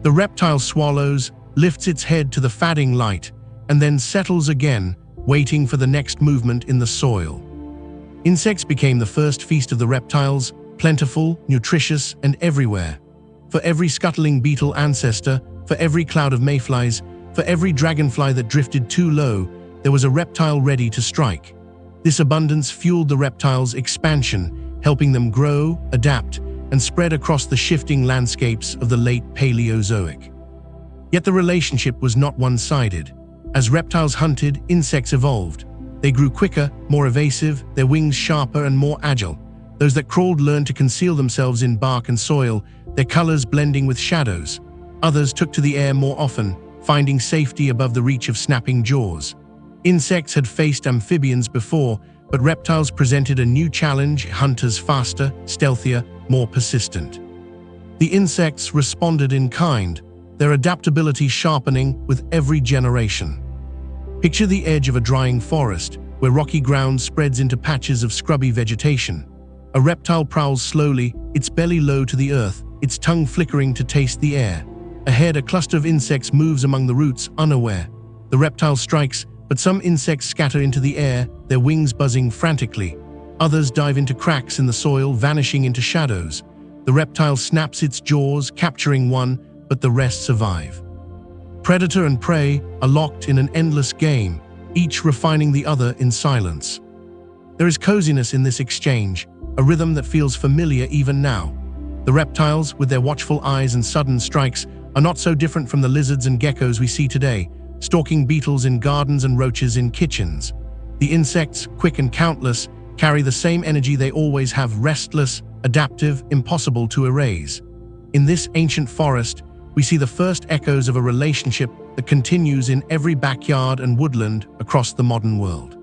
The reptile swallows, lifts its head to the fading light, and then settles again, waiting for the next movement in the soil. Insects became the first feast of the reptiles, plentiful, nutritious, and everywhere. For every scuttling beetle ancestor, for every cloud of mayflies, for every dragonfly that drifted too low, there was a reptile ready to strike. This abundance fueled the reptiles' expansion, helping them grow, adapt, and spread across the shifting landscapes of the late Paleozoic. Yet the relationship was not one-sided. As reptiles hunted, insects evolved. They grew quicker, more evasive, their wings sharper and more agile. Those that crawled learned to conceal themselves in bark and soil, their colors blending with shadows. Others took to the air more often, finding safety above the reach of snapping jaws. Insects had faced amphibians before, but reptiles presented a new challenge: hunters faster, stealthier, more persistent. The insects responded in kind, their adaptability sharpening with every generation. Picture the edge of a drying forest, where rocky ground spreads into patches of scrubby vegetation. A reptile prowls slowly, its belly low to the earth, its tongue flickering to taste the air. Ahead, a cluster of insects moves among the roots, unaware. The reptile strikes, but some insects scatter into the air, their wings buzzing frantically. Others dive into cracks in the soil, vanishing into shadows. The reptile snaps its jaws, capturing one, but the rest survive. Predator and prey are locked in an endless game, each refining the other in silence. There is coziness in this exchange, a rhythm that feels familiar even now. The reptiles, with their watchful eyes and sudden strikes, are not so different from the lizards and geckos we see today, stalking beetles in gardens and roaches in kitchens. The insects, quick and countless, carry the same energy they always have: restless, adaptive, impossible to erase. In this ancient forest, we see the first echoes of a relationship that continues in every backyard and woodland across the modern world.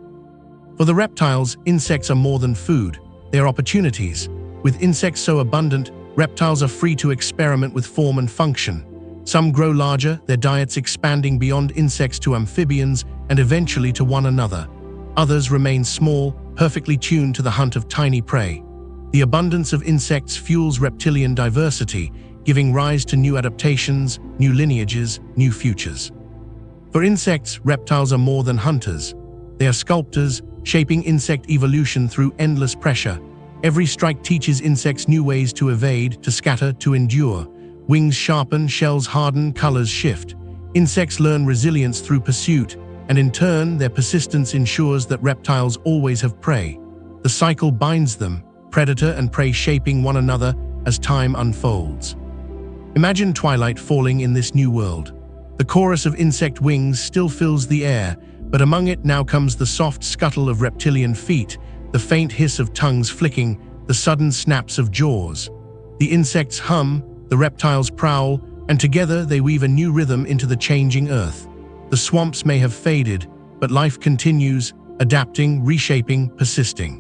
For the reptiles, insects are more than food, they are opportunities. With insects so abundant, reptiles are free to experiment with form and function. Some grow larger, their diets expanding beyond insects to amphibians and eventually to one another. Others remain small, perfectly tuned to the hunt of tiny prey. The abundance of insects fuels reptilian diversity, giving rise to new adaptations, new lineages, new futures. For insects, reptiles are more than hunters. They are sculptors, shaping insect evolution through endless pressure. Every strike teaches insects new ways to evade, to scatter, to endure. Wings sharpen, shells harden, colors shift. Insects learn resilience through pursuit, and in turn, their persistence ensures that reptiles always have prey. The cycle binds them, predator and prey shaping one another as time unfolds. Imagine twilight falling in this new world. The chorus of insect wings still fills the air, but among it now comes the soft scuttle of reptilian feet, the faint hiss of tongues flicking, the sudden snaps of jaws. The insects hum, the reptiles prowl, and together they weave a new rhythm into the changing earth. The swamps may have faded, but life continues, adapting, reshaping, persisting.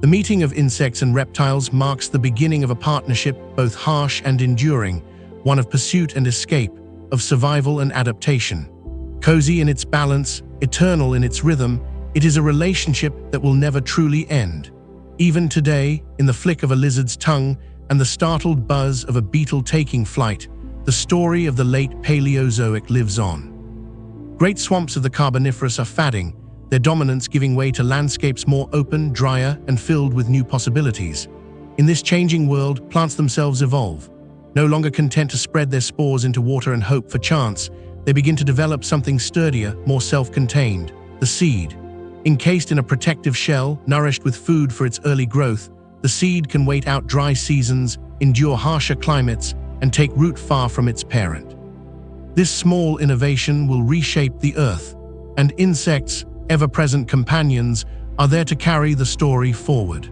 The meeting of insects and reptiles marks the beginning of a partnership both harsh and enduring, one of pursuit and escape, of survival and adaptation. Cozy in its balance, eternal in its rhythm, it is a relationship that will never truly end. Even today, in the flick of a lizard's tongue and the startled buzz of a beetle taking flight, the story of the late Paleozoic lives on. Great swamps of the Carboniferous are fading, their dominance giving way to landscapes more open, drier, and filled with new possibilities. In this changing world, plants themselves evolve. No longer content to spread their spores into water and hope for chance, they begin to develop something sturdier, more self-contained: the seed. Encased in a protective shell, nourished with food for its early growth, the seed can wait out dry seasons, endure harsher climates, and take root far from its parent. This small innovation will reshape the earth, and insects, ever-present companions, are there to carry the story forward.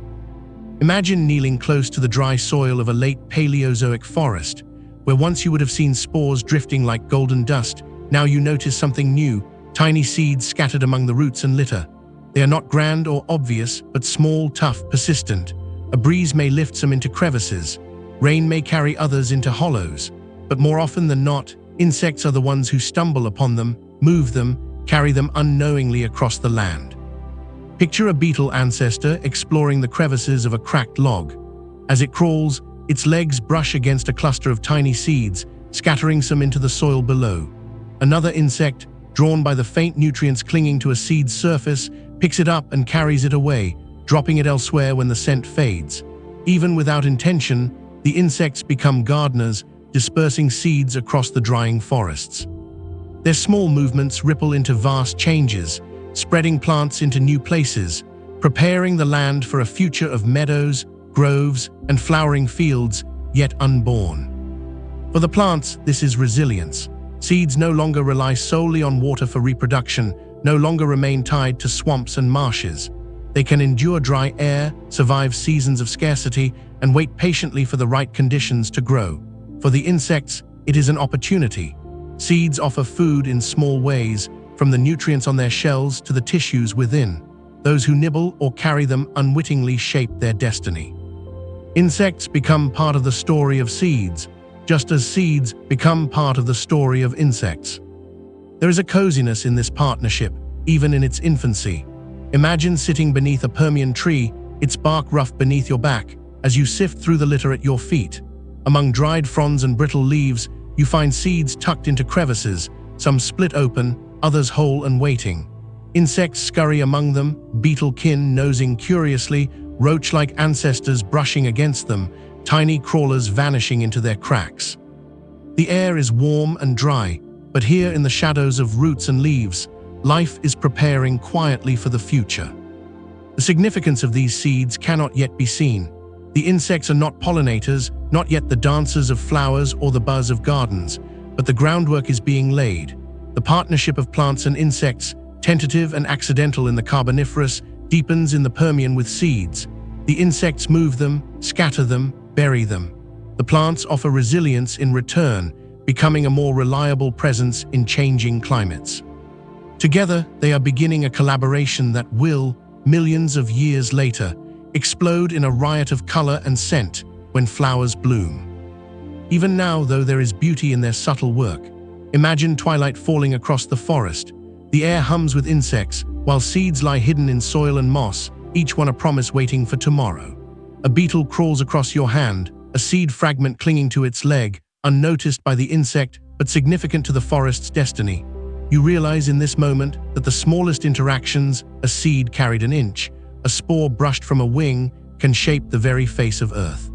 Imagine kneeling close to the dry soil of a late Paleozoic forest, where once you would have seen spores drifting like golden dust, now you notice something new: tiny seeds scattered among the roots and litter. They are not grand or obvious, but small, tough, persistent. A breeze may lift some into crevices. Rain may carry others into hollows. But more often than not, insects are the ones who stumble upon them, move them, carry them unknowingly across the land. Picture a beetle ancestor exploring the crevices of a cracked log. As it crawls, its legs brush against a cluster of tiny seeds, scattering some into the soil below. Another insect, drawn by the faint nutrients clinging to a seed's surface, picks it up and carries it away, dropping it elsewhere when the scent fades. Even without intention, the insects become gardeners, dispersing seeds across the drying forests. Their small movements ripple into vast changes, spreading plants into new places, preparing the land for a future of meadows, groves, and flowering fields yet unborn. For the plants, this is resilience. Seeds no longer rely solely on water for reproduction, no longer remain tied to swamps and marshes. They can endure dry air, survive seasons of scarcity, and wait patiently for the right conditions to grow. For the insects, it is an opportunity. Seeds offer food in small ways, from the nutrients on their shells to the tissues within. Those who nibble or carry them unwittingly shape their destiny. Insects become part of the story of seeds, just as seeds become part of the story of insects. There is a coziness in this partnership, even in its infancy. Imagine sitting beneath a Permian tree, its bark rough beneath your back, as you sift through the litter at your feet. Among dried fronds and brittle leaves, you find seeds tucked into crevices, some split open, others whole and waiting. Insects scurry among them, beetle-kin nosing curiously, roach-like ancestors brushing against them, tiny crawlers vanishing into their cracks. The air is warm and dry, but here in the shadows of roots and leaves, life is preparing quietly for the future. The significance of these seeds cannot yet be seen. The insects are not pollinators, not yet the dancers of flowers or the buzz of gardens, but the groundwork is being laid. The partnership of plants and insects, tentative and accidental in the Carboniferous, deepens in the Permian with seeds. The insects move them, scatter them, bury them. The plants offer resilience in return, becoming a more reliable presence in changing climates. Together, they are beginning a collaboration that will, millions of years later, explode in a riot of color and scent when flowers bloom. Even now, though there is beauty in their subtle work, imagine twilight falling across the forest. The air hums with insects, while seeds lie hidden in soil and moss, each one a promise waiting for tomorrow. A beetle crawls across your hand, a seed fragment clinging to its leg, unnoticed by the insect but significant to the forest's destiny. You realize in this moment that the smallest interactions, a seed carried an inch, a spore brushed from a wing, can shape the very face of Earth.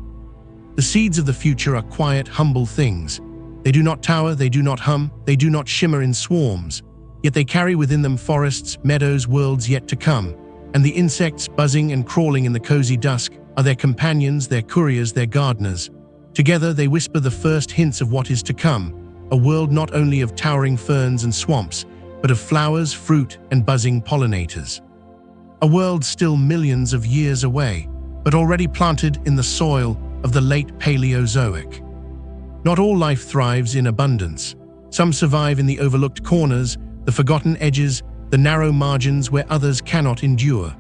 The seeds of the future are quiet, humble things. They do not tower, they do not hum, they do not shimmer in swarms, yet they carry within them forests, meadows, worlds yet to come. And the insects buzzing and crawling in the cozy dusk are their companions, their couriers, their gardeners. Together they whisper the first hints of what is to come, a world not only of towering ferns and swamps, but of flowers, fruit, and buzzing pollinators. A world still millions of years away, but already planted in the soil of the late Paleozoic. Not all life thrives in abundance. Some survive in the overlooked corners, the forgotten edges, the narrow margins where others cannot endure.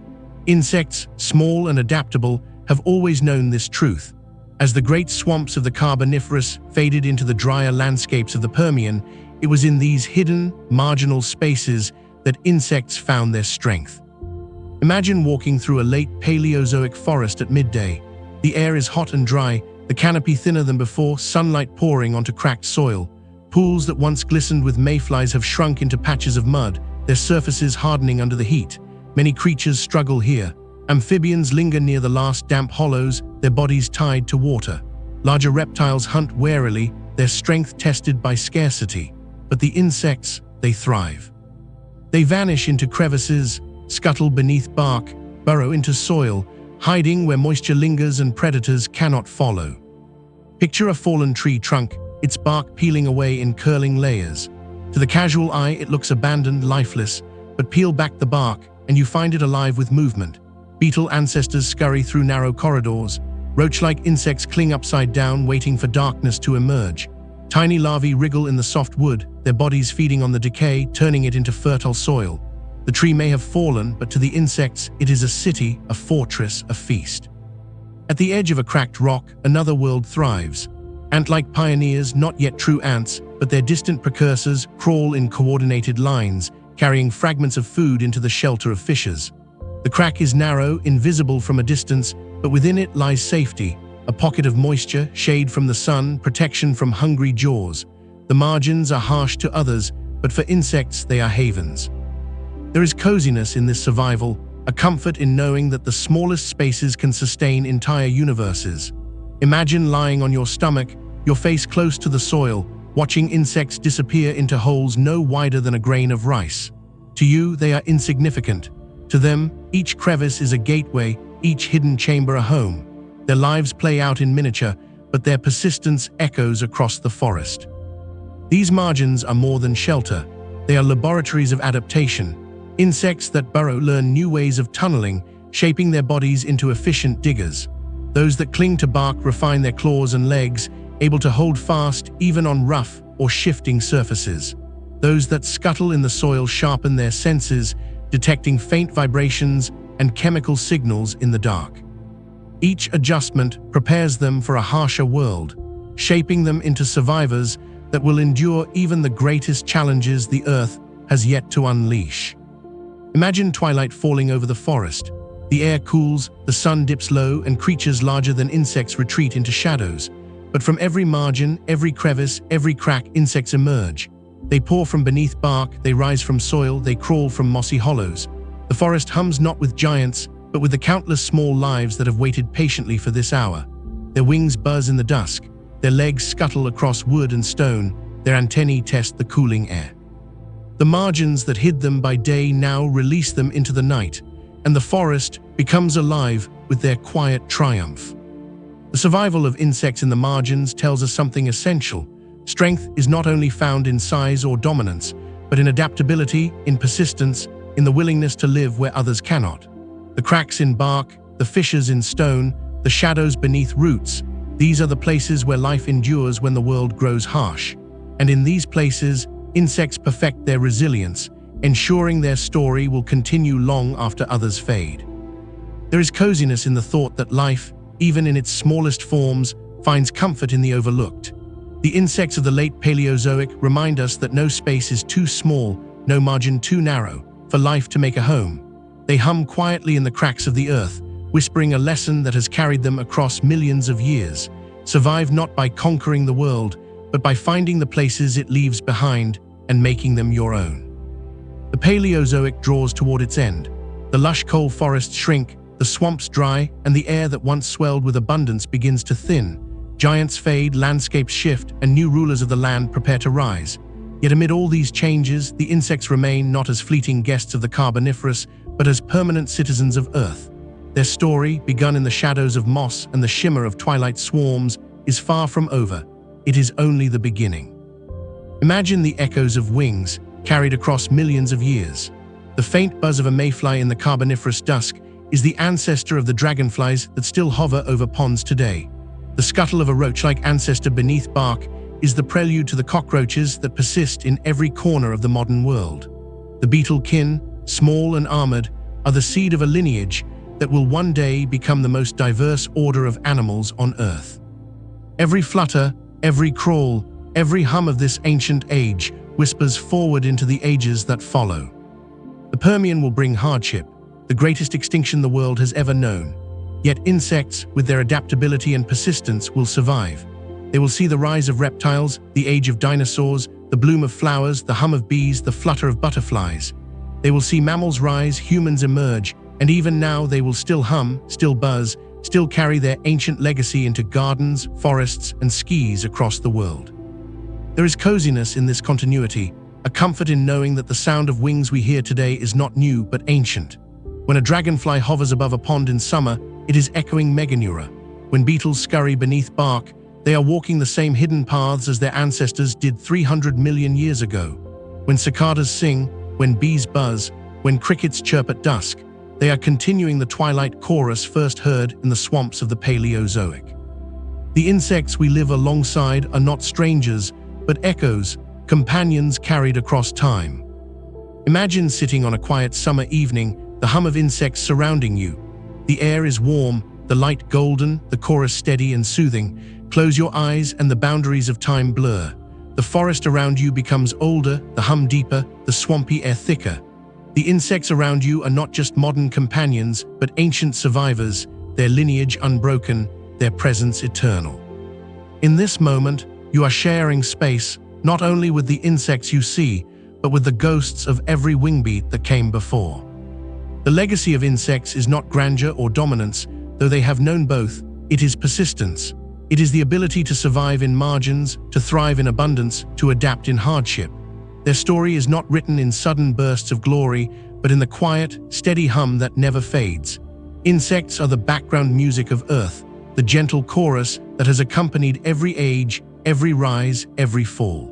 Insects, small and adaptable, have always known this truth. As the great swamps of the Carboniferous faded into the drier landscapes of the Permian, it was in these hidden, marginal spaces that insects found their strength. Imagine walking through a late Paleozoic forest at midday. The air is hot and dry, the canopy thinner than before, sunlight pouring onto cracked soil. Pools that once glistened with mayflies have shrunk into patches of mud, their surfaces hardening under the heat. Many creatures struggle here. Amphibians linger near the last damp hollows, their bodies tied to water. Larger reptiles hunt warily, their strength tested by scarcity. But the insects, they thrive. They vanish into crevices, scuttle beneath bark, burrow into soil, hiding where moisture lingers and predators cannot follow. Picture a fallen tree trunk, its bark peeling away in curling layers. To the casual eye, it looks abandoned, lifeless, but peel back the bark, and you find it alive with movement. Beetle ancestors scurry through narrow corridors. Roach-like insects cling upside down, waiting for darkness to emerge. Tiny larvae wriggle in the soft wood, their bodies feeding on the decay, turning it into fertile soil. The tree may have fallen, but to the insects, it is a city, a fortress, a feast. At the edge of a cracked rock, another world thrives. Ant-like pioneers, not yet true ants, but their distant precursors, crawl in coordinated lines, carrying fragments of food into the shelter of fissures. The crack is narrow, invisible from a distance, but within it lies safety, a pocket of moisture, shade from the sun, protection from hungry jaws. The margins are harsh to others, but for insects they are havens. There is coziness in this survival, a comfort in knowing that the smallest spaces can sustain entire universes. Imagine lying on your stomach, your face close to the soil, watching insects disappear into holes no wider than a grain of rice. To you, they are insignificant. To them, each crevice is a gateway, each hidden chamber a home. Their lives play out in miniature, but their persistence echoes across the forest. These margins are more than shelter. They are laboratories of adaptation. Insects that burrow learn new ways of tunneling, shaping their bodies into efficient diggers. Those that cling to bark refine their claws and legs, able to hold fast even on rough or shifting surfaces. Those that scuttle in the soil sharpen their senses, detecting faint vibrations and chemical signals in the dark. Each adjustment prepares them for a harsher world, shaping them into survivors that will endure even the greatest challenges the Earth has yet to unleash. Imagine twilight falling over the forest. The air cools, the sun dips low, and creatures larger than insects retreat into shadows. But from every margin, every crevice, every crack, insects emerge. They pour from beneath bark, they rise from soil, they crawl from mossy hollows. The forest hums not with giants, but with the countless small lives that have waited patiently for this hour. Their wings buzz in the dusk, their legs scuttle across wood and stone, their antennae test the cooling air. The margins that hid them by day now release them into the night, and the forest becomes alive with their quiet triumph. The survival of insects in the margins tells us something essential. Strength is not only found in size or dominance, but in adaptability, in persistence, in the willingness to live where others cannot. The cracks in bark, the fissures in stone, the shadows beneath roots, these are the places where life endures when the world grows harsh. And in these places, insects perfect their resilience, ensuring their story will continue long after others fade. There is coziness in the thought that life, even in its smallest forms, finds comfort in the overlooked. The insects of the late Paleozoic remind us that no space is too small, no margin too narrow, for life to make a home. They hum quietly in the cracks of the earth, whispering a lesson that has carried them across millions of years. Survive not by conquering the world, but by finding the places it leaves behind and making them your own. The Paleozoic draws toward its end. The lush coal forests shrink, the swamps dry, and the air that once swelled with abundance begins to thin. Giants fade, landscapes shift, and new rulers of the land prepare to rise. Yet amid all these changes, the insects remain not as fleeting guests of the Carboniferous, but as permanent citizens of Earth. Their story, begun in the shadows of moss and the shimmer of twilight swarms, is far from over. It is only the beginning. Imagine the echoes of wings, carried across millions of years. The faint buzz of a mayfly in the Carboniferous dusk is the ancestor of the dragonflies that still hover over ponds today. The scuttle of a roach-like ancestor beneath bark is the prelude to the cockroaches that persist in every corner of the modern world. The beetle kin, small and armored, are the seed of a lineage that will one day become the most diverse order of animals on Earth. Every flutter, every crawl, every hum of this ancient age whispers forward into the ages that follow. The Permian will bring hardship, the greatest extinction the world has ever known. Yet insects, with their adaptability and persistence, will survive. They will see the rise of reptiles, the age of dinosaurs, the bloom of flowers, the hum of bees, the flutter of butterflies. They will see mammals rise, humans emerge, and even now they will still hum, still buzz, still carry their ancient legacy into gardens, forests, and skis across the world. There is coziness in this continuity, a comfort in knowing that the sound of wings we hear today is not new but ancient. When a dragonfly hovers above a pond in summer, it is echoing Meganura. When beetles scurry beneath bark, they are walking the same hidden paths as their ancestors did 300 million years ago. When cicadas sing, when bees buzz, when crickets chirp at dusk, they are continuing the twilight chorus first heard in the swamps of the Paleozoic. The insects we live alongside are not strangers, but echoes, companions carried across time. Imagine sitting on a quiet summer evening, the hum of insects surrounding you. The air is warm, the light golden, the chorus steady and soothing. Close your eyes and the boundaries of time blur. The forest around you becomes older, the hum deeper, the swampy air thicker. The insects around you are not just modern companions, but ancient survivors, their lineage unbroken, their presence eternal. In this moment, you are sharing space, not only with the insects you see, but with the ghosts of every wingbeat that came before. The legacy of insects is not grandeur or dominance, though they have known both. It is persistence. It is the ability to survive in margins, to thrive in abundance, to adapt in hardship. Their story is not written in sudden bursts of glory, but in the quiet, steady hum that never fades. Insects are the background music of Earth, the gentle chorus that has accompanied every age, every rise, every fall.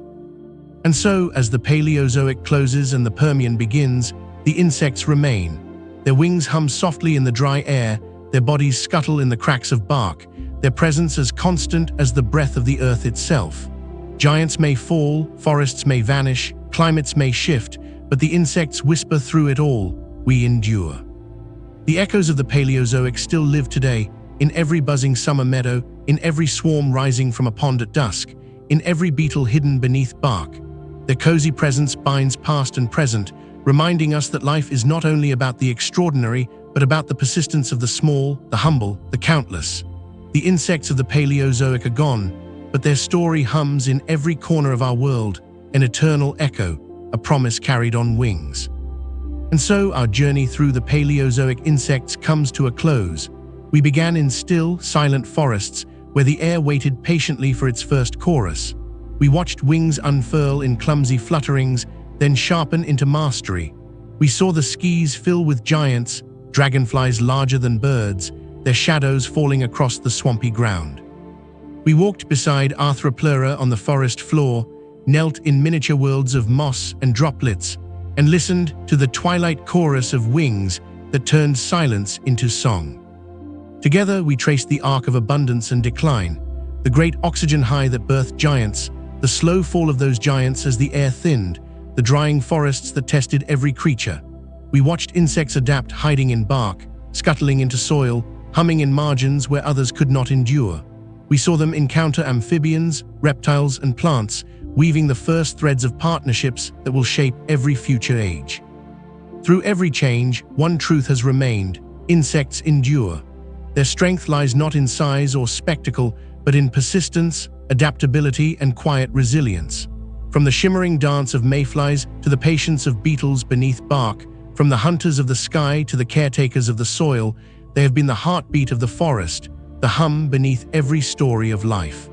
And so, as the Paleozoic closes and the Permian begins, the insects remain. Their wings hum softly in the dry air, their bodies scuttle in the cracks of bark, their presence as constant as the breath of the earth itself. Giants may fall, forests may vanish, climates may shift, but the insects whisper through it all, we endure. The echoes of the Paleozoic still live today, in every buzzing summer meadow, in every swarm rising from a pond at dusk, in every beetle hidden beneath bark. Their cozy presence binds past and present, reminding us that life is not only about the extraordinary, but about the persistence of the small, the humble, the countless. The insects of the Paleozoic are gone, but their story hums in every corner of our world, an eternal echo, a promise carried on wings. And so our journey through the Paleozoic insects comes to a close. We began in still, silent forests where the air waited patiently for its first chorus. We watched wings unfurl in clumsy flutterings, then sharpen into mastery. We saw the skies fill with giants, dragonflies larger than birds, their shadows falling across the swampy ground. We walked beside Arthropleura on the forest floor, knelt in miniature worlds of moss and droplets, and listened to the twilight chorus of wings that turned silence into song. Together we traced the arc of abundance and decline, the great oxygen high that birthed giants, the slow fall of those giants as the air thinned, the drying forests that tested every creature. We watched insects adapt, hiding in bark, scuttling into soil, humming in margins where others could not endure. We saw them encounter amphibians, reptiles, and plants, weaving the first threads of partnerships that will shape every future age. Through every change, one truth has remained: insects endure. Their strength lies not in size or spectacle, but in persistence, adaptability, and quiet resilience. From the shimmering dance of mayflies to the patience of beetles beneath bark, from the hunters of the sky to the caretakers of the soil, they have been the heartbeat of the forest, the hum beneath every story of life.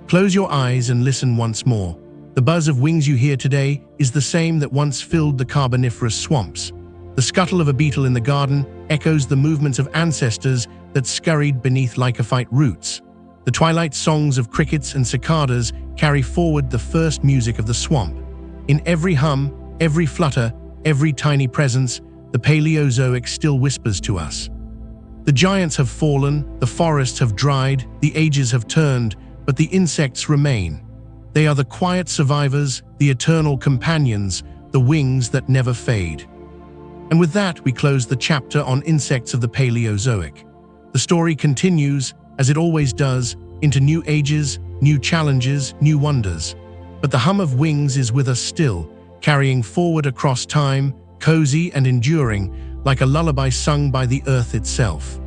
Close your eyes and listen once more. The buzz of wings you hear today is the same that once filled the Carboniferous swamps. The scuttle of a beetle in the garden echoes the movements of ancestors that scurried beneath lycophyte roots. The twilight songs of crickets and cicadas carry forward the first music of the swamp. In every hum, every flutter, every tiny presence, the Paleozoic still whispers to us. The giants have fallen, the forests have dried, the ages have turned, but the insects remain. They are the quiet survivors, the eternal companions, the wings that never fade. And with that, we close the chapter on insects of the Paleozoic. The story continues, as it always does, into new ages, new challenges, new wonders. But the hum of wings is with us still, carrying forward across time, cozy and enduring, like a lullaby sung by the earth itself.